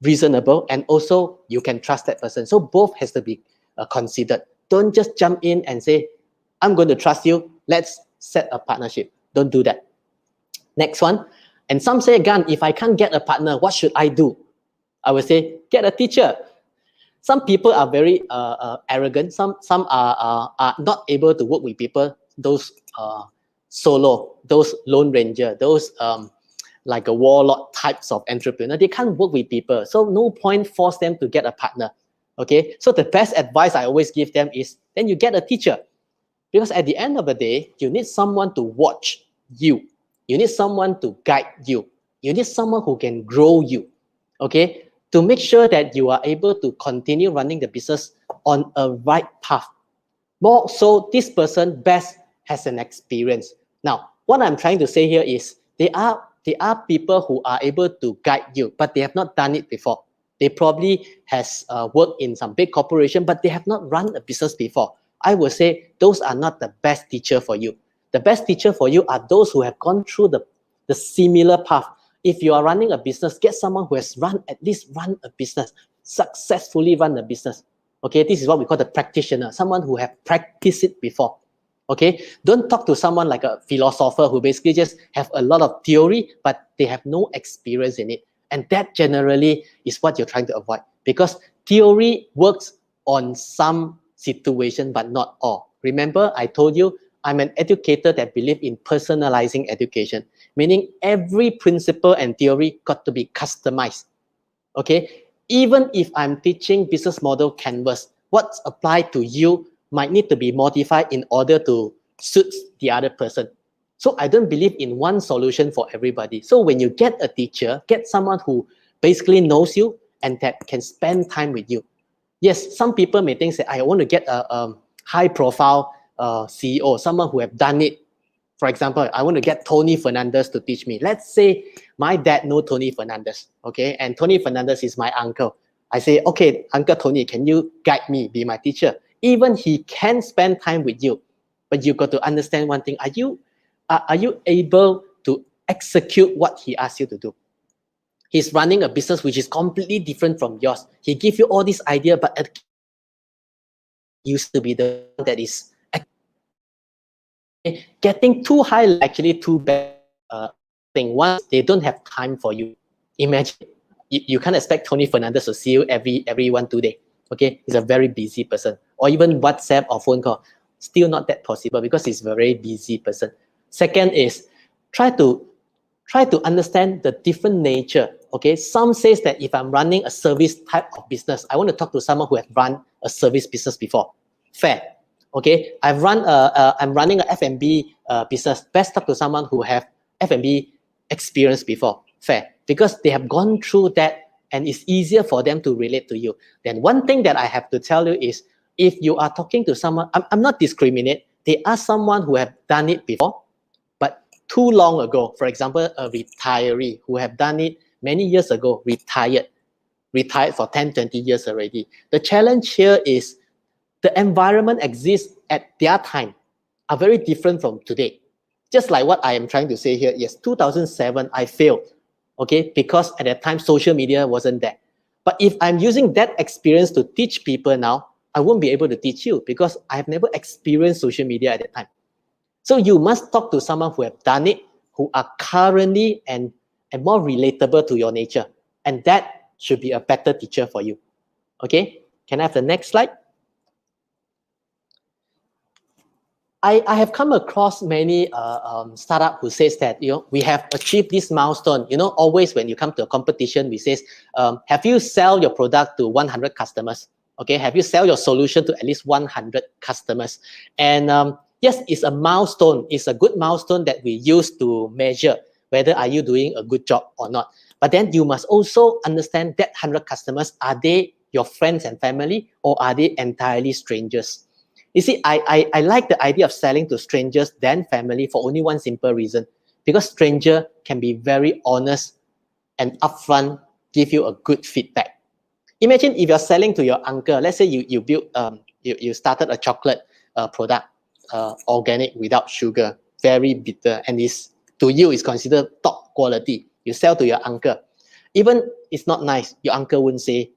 reasonable and also you can trust that person. So both has to be considered. Don't just jump in and say, I'm going to trust you. Let's set a partnership. Don't do that. Next one. And some say, Gan, if I can't get a partner, what should I do? I would say, get a teacher. Some people are very arrogant. Some are not able to work with people. Those solo, those lone ranger, those like a warlord types of entrepreneur. They can't work with people. So no point force them to get a partner. Okay. So the best advice I always give them is then you get a teacher. Because at the end of the day, you need someone to watch you. You need someone to guide you. You need someone who can grow you. Okay. To make sure that you are able to continue running the business on a right path. More so, this person best has an experience. Now, what I'm trying to say here is there are people who are able to guide you, but they have not done it before. They probably has worked in some big corporation, but they have not run a business before. I would say those are not the best teacher for you. The best teacher for you are those who have gone through the similar path. If you are running a business, get someone who has at least run a business, successfully run a business. Okay, this is what we call the practitioner, someone who have practiced it before. Okay, don't talk to someone like a philosopher who basically just have a lot of theory, but they have no experience in it. And that generally is what you're trying to avoid, because theory works on some situation, but not all. Remember, I told you, I'm an educator that believes in personalizing education, meaning every principle and theory got to be customized. Okay, even if I'm teaching business model canvas, what's applied to you might need to be modified in order to suit the other person. So I don't believe in one solution for everybody. So when you get a teacher, get someone who basically knows you and that can spend time with you. Yes, some people may think that I want to get a high profile CEO, someone who have done it. For example, I want to get Tony Fernandez to teach me. Let's say my dad knows Tony Fernandez, okay? And Tony Fernandez is my uncle. I say, okay, Uncle Tony, can you guide me, be my teacher? Even he can spend time with you, but you got to understand one thing. Are you able to execute what he asks you to do? He's running a business which is completely different from yours. He gives you all this idea, but used to be the one that is getting too high, actually too bad thing. Once they don't have time for you, imagine you can't expect Tony Fernandez to see you every 1-2 days. Okay, he's a very busy person, or even WhatsApp or phone call, still not that possible because he's a very busy person. Second is try to understand the different nature. Okay, some says that if I'm running a service type of business, I want to talk to someone who has run a service business before. Fair. Okay, I'm running a F&B business. Best talk to someone who have F&B experience before. Fair, because they have gone through that and it's easier for them to relate to you. Then one thing that I have to tell you is, if you are talking to someone, I'm not discriminate. They are someone who have done it before, but too long ago. For example, a retiree who have done it many years ago, retired for 10, 20 years already. The challenge here is the environment exists at their time are very different from today. Just like what I am trying to say here. Yes, 2007, I failed. Okay, because at that time, social media wasn't there. But if I'm using that experience to teach people now, I won't be able to teach you because I have never experienced social media at that time. So you must talk to someone who have done it, who are currently and more relatable to your nature. And that should be a better teacher for you. Okay, can I have the next slide? I have come across many startup who says that, we have achieved this milestone. Always when you come to a competition, we says, have you sell your product to 100 customers? Okay, have you sell your solution to at least 100 customers? And yes, it's a milestone. It's a good milestone that we use to measure whether are you doing a good job or not. But then you must also understand that 100 customers, are they your friends and family, or are they entirely strangers? You see, I like the idea of selling to strangers than family for only one simple reason. Because stranger can be very honest and upfront, give you a good feedback. Imagine if you're selling to your uncle. Let's say you built, you started a chocolate product, organic, without sugar, very bitter, and to you is considered top quality. You sell to your uncle. Even it's not nice, your uncle wouldn't say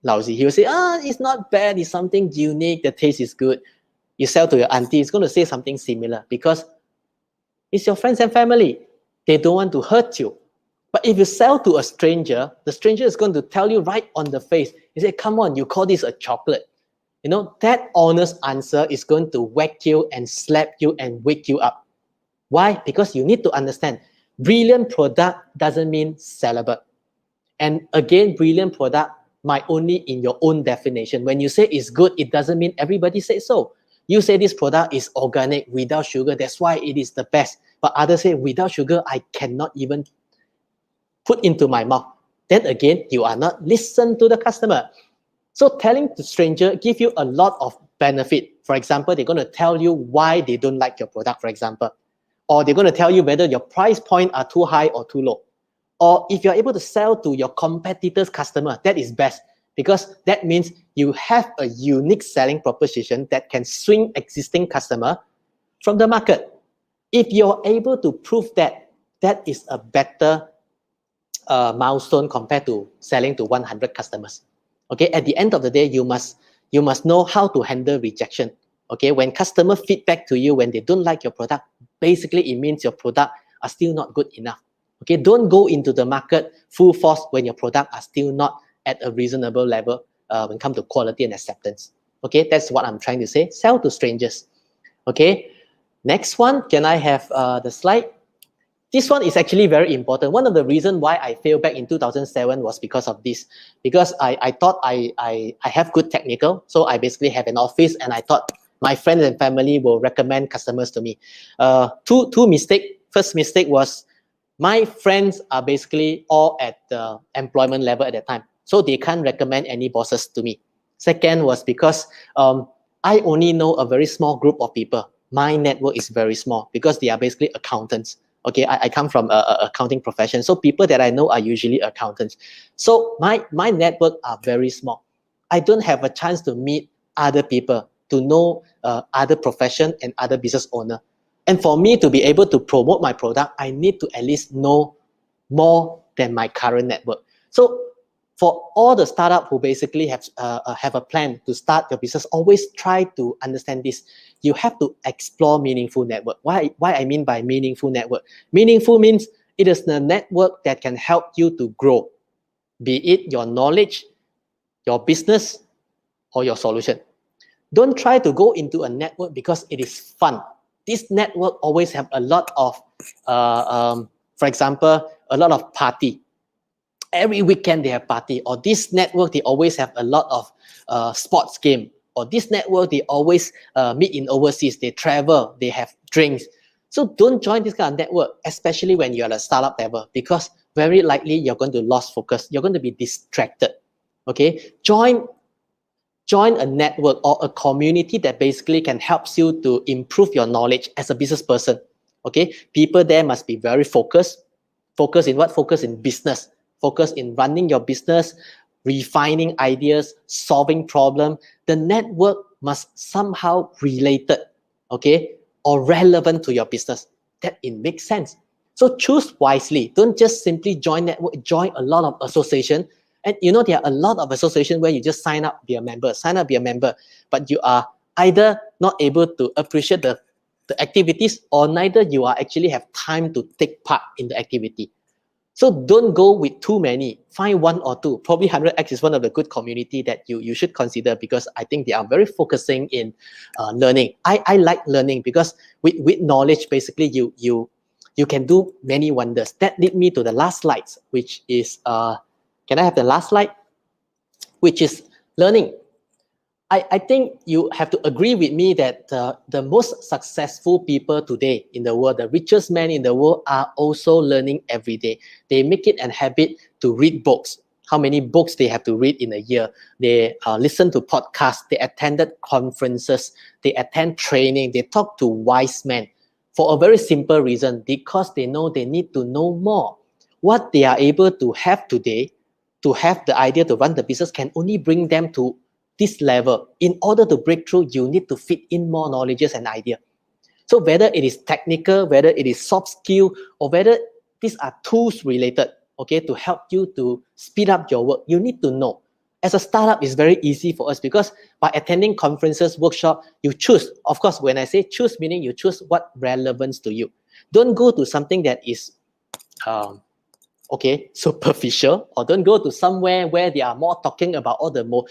lousy. He will say, it's not bad, it's something unique, the taste is good. You sell to your auntie, it's going to say something similar because it's your friends and family. They don't want to hurt you. But if you sell to a stranger, the stranger is going to tell you right on the face. He say, come on, you call this a chocolate. That honest answer is going to whack you and slap you and wake you up. Why? Because you need to understand, brilliant product doesn't mean sellable. And again, brilliant product might only in your own definition. When you say it's good, it doesn't mean everybody says so. You say this product is organic, without sugar, that's why it is the best. But others say, without sugar, I cannot even put into my mouth. Then again, you are not listen to the customer. So telling the stranger give you a lot of benefit. For example, they're going to tell you why they don't like your product, for example. Or they're going to tell you whether your price point are too high or too low. Or if you're able to sell to your competitors' customer, that is best, because that means you have a unique selling proposition that can swing existing customer from the market. If you're able to prove that, that is a better milestone compared to selling to 100 customers. Okay, at the end of the day, you must know how to handle rejection. Okay, when customer feedback to you when they don't like your product, basically it means your product are still not good enough. Okay, don't go into the market full force when your product are still not at a reasonable level when it comes to quality and acceptance. Okay, that's what I'm trying to say. Sell to strangers. Okay, next one. Can I have the slide? This one is actually very important. One of the reasons why I failed back in 2007 was because of this. Because I thought I have good technical, so I basically have an office, and I thought my friends and family will recommend customers to me. Two mistakes. First mistake was, my friends are basically all at the employment level at that time, so they can't recommend any bosses to me. Second was because I only know a very small group of people. My network is very small because they are basically accountants. Okay, I come from a accounting profession, so people that I know are usually accountants. So my network are very small. I don't have a chance to meet other people, to know other profession and other business owner. And for me to be able to promote my product, I need to at least know more than my current network. So for all the startup who basically have a plan to start your business, always try to understand this. You have to explore meaningful network. Why I mean by meaningful network? Meaningful means it is the network that can help you to grow, be it your knowledge, your business, or your solution. Don't try to go into a network because it is fun. This network always have a lot of, for example, a lot of party. Every weekend they have party. Or this network, they always have a lot of sports game. Or this network, they always meet in overseas. They travel, they have drinks. So don't join this kind of network, especially when you're at a startup level, because very likely you're going to lose focus. You're going to be distracted. Okay, join a network or a community that basically can help you to improve your knowledge as a business person. Okay, people there must be very focused. Focus in what? Focus in business. Focus in running your business, refining ideas, solving problem. The network must somehow related, okay, or relevant to your business. That it makes sense. So choose wisely. Don't just simply join network. Join a lot of association. And there are a lot of associations where you just sign up, be a member, but you are either not able to appreciate the activities, or neither you are actually have time to take part in the activity. So don't go with too many. Find one or two. Probably 100X is one of the good community that you should consider, because I think they are very focusing in learning. I like learning because with knowledge, basically you can do many wonders. That lead me to the last slides, which is can I have the last slide? Which is learning. I think you have to agree with me that the most successful people today in the world, the richest men in the world, are also learning every day. They make it a habit to read books. How many books they have to read in a year? They listen to podcasts. They attended conferences. They attend training. They talk to wise men for a very simple reason, because they know they need to know more. What they are able to have today, to have the idea to run the business, can only bring them to this level. In order to break through, you need to fit in more knowledges and idea. So whether it is technical, whether it is soft skill, or whether these are tools related, okay, to help you to speed up your work, you need to know. As a startup, it's very easy for us, because by attending conferences, workshop, you choose. Of course, when I say choose, meaning you choose what relevance to you. Don't go to something that is okay, superficial, or don't go to somewhere where they are more talking about all the more.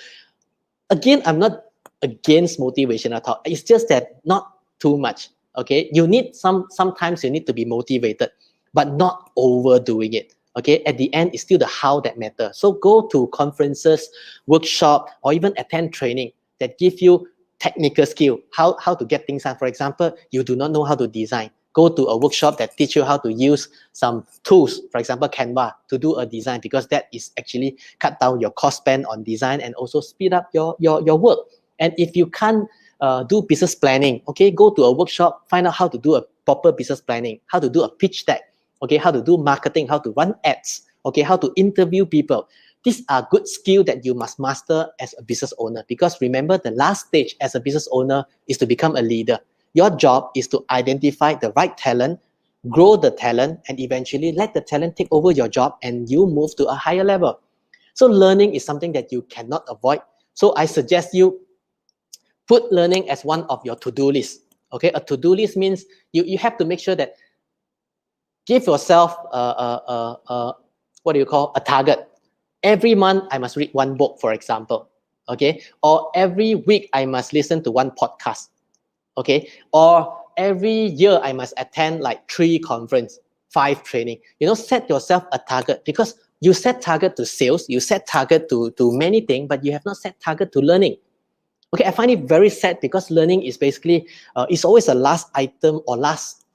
Again, I'm not against motivational talk. It's just that not too much. Okay, you need sometimes you need to be motivated, but not overdoing it. Okay, at the end, it's still the how that matters. So go to conferences, workshop, or even attend training that give you technical skill, how to get things done. For example, you do not know how to design. Go to a workshop that teach you how to use some tools, for example, Canva, to do a design, because that is actually cut down your cost spend on design and also speed up your work. And if you can't do business planning, okay, go to a workshop, find out how to do a proper business planning, how to do a pitch deck, okay, how to do marketing, how to run ads, okay, how to interview people. These are good skills that you must master as a business owner, because remember, the last stage as a business owner is to become a leader. Your job is to identify the right talent, grow the talent, and eventually let the talent take over your job and you move to a higher level. So learning is something that you cannot avoid. So I suggest you put learning as one of your to-do lists. Okay, a to-do list means you have to make sure that give yourself what do you call a target. Every month I must read one book, for example. Okay, or every week I must listen to one podcast. Okay, or every year I must attend like 3 conference, 5 training. Set yourself a target, because you set target to sales, you set target to many things, but you have not set target to learning. Okay, I find it very sad, because learning is basically it's always a last item or last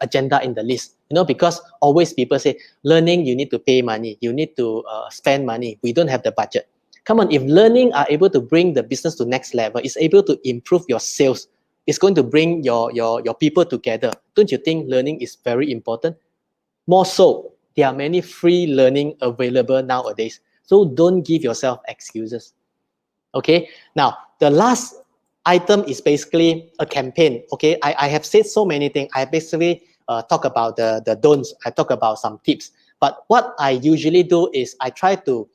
agenda in the list. Because always people say learning, you need to pay money, you need to spend money. We don't have the budget. Come on, if learning are able to bring the business to next level, it's able to improve your sales, it's going to bring your people together. Don't you think learning is very important? More so, there are many free learning available nowadays. So don't give yourself excuses. Okay, now the last item is basically a campaign. Okay, I have said so many things. I basically talk about the don'ts. I talk about some tips. But what I usually do is I try to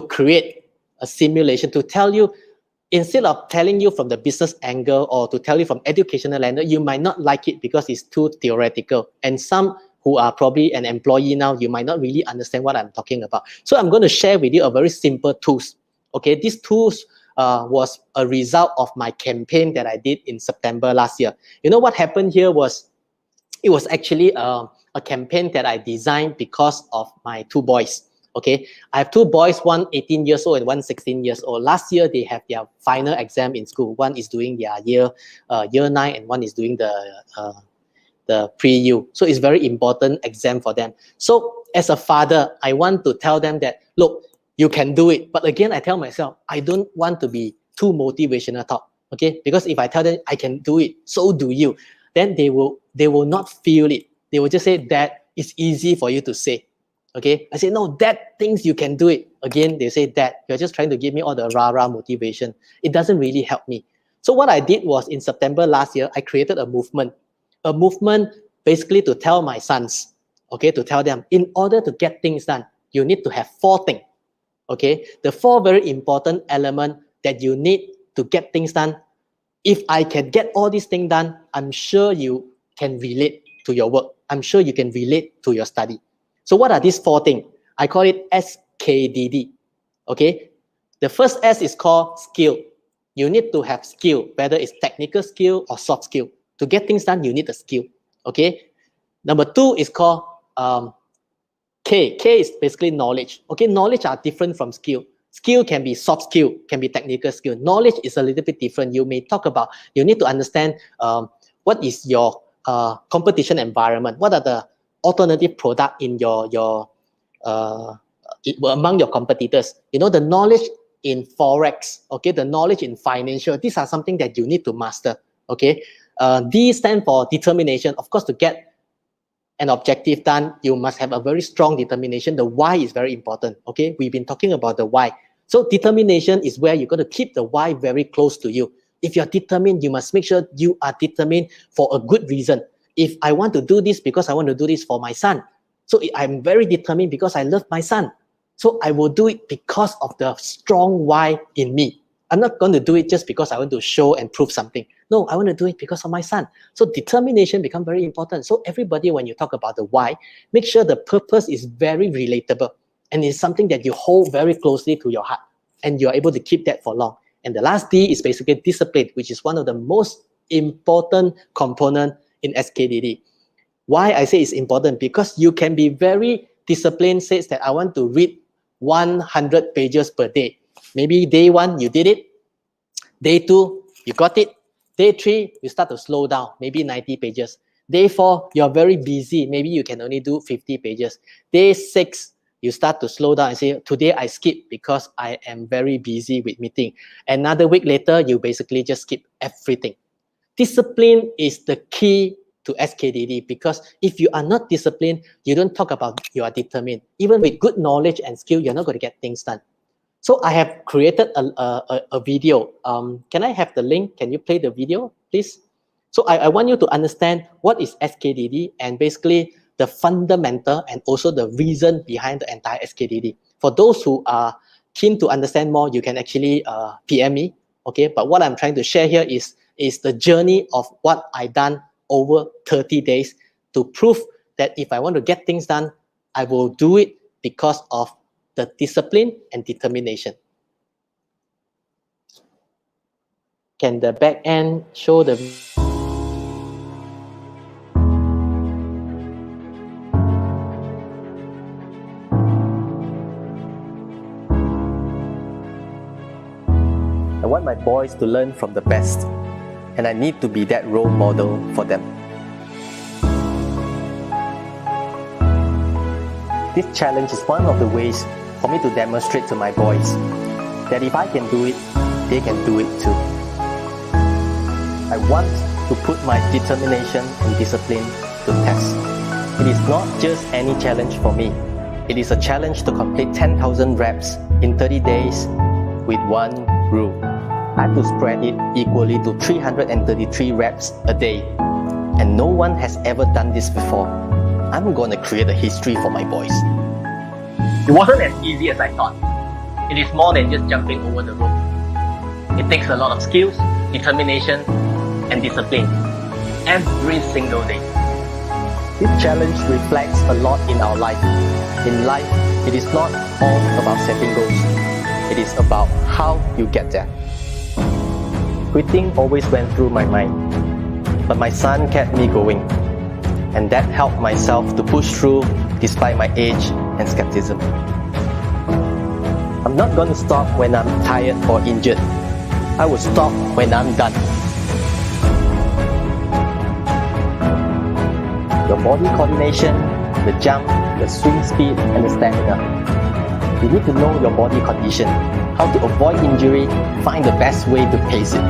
create a simulation to tell you, instead of telling you from the business angle or to tell you from educational angle, you might not like it because it's too theoretical. And some who are probably an employee now, you might not really understand what I'm talking about. So I'm going to share with you a very simple tools. Okay, these tools was a result of my campaign that I did in September last year. What happened here was, it was actually a campaign that I designed because of my 2 boys. Okay, I have 2 boys, one 18 years old and one 16 years old. Last year, they have their final exam in school. One is doing their year 9, and one is doing the pre-U. So it's very important exam for them. So as a father, I want to tell them that, look, you can do it. But again, I tell myself, I don't want to be too motivational talk. Okay, because if I tell them I can do it, so do you, then they will not feel it. They will just say that it's easy for you to say. Okay, I say, no, that thinks you can do it. Again, they say that you're just trying to give me all the rah-rah motivation. It doesn't really help me. So what I did was, in September last year, I created a movement basically to tell my sons, okay, to tell them, in order to get things done, you need to have 4 things. Okay, the 4 very important elements that you need to get things done. If I can get all these things done, I'm sure you can relate to your work. I'm sure you can relate to your study. So what are these 4 things? I call it SKDD. Okay. The first S is called skill. You need to have skill, whether it's technical skill or soft skill. To get things done, you need a skill. Okay. Number 2 is called K. K is basically knowledge. Okay, knowledge are different from skill. Skill can be soft skill, can be technical skill. Knowledge is a little bit different. You may talk about, you need to understand what is your competition environment. What are the alternative product in your among your competitors? You know, the knowledge in forex, okay, the knowledge in financial. These are something that you need to master. Okay, D stand for determination. Of course, to get an objective done, you must have a very strong determination. The why is very important. Okay, we've been talking about the why. So determination is where you're going to keep the why very close to you. If you're determined, you must make sure you are determined for a good reason. If I want to do this because I want to do this for my son, so I'm very determined because I love my son, so I will do it because of the strong why in me. I'm not going to do it just because I want to show and prove something. No, I want to do it because of my son. So determination becomes very important. So everybody, when you talk about the why, make sure the purpose is very relatable and it's something that you hold very closely to your heart and you're able to keep that for long. And the last D is basically discipline, which is one of the most important component in SKDD. Why I say it's important? Because you can be very disciplined, says that I want to read 100 pages per day. Maybe day 1, you did it. Day 2, you got it. Day 3, you start to slow down, maybe 90 pages. Day 4, you're very busy. Maybe you can only do 50 pages. Day 6, you start to slow down and say, today I skip because I am very busy with meeting. Another week later, you basically just skip everything. Discipline is the key to SKDD, because if you are not disciplined, you don't talk about you are determined. Even with good knowledge and skill, you're not going to get things done. So I have created a video. Can I have the link? Can you play the video, please? So I want you to understand what is SKDD and basically the fundamental and also the reason behind the entire SKDD. For those who are keen to understand more, you can actually PM me. Okay, but what I'm trying to share here is the journey of what I done over 30 days to prove that if I want to get things done, I will do it because of the discipline and determination. Can the back end show the I want my boys to learn from the best, and I need to be that role model for them. This challenge is one of the ways for me to demonstrate to my boys that if I can do it, they can do it too. I want to put my determination and discipline to test. It is not just any challenge for me. It is a challenge to complete 10,000 reps in 30 days with one rule. I have to spread it equally to 333 reps a day. And no one has ever done this before. I'm going to create a history for my boys. It wasn't as easy as I thought. It is more than just jumping over the rope. It takes a lot of skills, determination, and discipline every single day. This challenge reflects a lot in our life. In life, it is not all about setting goals. It is about how you get there. Quitting always went through my mind, but my son kept me going, and that helped myself to push through despite my age and skepticism. I'm not going to stop when I'm tired or injured. I will stop when I'm done. Your body coordination, the jump, the swing speed, and the stamina. You need to know your body condition, how to avoid injury, find the best way to pace it.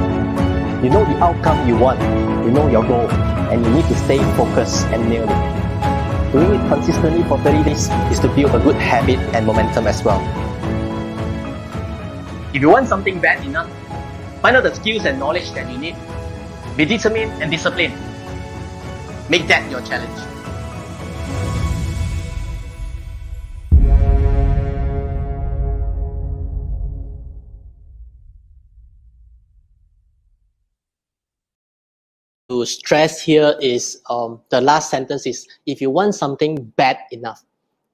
You know the outcome you want, you know your goal, and you need to stay focused and nail it. Doing it consistently for 30 days is to build a good habit and momentum as well. If you want something bad enough, find out the skills and knowledge that you need. Be determined and disciplined. Make that your challenge. to stress here is the last sentence is, if you want something bad enough,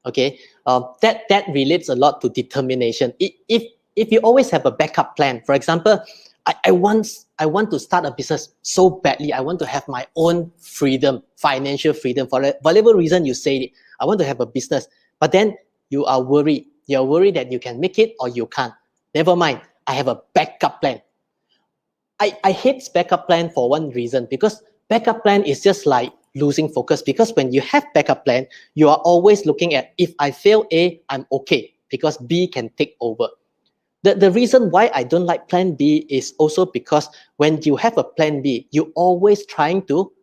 okay, that relates a lot to determination. If you always have a backup plan, for example, I want to start a business so badly. I want to have my own freedom, financial freedom. For whatever reason you say it, I want to have a business. But then you are worried. You're worried that you can make it or you can't. Never mind. I have a backup plan. I hate backup plan for one reason, because backup plan is just like losing focus. Because when you have backup plan, you are always looking at, if I fail A, I'm okay, because B can take over. The reason why I don't like plan B is also because when you have a plan B, you're always trying to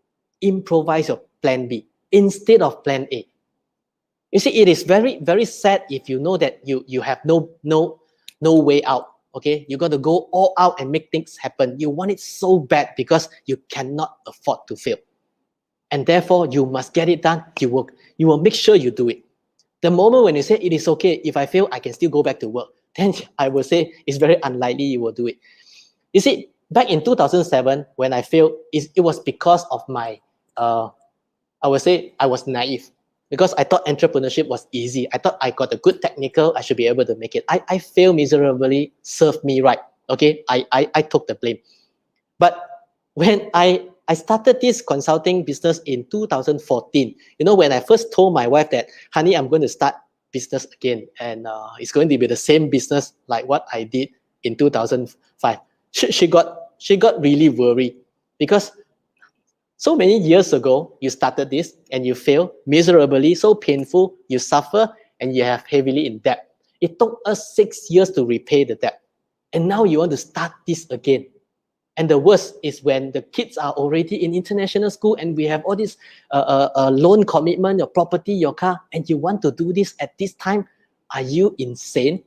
improvise your plan B instead of plan A. You see, it is very, very sad if you know that you have no way out. Okay, you got to go all out and make things happen. You want it so bad because you cannot afford to fail, and therefore you must get it done. You will make sure you do it. The moment when you say it is okay, if I fail, I can still go back to work, then I will say it's very unlikely you will do it. You see, back in 2007, when I failed, it was because of my, I would say I was naive, because I thought entrepreneurship was easy. I thought I got a good technical, I should be able to make it. I failed miserably, served me right. Okay, I took the blame. But when I started this consulting business in 2014, when I first told my wife that, honey, I'm going to start business again, and it's going to be the same business like what I did in 2005. She got really worried, because so many years ago you started this and you failed miserably, so painful, you suffer, and you have heavily in debt. It took us 6 years to repay the debt, and now you want to start this again. And the worst is when the kids are already in international school and we have all this loan commitment, your property, your car, and you want to do this at this time. Are you insane?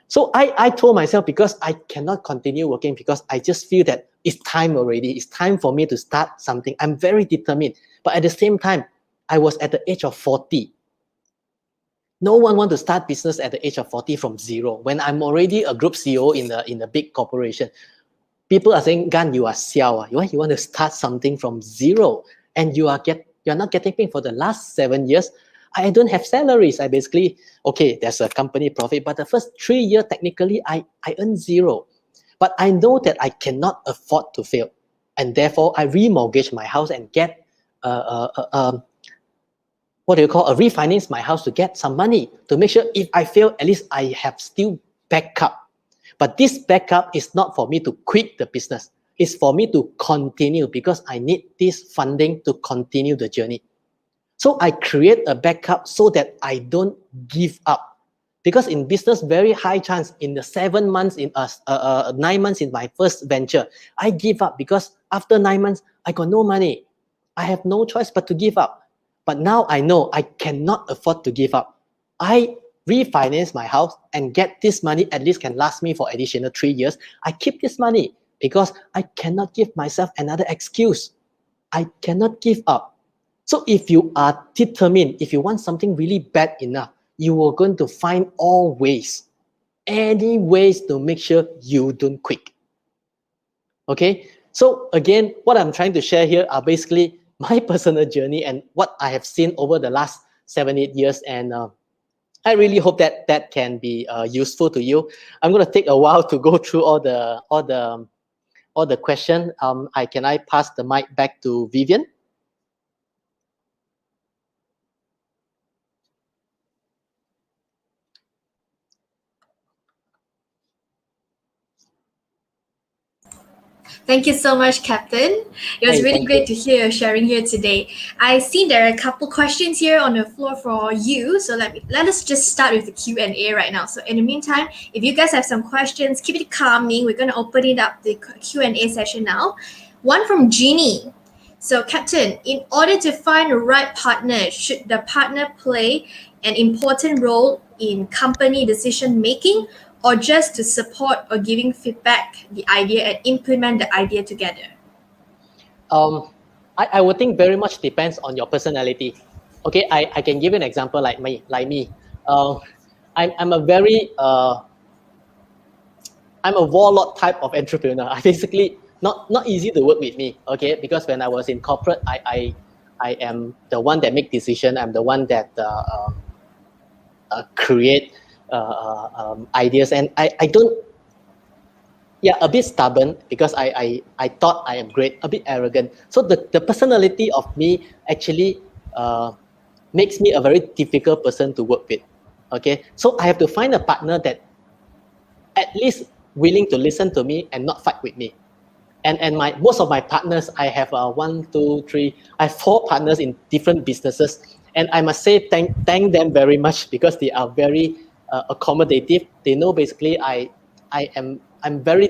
So I told myself, because I cannot continue working, because I just feel that it's time already. It's time for me to start something. I'm very determined. But at the same time, I was at the age of 40. No one wants to start business at the age of 40 from zero. When I'm already a group CEO in a big corporation, people are saying, Gan, you are xiao. You want to start something from zero, and you're not getting paid for the last 7 years. I don't have salaries. I basically, okay, there's a company profit, but the first 3 years, technically, I earn zero. But I know that I cannot afford to fail. And therefore, I remortgage my house and get, refinance my house to get some money, to make sure if I fail, at least I have still backup. But this backup is not for me to quit the business. It's for me to continue, because I need this funding to continue the journey. So I create a backup so that I don't give up. Because in business, very high chance in the 7 months, 9 months in my first venture, I give up, because after 9 months, I got no money. I have no choice but to give up. But now I know I cannot afford to give up. I refinance my house and get this money, at least can last me for additional 3 years. I keep this money because I cannot give myself another excuse. I cannot give up. So if you are determined, if you want something really bad enough, you are going to find all ways, any ways to make sure you don't quit. Okay? So again, what I'm trying to share here are basically my personal journey and what I have seen over the last 7-8 years, and I really hope that that can be useful to you. I'm going to take a while to go through all the question. Can I pass the mic back to Vivian? Thank you so much, Captain. It was really great to hear your sharing here today. I see there are a couple questions here on the floor for you. So let us just start with the Q&A right now. So in the meantime, if you guys have some questions, keep it coming. We're going to open it up, the Q&A session now. One from Jeannie. So Captain, in order to find the right partner, should the partner play an important role in company decision making, or just to support or giving feedback the idea and implement the idea together? I would think very much depends on your personality. Okay, I can give you an example like me. I'm a very I'm a warlord type of entrepreneur. I basically not easy to work with me, okay? Because when I was in corporate, I am the one that make decision. I'm the one that create ideas, and I don't. Yeah, a bit stubborn because I thought I am great, a bit arrogant. So the personality of me actually makes me a very difficult person to work with. Okay, so I have to find a partner that at least willing to listen to me and not fight with me. And my most of my partners, I have one, two, three, I have 4 partners in different businesses, and I must say thank them very much because they are very accommodative. They know basically I'm very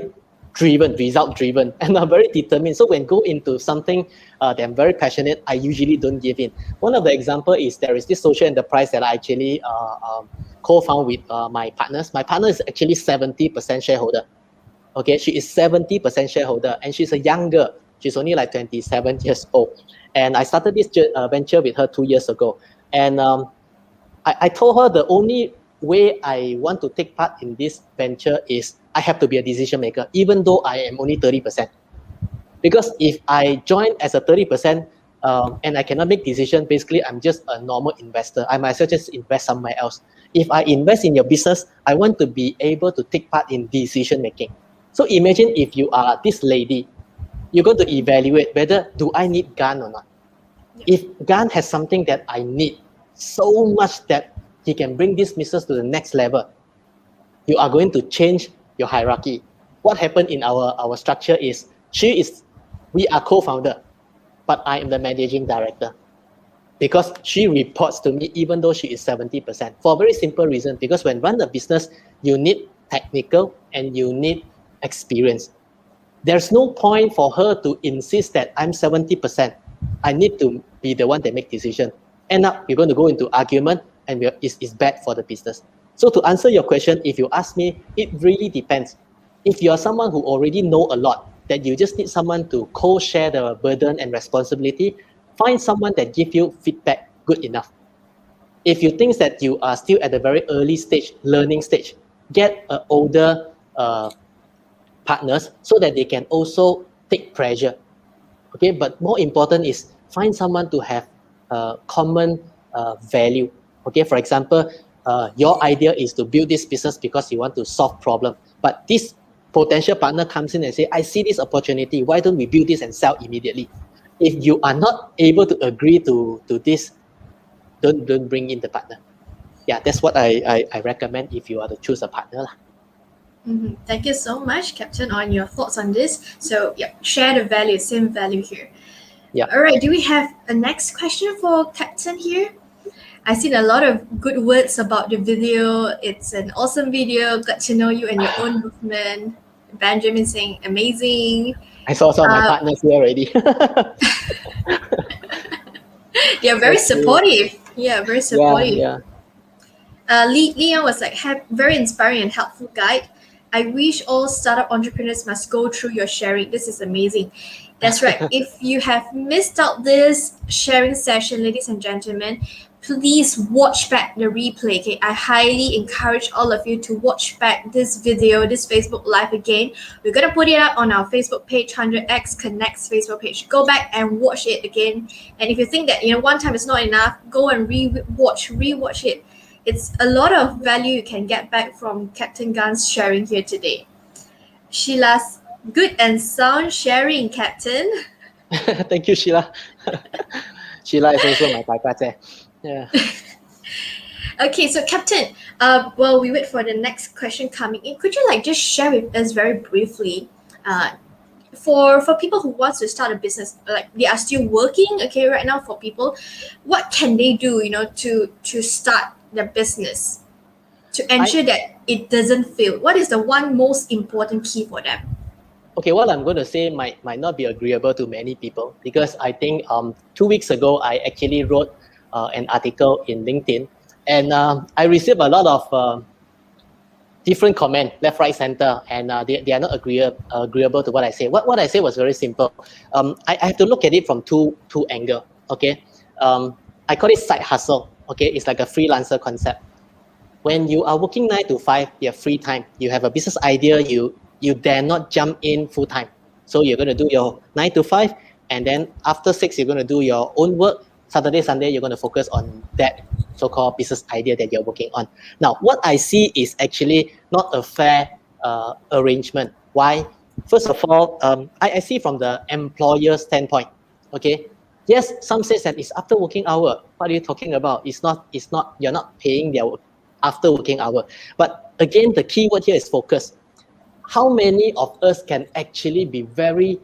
driven, result driven, and I'm very determined. So when go into something that I'm very passionate, I usually don't give in. One of the example is there is this social enterprise that I actually co-found with my partners. My partner is actually 70% shareholder. Okay, she is 70% shareholder, and she's a young girl. She's only like 27 years old. And I started this venture with her 2 years ago. And I told her the only way I want to take part in this venture is I have to be a decision maker, even though I am only 30%. Because if I join as a 30% and I cannot make decision, basically I'm just a normal investor. I might as well just invest somewhere else. If I invest in your business, I want to be able to take part in decision making. So imagine if you are this lady, you're going to evaluate whether do I need Gan or not. If Gan has something that I need so much that he can bring this business to the next level, you are going to change your hierarchy. What happened in our structure is we are co-founder, but I am the managing director. Because she reports to me even though she is 70%. For a very simple reason, because when run a business, you need technical and you need experience. There's no point for her to insist that I'm 70%. I need to be the one that make decision. End up, we're going to go into argument and it's bad for the business. So to answer your question, if you ask me, it really depends. If you're someone who already know a lot, that you just need someone to co-share the burden and responsibility, find someone that give you feedback good enough. If you think that you are still at the very early stage, learning stage, get an older partners so that they can also take pressure. Okay, but more important is find someone to have common value. Okay, for example, your idea is to build this business because you want to solve problem, but this potential partner comes in and say, I see this opportunity, why don't we build this and sell immediately? If you are not able to agree to this, don't bring in the partner. Yeah, that's what I recommend if you are to choose a partner. Mm-hmm. Thank you so much, Captain, on your thoughts on this. So, yeah, share the value, same value here. Yeah. All right, do we have a next question for Captain here? I've seen a lot of good words about the video. It's an awesome video. Got to know you and your own movement. Benjamin saying amazing. I saw some of my partners here already. They are very supportive. Yeah, very supportive. Yeah. Leon was like, very inspiring and helpful guide. I wish all startup entrepreneurs must go through your sharing. This is amazing. That's right. If you have missed out this sharing session, ladies and gentlemen, please watch back the replay. Okay, I highly encourage all of you to watch back this video, this Facebook Live again. We're gonna put it up on our Facebook page, 100x Connects Facebook page. Go back and watch it again. And if you think that one time is not enough, go and rewatch it. It's a lot of value you can get back from Captain Gan's sharing here today. Sheila's good and sound sharing, Captain. Thank you, Sheila. Sheila is also my pai. Yeah. Okay, so Captain, while we wait for the next question coming in, could you just share with us very briefly, for people who want to start a business, like they are still working, okay, right now, for people, what can they do, to start their business, to ensure that it doesn't fail? What is the one most important key for them? Okay, what I'm going to say might not be agreeable to many people, because I think 2 weeks ago I actually wrote an article in LinkedIn, and I received a lot of different comments, left, right, center, and they are not agreeable to what I say. What I say was very simple. I have to look at it from two angles. Okay, I call it side hustle. Okay, it's like a freelancer concept. When you are working 9 to 5, you have free time. You have a business idea. You dare not jump in full time. So you're going to do your 9 to 5, and then after 6, you're going to do your own work. Saturday, Sunday, you're going to focus on that so-called business idea that you're working on. Now, what I see is actually not a fair arrangement. Why? First of all, I see from the employer standpoint. Okay. Yes, some says that it's after working hour. What are you talking about? It's not. You're not paying their after working hour. But again, the key word here is focus. How many of us can actually be very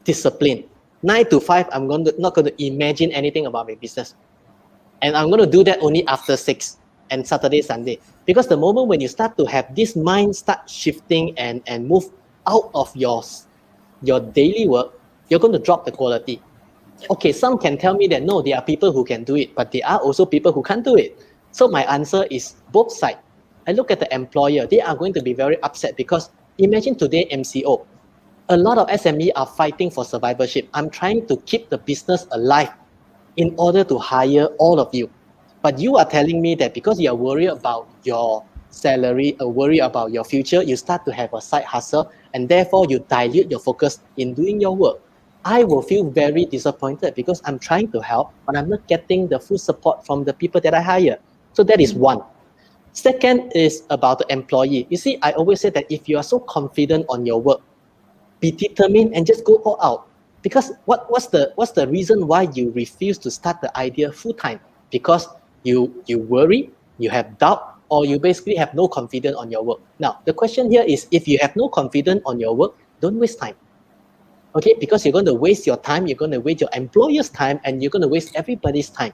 disciplined? 9 to 5, I'm not going to imagine anything about my business. And I'm going to do that only after 6 and Saturday, Sunday. Because the moment when you start to have this mind start shifting and move out of your daily work, you're going to drop the quality. Okay, some can tell me that no, there are people who can do it, but there are also people who can't do it. So my answer is both sides. I look at the employer, they are going to be very upset because imagine today MCO. A lot of SME are fighting for survivorship. I'm trying to keep the business alive in order to hire all of you. But you are telling me that because you are worried about your salary or worried about your future, you start to have a side hustle and therefore you dilute your focus in doing your work. I will feel very disappointed because I'm trying to help, but I'm not getting the full support from the people that I hire. So that is one. Second is about the employee. You see, I always say that if you are so confident on your work, be determined and just go all out. Because what's the reason why you refuse to start the idea full time? Because you worry, you have doubt, or you basically have no confidence on your work. Now, the question here is, if you have no confidence on your work, don't waste time. Okay, because you're going to waste your time, you're going to waste your employer's time, and you're going to waste everybody's time.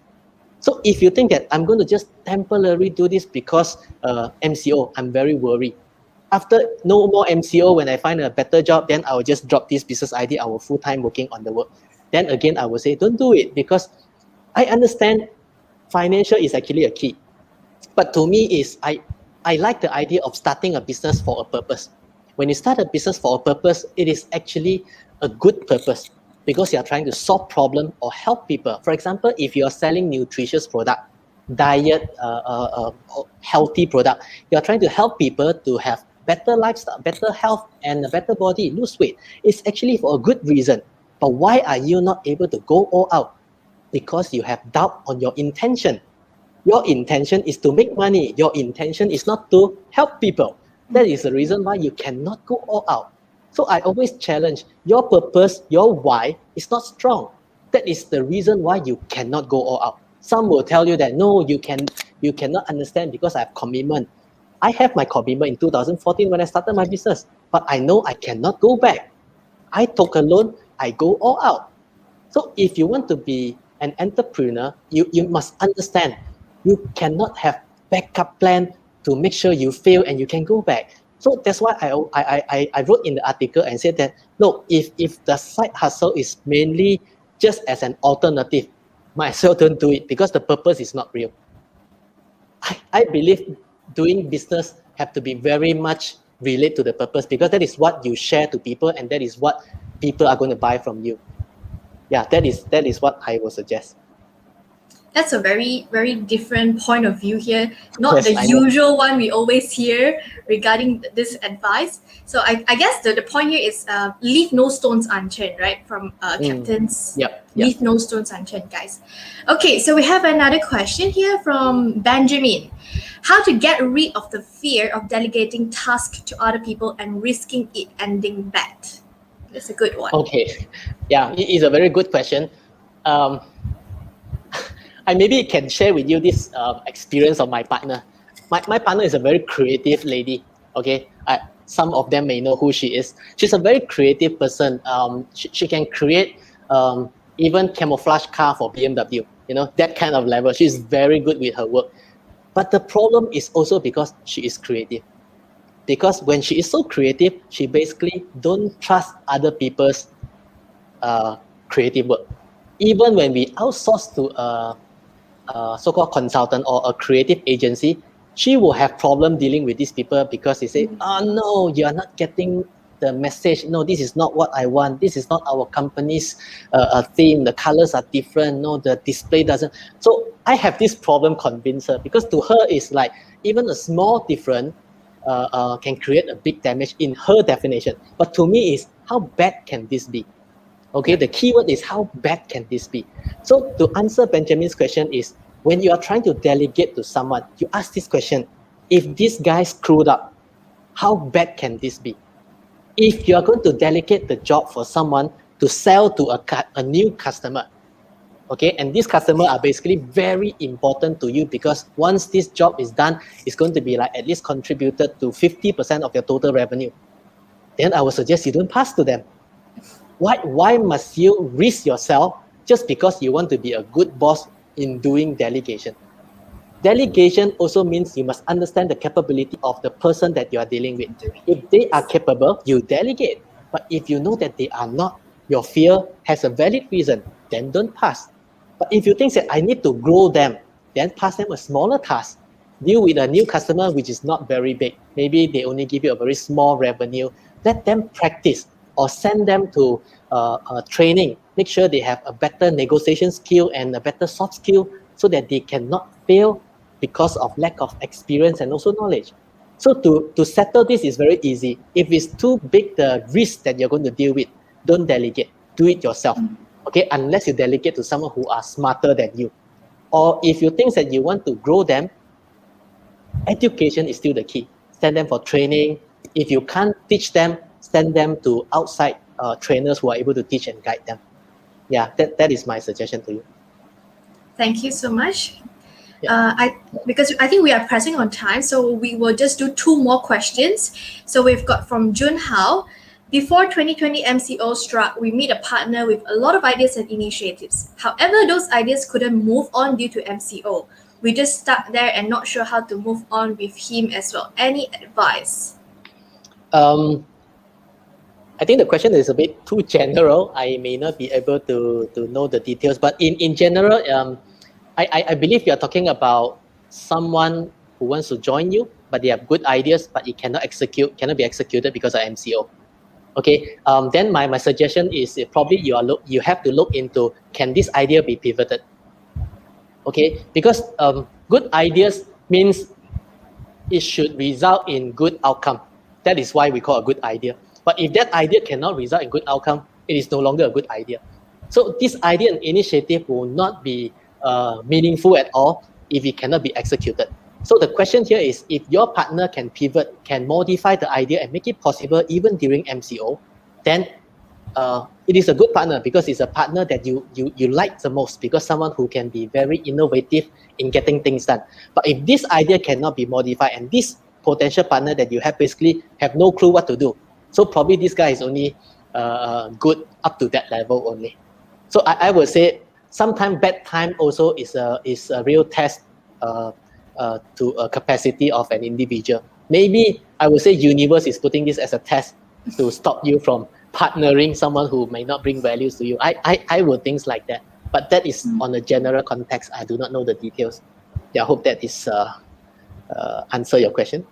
So if you think that I'm going to just temporarily do this because MCO, I'm very worried. After no more MCO, when I find a better job, then I will just drop this business idea. I will full-time working on the work. Then again, I will say, don't do it, because I understand financial is actually a key. But to me, I like the idea of starting a business for a purpose. When you start a business for a purpose, it is actually a good purpose because you are trying to solve problem or help people. For example, if you are selling nutritious product, diet, healthy product, you are trying to help people to have better lifestyle, better health, and a better body, lose weight. It's actually for a good reason. But why are you not able to go all out? Because you have doubt on your intention. Your intention is to make money. Your intention is not to help people. That is the reason why you cannot go all out. So I always challenge your purpose, your why is not strong. That is the reason why you cannot go all out. Some will tell you that no, you cannot understand because I have commitment. I have my commitment in 2014 when I started my business, but I know I cannot go back. I took a loan, I go all out. So if you want to be an entrepreneur, you must understand you cannot have backup plan to make sure you fail and you can go back. So that's why I wrote in the article and said that, no, if the side hustle is mainly just as an alternative, might as well don't do it because the purpose is not real. I believe doing business have to be very much related to the purpose because that is what you share to people and that is what people are going to buy from you. Yeah, that is what I would suggest. That's a very, very different point of view here. Not Yes, the I know. usual one we always hear regarding this advice. So I guess the point here is leave no stones unturned, right? From captains. Yep. Leave no stones unturned, guys. Okay, so we have another question here from Benjamin. How to get rid of the fear of delegating tasks to other people and risking it ending bad? That's a good one. Okay. Yeah, it is a very good question. I maybe can share with you this experience of my partner. My partner is a very creative lady. Okay, some of them may know who she is. She's a very creative person. She can create even camouflage car for BMW. You know, that kind of level. She's very good with her work. But the problem is also because she is creative. Because when she is so creative, she basically don't trust other people's creative work. Even when we outsource to a so-called consultant or a creative agency, she will have problem dealing with these people because they say, oh no, you are not getting the message. No, this is not what I want. This is not our company's theme. The colors are different. No, the display doesn't. So I have this problem convince her because to her it's like even a small difference can create a big damage in her definition. But to me is how bad can this be? Okay, the keyword is how bad can this be? So to answer Benjamin's question is, when you are trying to delegate to someone, you ask this question: if this guy screwed up, how bad can this be? If you are going to delegate the job for someone to sell to a new customer, okay, and these customers are basically very important to you, because once this job is done, it's going to be like at least contributed to 50% of your total revenue. Then I would suggest you don't pass to them. Why must you risk yourself just because you want to be a good boss in doing delegation? Delegation also means you must understand the capability of the person that you are dealing with. If they are capable, you delegate. But if you know that they are not, your fear has a valid reason, then don't pass. But if you think that I need to grow them, then pass them a smaller task. Deal with a new customer which is not very big. Maybe they only give you a very small revenue. Let them practice, or send them to training. Make sure they have a better negotiation skill and a better soft skill, so that they cannot fail because of lack of experience and also knowledge. So to settle this is very easy. If it's too big, the risk that you're going to deal with, don't delegate. Do it yourself. Okay, unless you delegate to someone who are smarter than you. Or if you think that you want to grow them, education is still the key. Send them for training. If you can't teach them, send them to outside trainers who are able to teach and guide them. Yeah, that is my suggestion to you. Thank you so much. Yeah. Because I think we are pressing on time, so we will just do 2 more questions. So we've got from Jun Hao. Before 2020 MCO struck, we meet a partner with a lot of ideas and initiatives. However, those ideas couldn't move on due to MCO. We just stuck there and not sure how to move on with him as well. Any advice? I think the question is a bit too general. I may not be able to know the details, but in general, I believe you are talking about someone who wants to join you, but they have good ideas, but it cannot be executed because of MCO. Okay, then my suggestion is probably you have to look into, can this idea be pivoted? Okay, because good ideas means it should result in good outcome. That is why we call a good idea. But if that idea cannot result in good outcome, it is no longer a good idea. So this idea and initiative will not be meaningful at all if it cannot be executed. So the question here is, if your partner can pivot, can modify the idea and make it possible even during MCO, then it is a good partner, because it's a partner that you like the most, because someone who can be very innovative in getting things done. But if this idea cannot be modified, and this potential partner that you have basically have no clue what to do, so probably this guy is only good up to that level only. So I would say sometimes bad time also is a real test to a capacity of an individual. Maybe I would say universe is putting this as a test to stop you from partnering someone who may not bring values to you. I would think like that, but that is on a general context. I do not know the details. Yeah, I hope that is answer your question.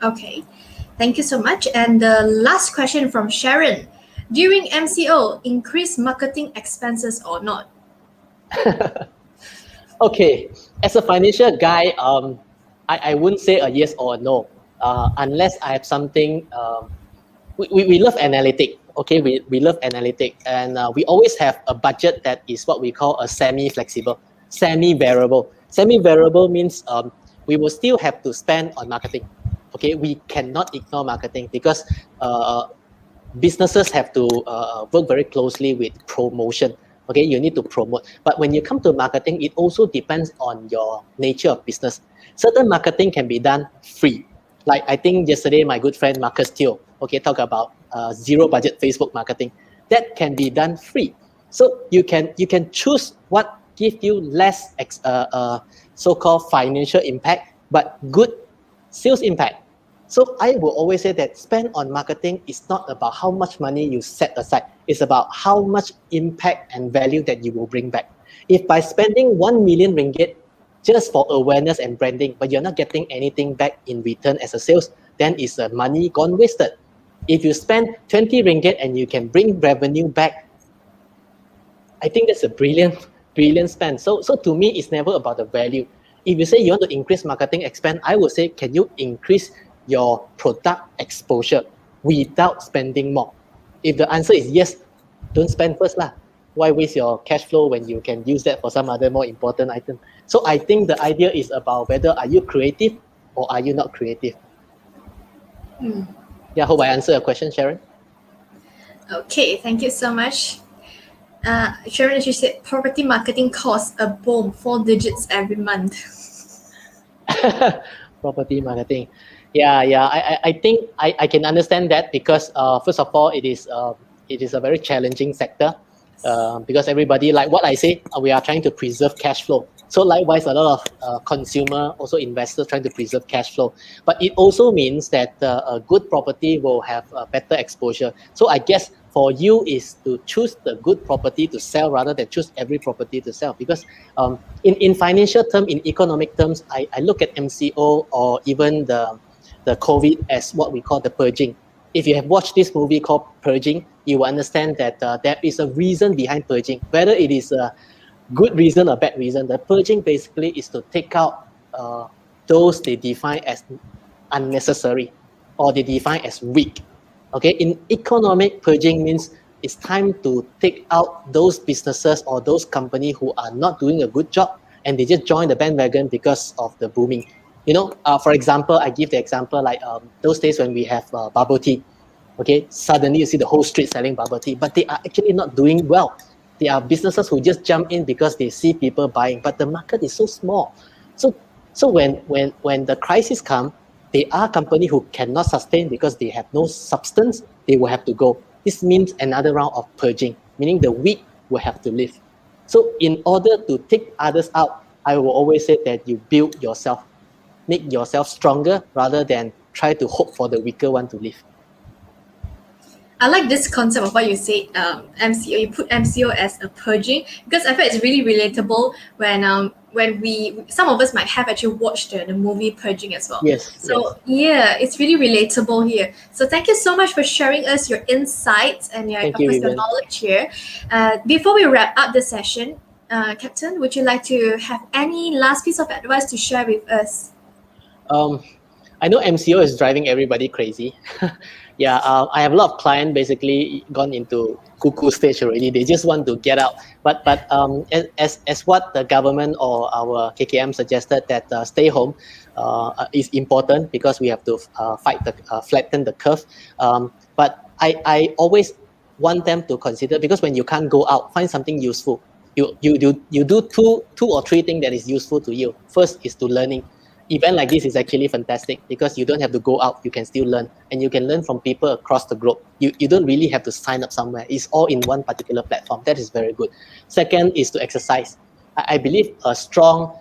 Okay, thank you so much. And the last question from Sharon. During MCO, increase marketing expenses or not? Okay, as a financial guy, I wouldn't say a yes or a no, unless I have something. We love analytic. Okay, we love analytic, and we always have a budget that is what we call a semi-flexible, semi-variable. Semi-variable means we will still have to spend on marketing. Okay, we cannot ignore marketing, because businesses have to work very closely with promotion. Okay, you need to promote. But when you come to marketing, it also depends on your nature of business. Certain marketing can be done free. Like I think yesterday, my good friend Marcus Teo, okay, talk about zero budget Facebook marketing. That can be done free. So you can choose what gives you less so-called financial impact, but good sales impact. So I will always say that spend on marketing is not about how much money you set aside. It's about how much impact and value that you will bring back. If by spending 1 million ringgit just for awareness and branding, but you're not getting anything back in return as a sales, then it's money gone wasted. If you spend 20 ringgit and you can bring revenue back, I think that's a brilliant spend. So to me, it's never about the value. If you say you want to increase marketing expense, I would say, can you increase your product exposure without spending more? If the answer is yes, don't spend first lah. Why waste your cash flow when you can use that for some other more important item? So I think the idea is about whether are you creative or are you not creative. Yeah, hope I answered your question, Sharon. Okay, thank you so much. Sharon, she said property marketing costs a boom, 4 digits every month. Property marketing. Yeah. I think I can understand that because first of all, it is a very challenging sector because everybody, like what I say, we are trying to preserve cash flow. So likewise, a lot of consumer, also investors trying to preserve cash flow. But it also means that a good property will have a better exposure. So I guess for you is to choose the good property to sell rather than choose every property to sell. Because in financial terms, in economic terms, I look at MCO or even the COVID as what we call the purging. If you have watched this movie called Purging, you will understand that there is a reason behind purging, whether it is a good reason or bad reason. The purging basically is to take out those they define as unnecessary or they define as weak. Okay, in economic, purging means it's time to take out those businesses or those companies who are not doing a good job and they just join the bandwagon because of the booming. For example, I give the example like those days when we have bubble tea. Okay, suddenly you see the whole street selling bubble tea, but they are actually not doing well. There are businesses who just jump in because they see people buying, but the market is so small. So when the crisis comes, there are companies who cannot sustain because they have no substance. They will have to go. This means another round of purging, meaning the weak will have to leave. So in order to take others out, I will always say that you build yourself, make yourself stronger rather than try to hope for the weaker one to leave. I like this concept of what you said, MCO. You put MCO as a purging because I feel it's really relatable when we some of us might have actually watched the movie Purging as well. Yes. So yeah, it's really relatable here. So thank you so much for sharing us your insights and your Vivian. knowledge here. Before we wrap up the session, Captain, would you like to have any last piece of advice to share with us? I know MCO is driving everybody crazy. Yeah, I have a lot of clients basically gone into cuckoo stage already. They just want to get out. But as what the government or our KKM suggested that stay home is important because we have to flatten the curve. But I always want them to consider because when you can't go out, find something useful. You do two or three things that is useful to you. First is to learning. Event like this is actually fantastic because you don't have to go out, you can still learn and you can learn from people across the globe. You don't really have to sign up somewhere. It's all in one particular platform. That is very good. Second is to exercise. I believe a strong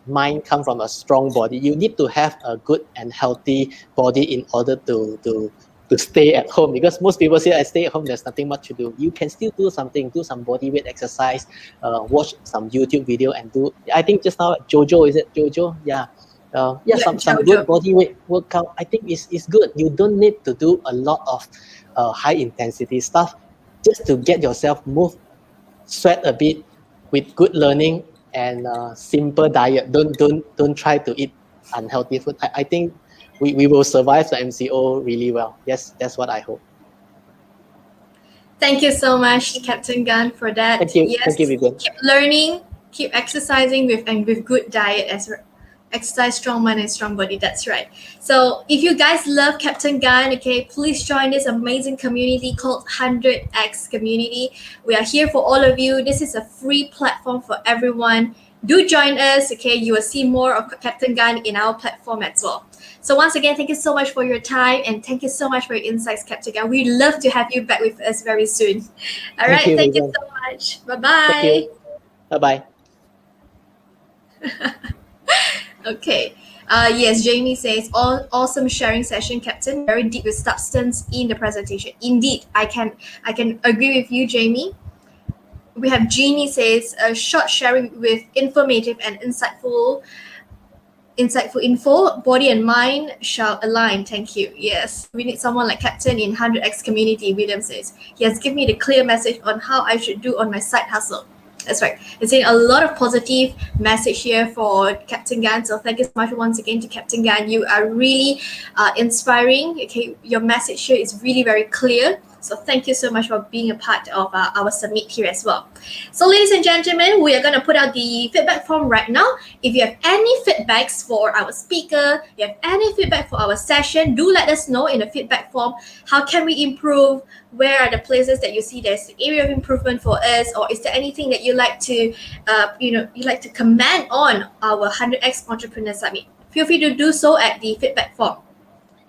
mind comes from a strong body. You need to have a good and healthy body in order to stay at home because most people say I stay at home, there's nothing much to do. You can still do something, do some body weight exercise, watch some YouTube video and do, I think just now Jojo, is it Jojo? Yeah. Some good body weight workout. I think is good. You don't need to do a lot of high intensity stuff just to get yourself move, sweat a bit with good learning and simple diet. Don't try to eat unhealthy food. I think we will survive the MCO really well. Yes, that's what I hope. Thank you so much, Captain Gunn, for that. Thank you. Yes, Thank you, Vivian. keep learning, keep exercising with good diet as well. Exercise, strong mind and strong body. That's right. So if you guys love Captain Gunn, okay, please join this amazing community called 100X community. We are here for all of you. This is a free platform for everyone. Do join us, okay? You will see more of Captain Gunn in our platform as well. So once again, thank you so much for your time and thank you so much for your insights, Captain Gunn. We'd love to have you back with us very soon. All right, thank you so much. Bye-bye. Thank you. Bye-bye. Okay. Yes, Jamie says, awesome sharing session, Captain. Very deep with substance in the presentation. Indeed, I can agree with you, Jamie. We have Jeannie says, short sharing with informative and insightful info, body and mind shall align. Thank you. Yes, we need someone like Captain in 100X community, William says. He has given me the clear message on how I should do on my side hustle. That's right. It's saying a lot of positive message here for Captain Gan. So thank you so much once again to Captain Gan. You are really inspiring. Okay, your message here is really very clear. So thank you so much for being a part of our summit here as well. So ladies and gentlemen, we are going to put out the feedback form right now. If you have any feedbacks for our speaker, you have any feedback for our session, do let us know in the feedback form. How can we improve? Where are the places that you see there's an area of improvement for us? Or is there anything that you like to, you like to comment on our 100x Entrepreneur Summit? Feel free to do so at the feedback form.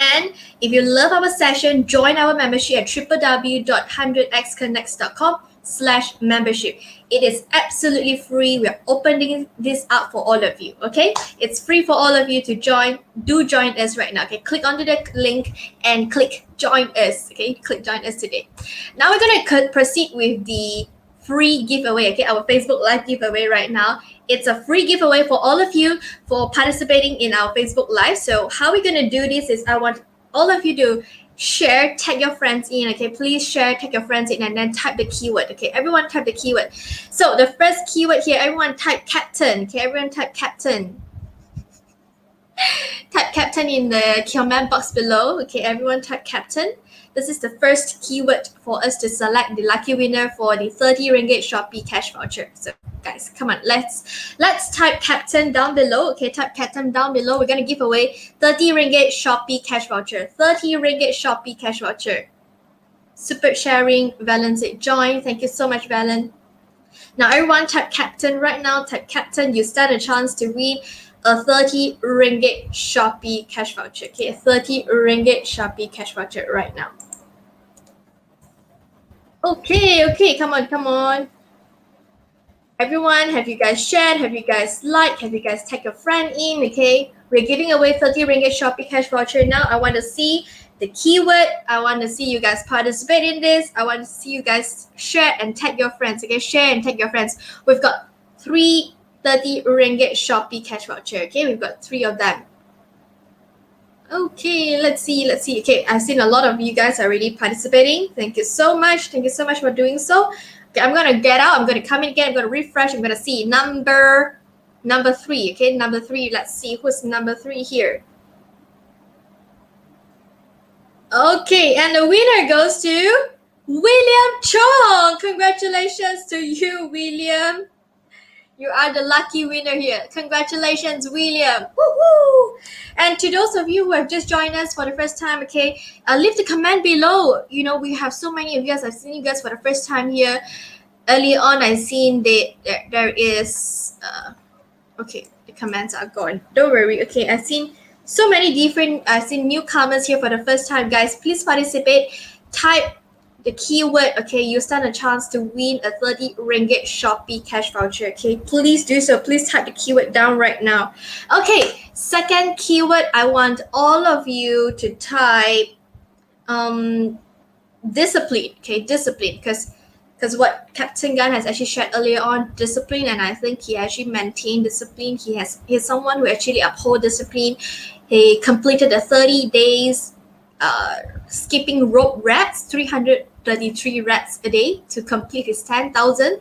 And if you love our session, join our membership at www.100xconnects.com/membership. It is absolutely free. We're opening this up for all of you. Okay, it's free for all of you to join. Do join us right now. Okay, click onto the link and click join us. Okay, click join us today. Now we're gonna proceed with the free giveaway. Okay, our Facebook Live giveaway right now. It's a free giveaway for all of you for participating in our Facebook Live. So how we're gonna do this is I want all of you to share, tag your friends in. Okay, please share, tag your friends in, and then type the keyword. Okay, everyone type the keyword. So the first keyword here, everyone type captain. Okay, everyone type captain. Type captain in the comment box below. Okay, everyone type captain. This is the first keyword for us to select the lucky winner for the 30 ringgit Shopee cash voucher. So guys, come on, let's type captain down below. Okay, type captain down below. We're gonna give away 30 ringgit Shopee cash voucher. 30 ringgit Shopee cash voucher. Super sharing. Valen said join. Thank you so much, Valen. Now everyone type captain right now. Type captain. You stand a chance to win a 30 ringgit Shopee cash voucher. Okay, a 30 ringgit Shopee cash voucher right now. Okay, come on. Everyone, have you guys shared? Have you guys liked? Have you guys tagged a friend in? Okay, we're giving away 30 ringgit Shopee cash voucher now. I want to see the keyword. I want to see you guys participate in this. I want to see you guys share and tag your friends. Okay, share and tag your friends. We've got 3 30 ringgit Shopee cash voucher. Okay, we've got 3 of them. Okay, let's see. Okay, I've seen a lot of you guys already participating. Thank you so much for doing so. Okay, I'm gonna get out. I'm gonna come in again. I'm gonna refresh. I'm gonna see number 3. Okay, number 3. Let's see who's number 3 here. Okay, and the winner goes to William Chong. Congratulations to you, William. You are the lucky winner here. Congratulations, William. Woohoo! And to those of you who have just joined us for the first time, okay, leave the comment below. You know, we have so many of you guys. I've seen you guys for the first time here. Early on, I've seen there is... okay, the comments are gone. Don't worry. Okay, I've seen so many different... I've seen newcomers here for the first time. Guys, please participate. Type the keyword. Okay, you stand a chance to win a 30 ringgit Shopee cash voucher. Okay, please do so. Please type the keyword down right now. Okay, second keyword, I want all of you to type discipline. Okay, discipline, because what Captain Gun has actually shared earlier on, discipline, and I think he actually maintained discipline. He's someone who actually uphold discipline. He completed the 30 days skipping rope reps, 333 reps a day to complete his 10,000.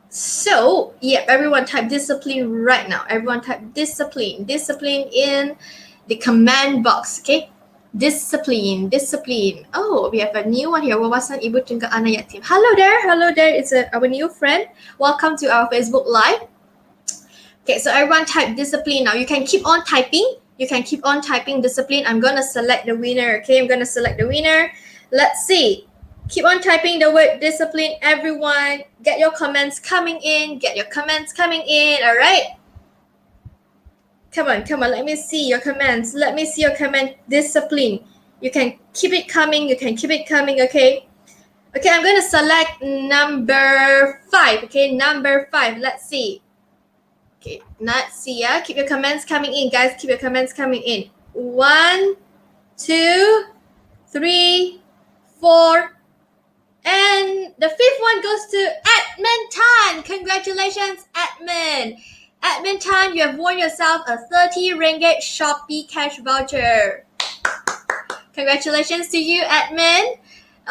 So, yeah, everyone type discipline right now. Everyone type discipline in the command box, okay? Discipline. Oh, we have a new one here. Wawasan Ibu Tunggal Anak Yatim. Hello there. It's our new friend. Welcome to our Facebook Live. Okay, so everyone type discipline now. You can keep on typing. Discipline. I'm going to select the winner. Okay, I'm going to select the winner. Let's see. Keep on typing the word discipline. Everyone, get your comments coming in. All right. Come on. Let me see your comments. Discipline. You can keep it coming. Okay. Okay, I'm going to select number 5. Okay, number 5. Let's see. Okay, let's see. Yeah, keep your comments coming in, guys. 1, 2, 3, 4, and the 5th one goes to Admin Tan. Congratulations, Admin. Admin Tan, you have won yourself a 30 ringgit Shopee cash voucher. Congratulations to you, Admin.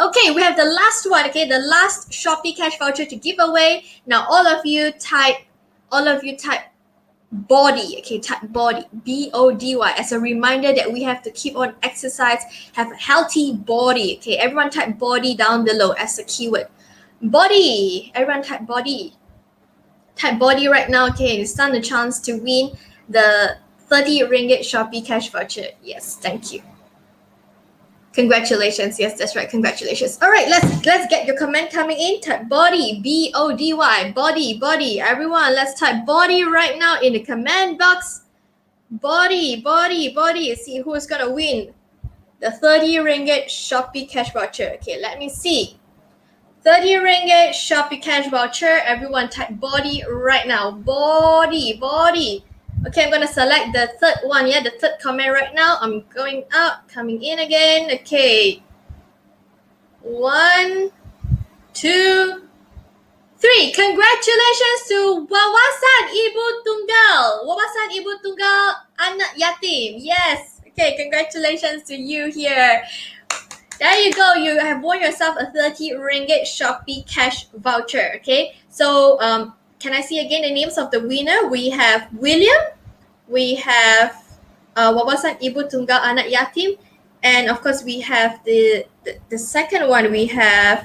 Okay, we have the last one. Okay, the last Shopee cash voucher to give away. Now, all of you type body. Okay, type body, BODY, as a reminder that we have to keep on exercise, have a healthy body. Okay, everyone type body down below as a keyword. Body. Everyone type body. Type body right now. Okay, you stand a chance to win the 30 ringgit Shopee cash voucher. Yes, thank you. Congratulations. Yes, that's right. Congratulations. All right, let's get your comment coming in. Type body, BODY, body. Everyone, let's type body right now in the comment box. Body. See who's gonna win the 30 ringgit Shopee cash voucher. Okay, let me see. 30 ringgit Shopee cash voucher. Everyone type body right now. Body. Okay, I'm gonna select the third one. Yeah, the third comment right now. I'm going up, coming in again. Okay. 1, 2, 3. Congratulations to Wawasan Ibu Tunggal. Wawasan Ibu Tunggal Anak Yatim. Yes. Okay, congratulations to you here. There you go. You have won yourself a 30 ringgit Shopee cash voucher. Okay. So can I see again the names of the winner? We have William. We have Wawasan Ibu Tunggal Anak Yatim. And of course, we have the second one. We have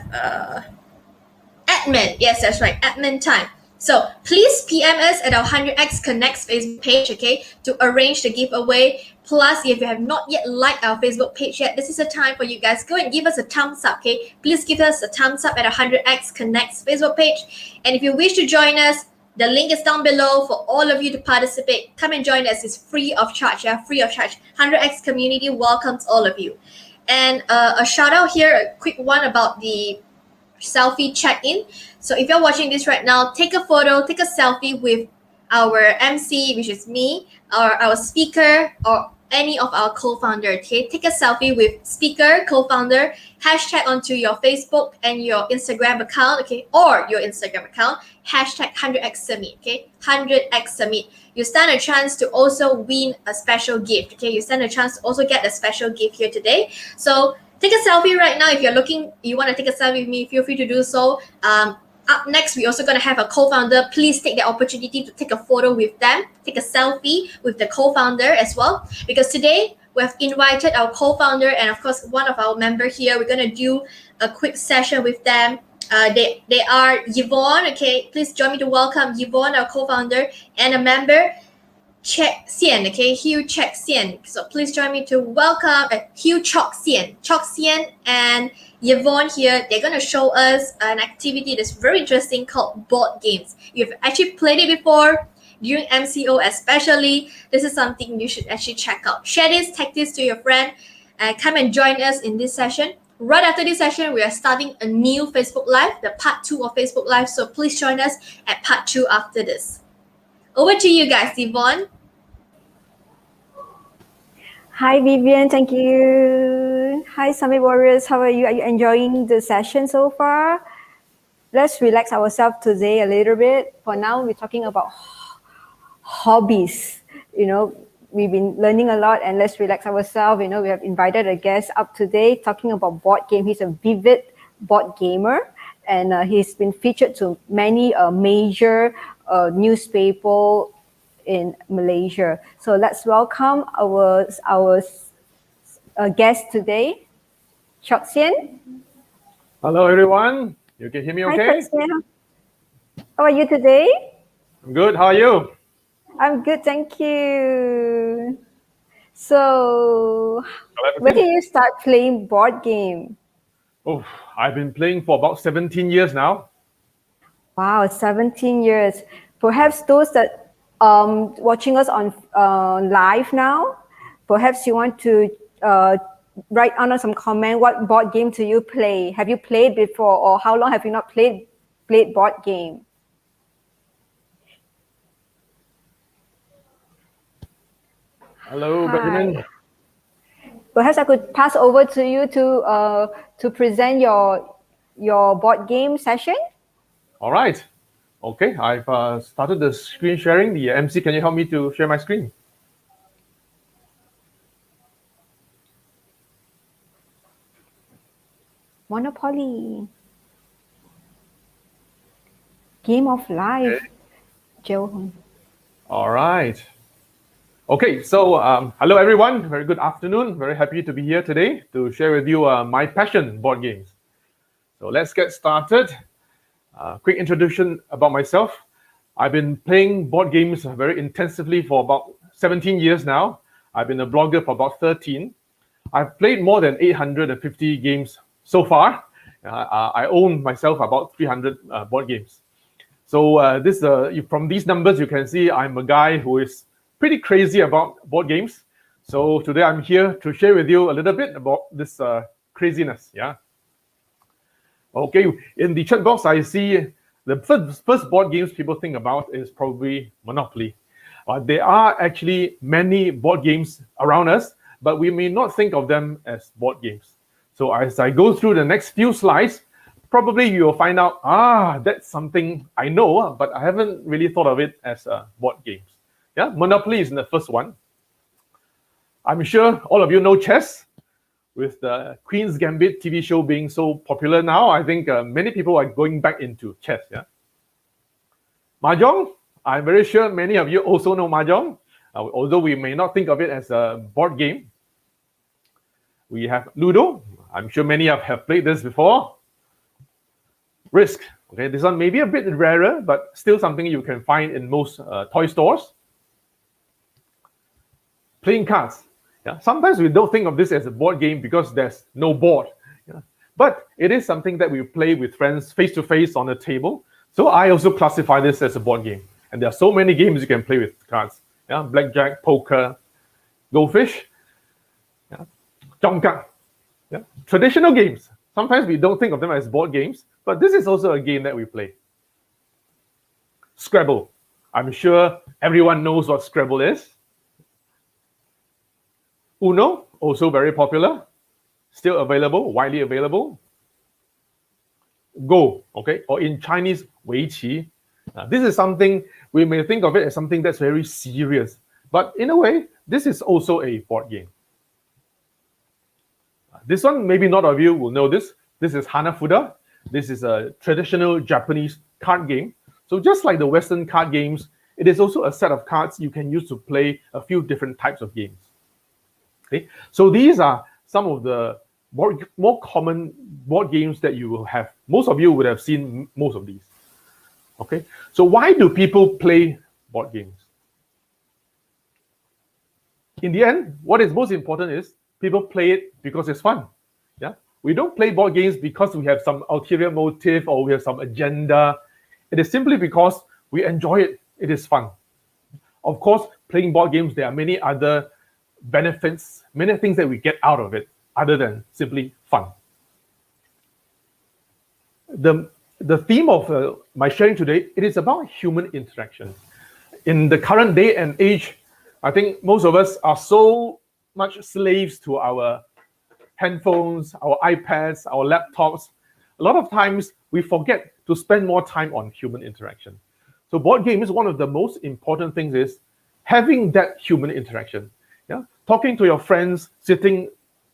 admin. Yes, that's right. Admin time. So please PM us at our 100x Connects Facebook page, okay, to arrange the giveaway. Plus, if you have not yet liked our Facebook page yet, this is the time for you guys. Go and give us a thumbs up, okay? Please give us a thumbs up at our 100x Connects Facebook page. And if you wish to join us, the link is down below for all of you to participate. Come and join us. It's free of charge. Yeah, free of charge. 100x community welcomes all of you. And a shout out here, a quick one about the selfie check-in. So if you're watching this right now, take a photo, take a selfie with our MC, which is me, or our speaker, or any of our co-founder. Okay, take a selfie with speaker, co-founder, hashtag onto your Facebook and your Instagram account, okay, or your Instagram account, hashtag 100x Summit, okay, 100x Summit. You stand a chance to also win a special gift, okay, you stand a chance to also get a special gift here today. So take a selfie right now. If you want to take a selfie with me, feel free to do so. Up next, we're also going to have a co-founder. Please take the opportunity to take a photo with them, take a selfie with the co-founder as well. Because today, we have invited our co-founder and of course, one of our members here. We're going to do a quick session with them. They are Yvonne, okay? Please join me to welcome Yvonne, our co-founder, and a member, Teck Xian, okay, Hugh Teck Xian. So please join me to welcome Hugh Chok Xian and Yvonne here. They're going to show us an activity that's very interesting called board games. You've actually played it before during MCO especially. This is something you should actually check out. Share this, tag this to your friend, and come and join us in this session. Right after this session, we are starting a new Facebook Live, the part 2 of Facebook Live. So please join us at part 2 after this. Over to you guys, Yvonne. Hi, Vivian. Thank you. Hi, Summit Warriors. How are you? Are you enjoying the session so far? Let's relax ourselves today a little bit. For now, we're talking about hobbies. We've been learning a lot, and let's relax ourselves. We have invited a guest up today talking about board game. He's a vivid board gamer, and he's been featured to many major newspaper in Malaysia. So let's welcome our guest today, Chok Xian. Hello, everyone. You can hear me okay? Hi, Chok Xian. How are you today? I'm good. How are you? I'm good, thank you. So, when did you start playing board game? Oh, I've been playing for about 17 years now. Wow, 17 years. Perhaps those that watching us on live now, perhaps you want to write under some comment. What board game do you play? Have you played before, or how long have you not played board game? Hello, Benjamin. Perhaps I could pass over to you to present your board game session. All right. Okay, I've started the screen sharing. The MC, can you help me to share my screen? Monopoly. Game of Life. Joe. All right. Okay, so hello everyone. Very good afternoon. Very happy to be here today to share with you my passion, board games. So let's get started. Quick introduction about myself. I've been playing board games very intensively for about 17 years now. I've been a blogger for about 13. I've played more than 850 games so far. I own myself about 300 board games. So from these numbers, you can see I'm a guy who is pretty crazy about board games. So today I'm here to share with you a little bit about this craziness. Yeah. Okay, in the chat box, I see the first board games people think about is probably Monopoly. There are actually many board games around us, but we may not think of them as board games. So as I go through the next few slides, probably you will find out, that's something I know, but I haven't really thought of it as board games. Yeah, Monopoly is the first one. I'm sure all of you know chess. With the Queen's Gambit TV show being so popular now, I think many people are going back into chess. Yeah. Mahjong, I'm very sure many of you also know Mahjong, although we may not think of it as a board game. We have Ludo. I'm sure many of you have played this before. Risk. Okay, this one may be a bit rarer, but still something you can find in most toy stores. Playing cards. Yeah, sometimes we don't think of this as a board game because there's no board. Yeah. But it is something that we play with friends face to face on a table. So I also classify this as a board game. And there are so many games you can play with cards. Yeah, blackjack, poker, goldfish, yeah, Jongkak. Yeah. Traditional games. Sometimes we don't think of them as board games, but this is also a game that we play. Scrabble. I'm sure everyone knows what Scrabble is. Uno, also very popular, still available, widely available. Go, okay, or in Chinese, 围棋. This is something we may think of it as something that's very serious, but in a way, this is also a board game. This one, maybe not all of you will know this. This is Hanafuda. This is a traditional Japanese card game. So just like the Western card games, it is also a set of cards you can use to play a few different types of games. Okay, so these are some of the more common board games that you will have. Most of you would have seen most of these. Okay, so why do people play board games? In the end, what is most important is people play it because it's fun. Yeah, we don't play board games because we have some ulterior motive or we have some agenda. It is simply because we enjoy it. It is fun. Of course, playing board games, there are many other benefits, many things that we get out of it other than simply fun. The theme of my sharing today, it is about human interaction. In the current day and age, I think most of us are so much slaves to our handphones, our iPads, our laptops. A lot of times we forget to spend more time on human interaction. So board game is one of the most important things is having that human interaction. Yeah, talking to your friends sitting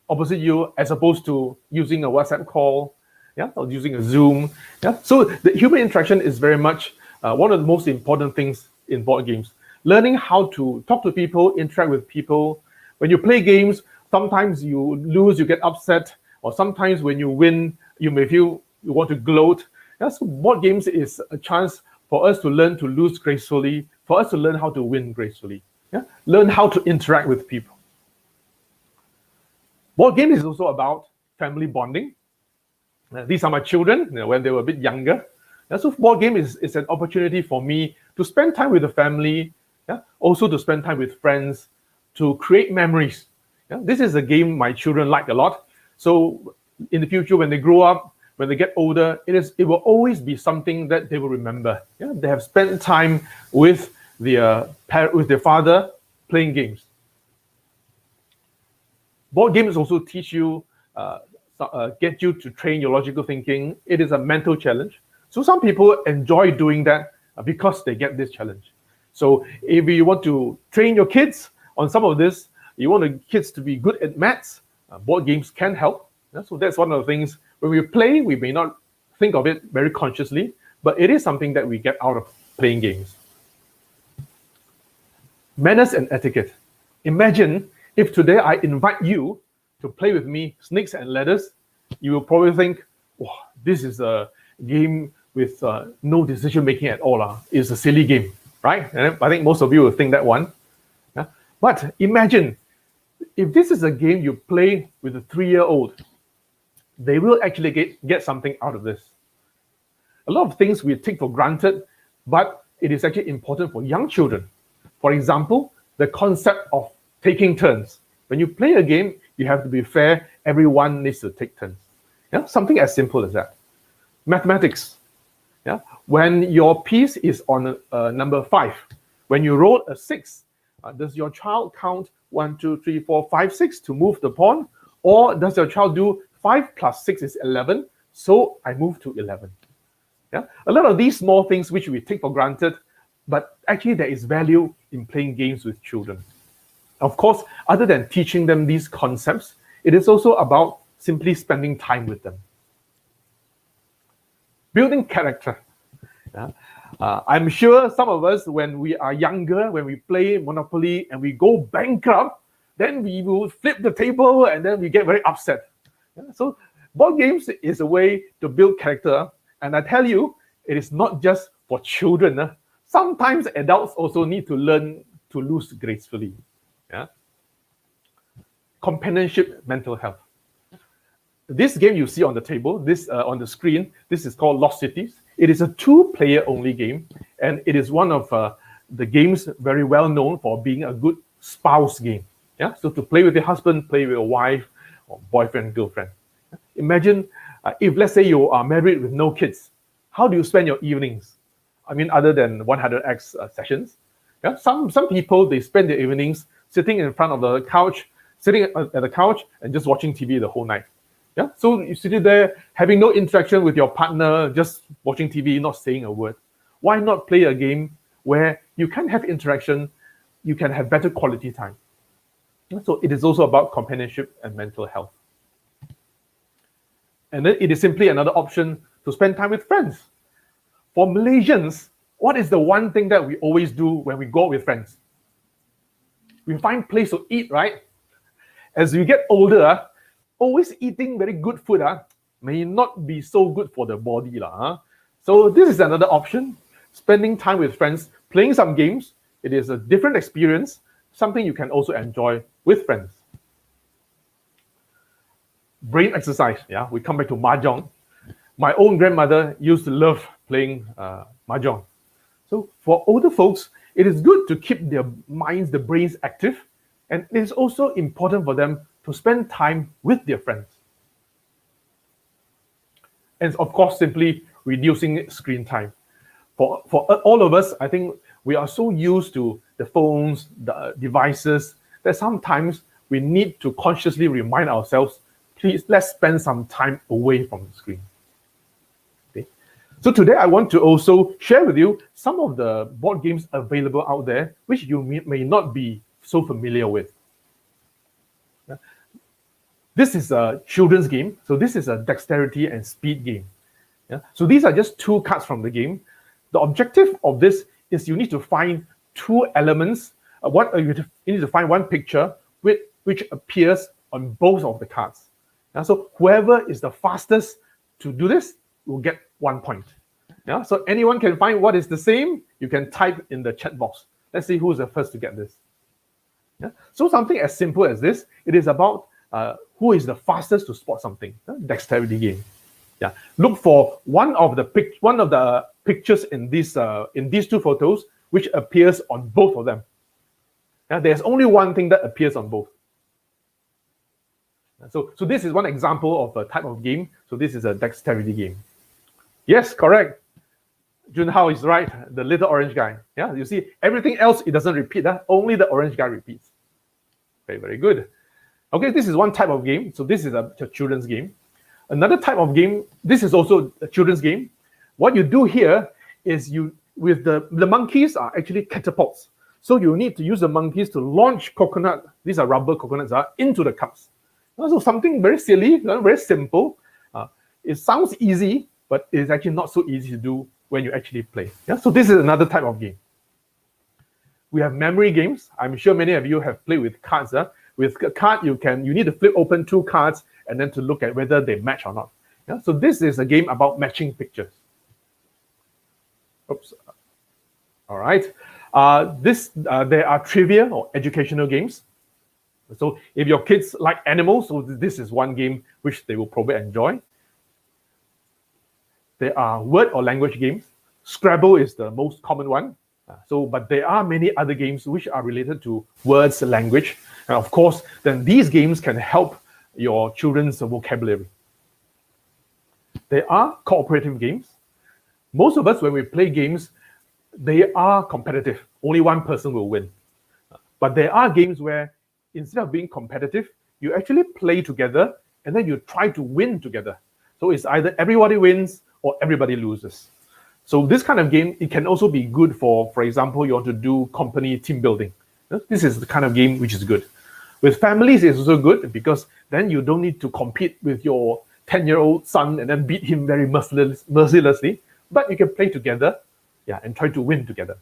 opposite you as opposed to using a WhatsApp call, yeah, or using a Zoom. Yeah, so the human interaction is very much one of the most important things in board games. Learning how to talk to people, interact with people. When you play games, sometimes you lose, you get upset, or sometimes when you win, you may feel you want to gloat. Yeah, so board games is a chance for us to learn to lose gracefully, for us to learn how to win gracefully. Yeah? Learn how to interact with people. Board game is also about family bonding. These are my children when they were a bit younger. So board game is an opportunity for me to spend time with the family, also to spend time with friends, to create memories. This is a game my children like a lot. So in the future, when they grow up, when they get older, it will always be something that they will remember. They have spent time with their father playing games. Board games also teach you, get you to train your logical thinking. It is a mental challenge. So some people enjoy doing that because they get this challenge. So if you want to train your kids on some of this, you want the kids to be good at maths, board games can help. So that's one of the things When we play, we may not think of it very consciously, but it is something that we get out of playing games. Manners and etiquette. Imagine if today I invite you to play with me snakes and ladders, you will probably think, wow, this is a game with no decision making at all. It's a silly game, right? And I think most of you will think that one. Yeah? But imagine if this is a game you play with a 3-year-old, they will actually get something out of this. A lot of things we take for granted, but it is actually important for young children. For example, the concept of taking turns. When you play a game, you have to be fair. Everyone needs to take turns. Yeah, something as simple as that. Mathematics. Yeah, when your piece is on number 5, when you roll a 6, does your child count 1, 2, 3, 4, 5, 6 to move the pawn, or does your child do 5 plus 6 is 11? So I move to 11. Yeah, a lot of these small things which we take for granted, but actually there is value in playing games with children. Of course, other than teaching them these concepts, it is also about simply spending time with them. Building character. Yeah. I'm sure some of us, when we are younger, when we play Monopoly and we go bankrupt, then we will flip the table and then we get very upset. Yeah. So board games is a way to build character. And I tell you, it is not just for children. Sometimes adults also need to learn to lose gracefully. Yeah. Companionship, mental health. This game you see on the table, this on the screen, this is called Lost Cities. It is a 2-player only game, and it is one of the games very well known for being a good spouse game. Yeah, so to play with your husband, play with your wife, or boyfriend, girlfriend. Imagine if, let's say, you are married with no kids, how do you spend your evenings? I mean, other than 100x sessions. Yeah, some people, they spend their evenings sitting in front of the couch, sitting at the couch and just watching TV the whole night. Yeah, so you sit there having no interaction with your partner, just watching TV, not saying a word. Why not play a game where you can have interaction, you can have better quality time? So it is also about companionship and mental health. And then it is simply another option to spend time with friends. For Malaysians, what is the one thing that we always do when we go out with friends? We find place to eat, right? As we get older, always eating very good food may not be so good for the body. So this is another option. Spending time with friends, playing some games. It is a different experience, something you can also enjoy with friends. Brain exercise. Yeah, we come back to Mahjong. My own grandmother used to love playing Mahjong. So for older folks, it is good to keep their minds, their brains active. And it is also important for them to spend time with their friends. And of course, simply reducing screen time. For all of us, I think we are so used to the phones, the devices, that sometimes we need to consciously remind ourselves, please, let's spend some time away from the screen. Okay. So today I want to also share with you some of the board games available out there, which you may not be so familiar with. This is a children's game. So this is a dexterity and speed game. Yeah? So these are just 2 cards from the game. The objective of this is you need to find 2 elements. You need to find one picture which appears on both of the cards. Yeah? So whoever is the fastest to do this will get 1 point. Yeah? So anyone can find what is the same. You can type in the chat box. Let's see who is the first to get this. Yeah? So something as simple as this, it is about who is the fastest to spot something. Dexterity game. Yeah. Look for one of the pictures in these 2 photos which appears on both of them. Yeah, there's only one thing that appears on both. So this is one example of a type of game. So this is a dexterity game. Yes, correct. Junhao is right. The little orange guy. Yeah, you see everything else it doesn't repeat. Only the orange guy repeats. Very, very good. Okay, this is one type of game. So this is a children's game. Another type of game, this is also a children's game. What you do here is with the monkeys are actually catapults. So you need to use the monkeys to launch coconut, these are rubber coconuts, into the cups. So something very silly, very simple. it sounds easy, but it's actually not so easy to do when you actually play. Yeah? So this is another type of game. We have memory games. I'm sure many of you have played with cards. With a card, you need to flip open 2 cards and then to look at whether they match or not. Yeah? So this is a game about matching pictures. Oops. All right. There are trivia or educational games. So if your kids like animals, so this is one game which they will probably enjoy. There are word or language games. Scrabble is the most common one. But there are many other games which are related to words, language. And of course, then these games can help your children's vocabulary. There are cooperative games. Most of us, when we play games, they are competitive. Only one person will win. But there are games where instead of being competitive, you actually play together and then you try to win together. So it's either everybody wins or everybody loses. So this kind of game, it can also be good for example, you want to do company team building. This is the kind of game which is good. With families, it's also good because then you don't need to compete with your 10-year-old son and then beat him very mercilessly, but you can play together, and try to win together.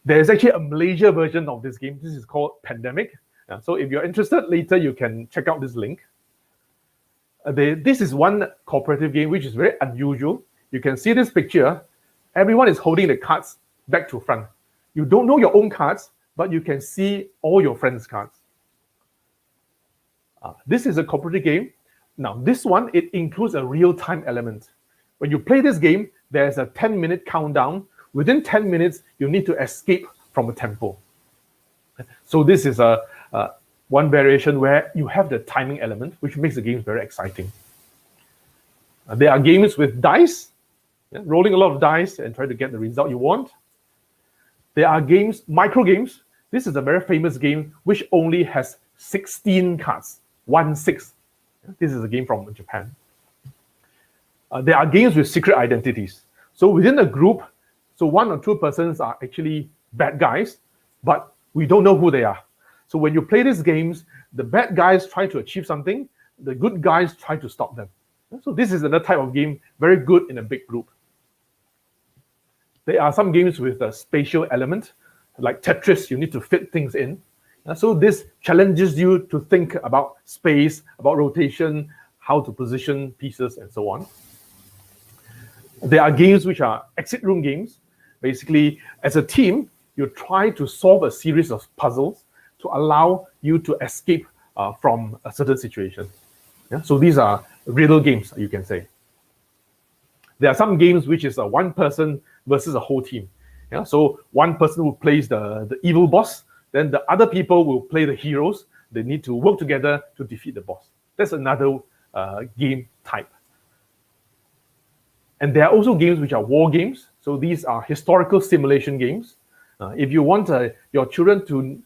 There's actually a Malaysia version of this game. This is called Pandemic. So if you're interested, later you can check out this link. This is one cooperative game which is very unusual. You can see this picture. Everyone is holding the cards back to front. You don't know your own cards, but you can see all your friends' cards. This is a cooperative game. Now, this one, it includes a real-time element. When you play this game, there's a 10-minute countdown. Within 10 minutes, you need to escape from a temple. So this is one variation where you have the timing element, which makes the games very exciting. There are games with dice, rolling a lot of dice and try to get the result you want. There are games, micro games. This is a very famous game which only has 16 cards, 1/6. This is a game from Japan. There are games with secret identities. So within a group, so 1 or 2 persons are actually bad guys, but we don't know who they are. So when you play these games, the bad guys try to achieve something, the good guys try to stop them. So this is another type of game, very good in a big group. There are some games with a spatial element, like Tetris, you need to fit things in. So this challenges you to think about space, about rotation, how to position pieces, and so on. There are games which are exit room games. Basically, as a team, you try to solve a series of puzzles to allow you to escape from a certain situation. So these are riddle games, you can say. There are some games which is a one person versus a whole team. So one person who plays the evil boss, then the other people will play the heroes. They need to work together to defeat the boss. That's another game type. And there are also games which are war games. So these are historical simulation games. If you want your children to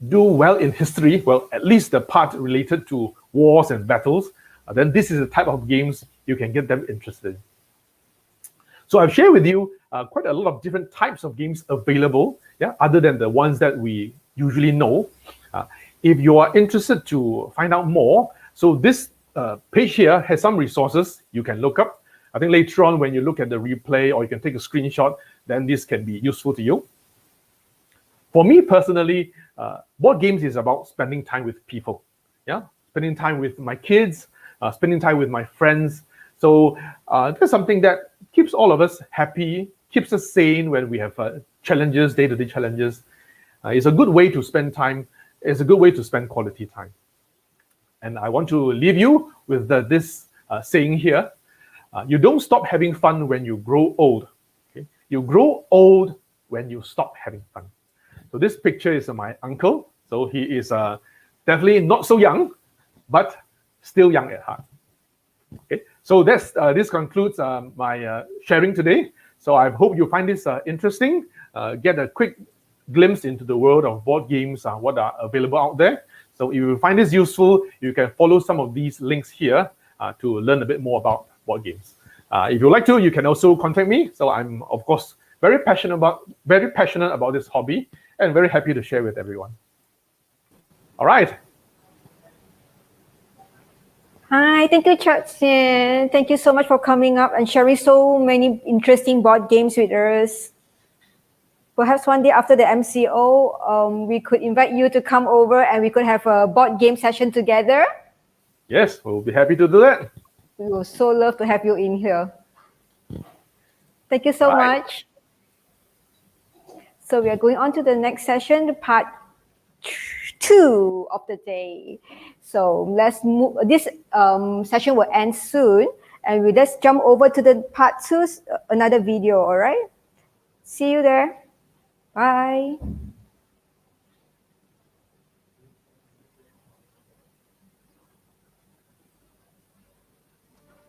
do well in history, well, at least the part related to wars and battles, then this is the type of games you can get them interested in. So I've shared with you quite a lot of different types of games available, other than the ones that we usually know. If you are interested to find out more, so this page here has some resources you can look up. I think later on when you look at the replay or you can take a screenshot, then this can be useful to you. For me personally, board games is about spending time with people. Spending time with my kids, spending time with my friends. So that's something that keeps all of us happy, keeps us sane when we have challenges, day-to-day challenges. It's a good way to spend time. It's a good way to spend quality time. And I want to leave you with this saying here. You don't stop having fun when you grow old. Okay? You grow old when you stop having fun. So this picture is my uncle. So he is definitely not so young, but still young at heart. Okay, so this concludes my sharing today. So I hope you find this interesting. Get a quick glimpse into the world of board games, what are available out there. So if you find this useful, you can follow some of these links here to learn a bit more about board games. If you like to, you can also contact me. So I'm of course very passionate about this hobby and very happy to share with everyone. All right. Hi, thank you, Chatsin. Thank you so much for coming up and sharing so many interesting board games with us. Perhaps one day after the MCO, we could invite you to come over and we could have a board game session together. Yes, we'll be happy to do that. We will so love to have you in here. Thank you so Right. much. So we are going on to the next session, part 2 of the day. So let's move. This session will end soon, and let's jump over to the part 2, another video. All right. See you there. Bye.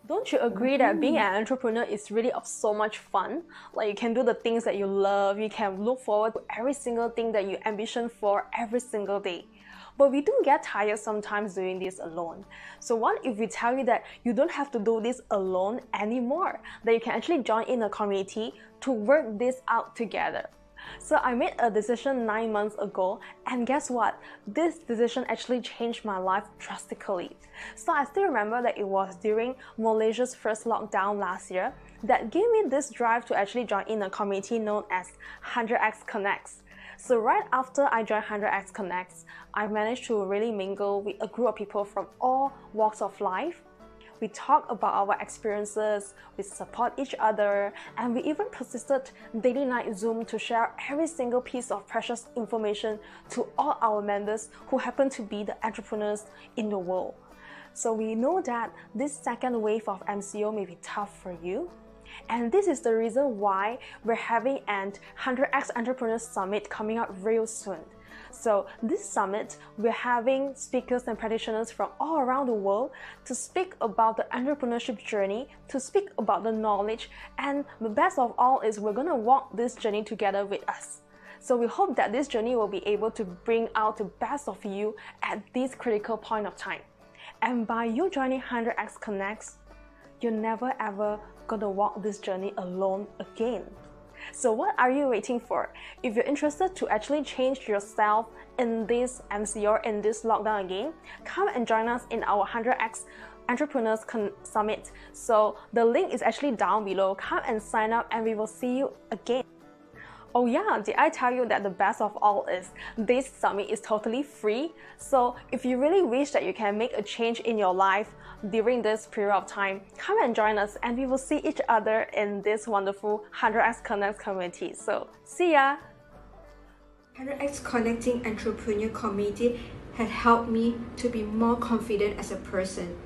Don't you agree that being an entrepreneur is really of so much fun? Like you can do the things that you love, you can look forward to every single thing that you ambition for every single day. But we do get tired sometimes doing this alone. So what if we tell you that you don't have to do this alone anymore? That you can actually join in a community to work this out together. So I made a decision 9 months ago, and guess what? This decision actually changed my life drastically. So I still remember that it was during Malaysia's first lockdown last year that gave me this drive to actually join in a community known as 100X Connects. So right after I joined 100X Connects, I managed to really mingle with a group of people from all walks of life. We talk about our experiences, we support each other, and we even persisted daily night Zoom to share every single piece of precious information to all our members who happen to be the entrepreneurs in the world. So we know that this second wave of MCO may be tough for you. And this is the reason why we're having an 100X Entrepreneurs Summit coming up real soon. So this summit, we're having speakers and practitioners from all around the world to speak about the entrepreneurship journey, to speak about the knowledge, and the best of all is we're going to walk this journey together with us. So we hope that this journey will be able to bring out the best of you at this critical point of time. And by you joining 100X Connects, you're never ever going to walk this journey alone again. So what are you waiting for? If you're interested to actually change yourself in this MCO, in this lockdown again, come and join us in our 100X Entrepreneurs Summit. So the link is actually down below. Come and sign up and we will see you again. Oh yeah, did I tell you that the best of all is this summit is totally free? So if you really wish that you can make a change in your life during this period of time, come and join us and we will see each other in this wonderful 100X Connect community. So see ya! 100X Connecting Entrepreneur Community had helped me to be more confident as a person.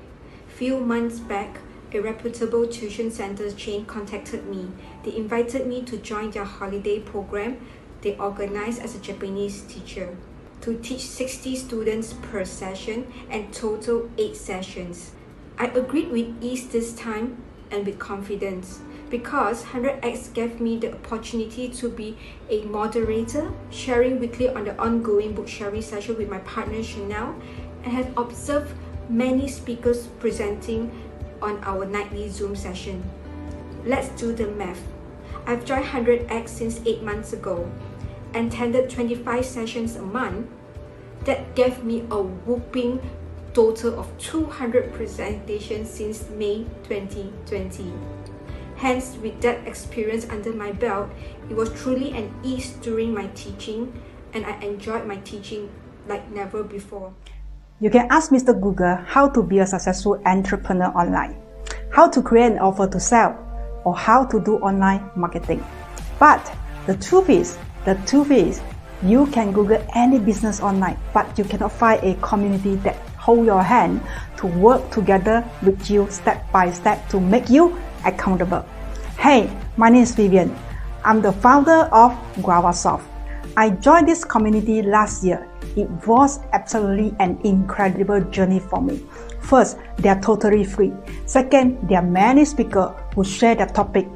Few months back, a reputable tuition center chain contacted me. They invited me to join their holiday program they organized as a Japanese teacher to teach 60 students per session and total 8 sessions. I agreed with ease this time and with confidence because 100X gave me the opportunity to be a moderator, sharing weekly on the ongoing book sharing session with my partner Chanel, and have observed many speakers presenting on our nightly Zoom session. Let's do the math. I've joined 100X since 8 months ago and attended 25 sessions a month. That gave me a whopping total of 200 presentations since May 2020. Hence, with that experience under my belt, it was truly an ease during my teaching, and I enjoyed my teaching like never before. You can ask Mr. Google how to be a successful entrepreneur online, how to create an offer to sell, or how to do online marketing. But the truth is, you can Google any business online, but you cannot find a community that hold your hand to work together with you step by step to make you accountable. Hey, my name is Vivian. I'm the founder of GuavaSoft. I joined this community last year. It was absolutely an incredible journey for me. First, they are totally free. Second, there are many speakers who share their topic.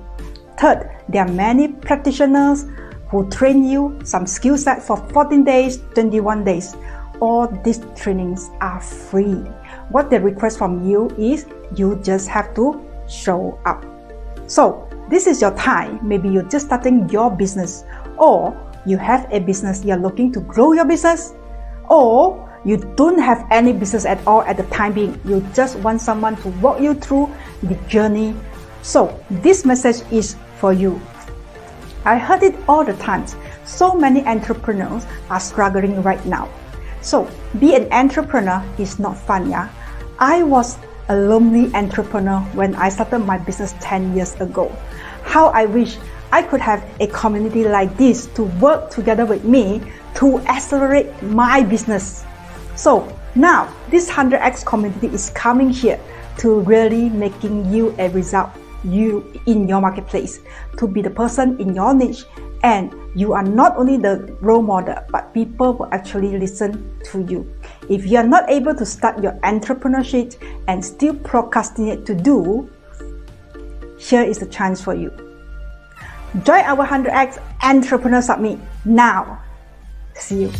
Third, there are many practitioners who train you some skill set for 14 days, 21 days. All these trainings are free. What they request from you is you just have to show up. So, this is your time. Maybe you're just starting your business, or you have a business, you're looking to grow your business, or you don't have any business at all at the time being. You just want someone to walk you through the journey. So this message is for you. I heard it all the time. So many entrepreneurs are struggling right now. So be an entrepreneur is not fun, yeah? I was a lonely entrepreneur when I started my business 10 years ago. How I wish I could have a community like this to work together with me to accelerate my business. So now this 100x community is coming here to really making you a result, you in your marketplace, to be the person in your niche. And you are not only the role model, but people will actually listen to you. If you are not able to start your entrepreneurship and still procrastinate to do, here is the chance for you. Join our 100x Entrepreneur Summit now. See you.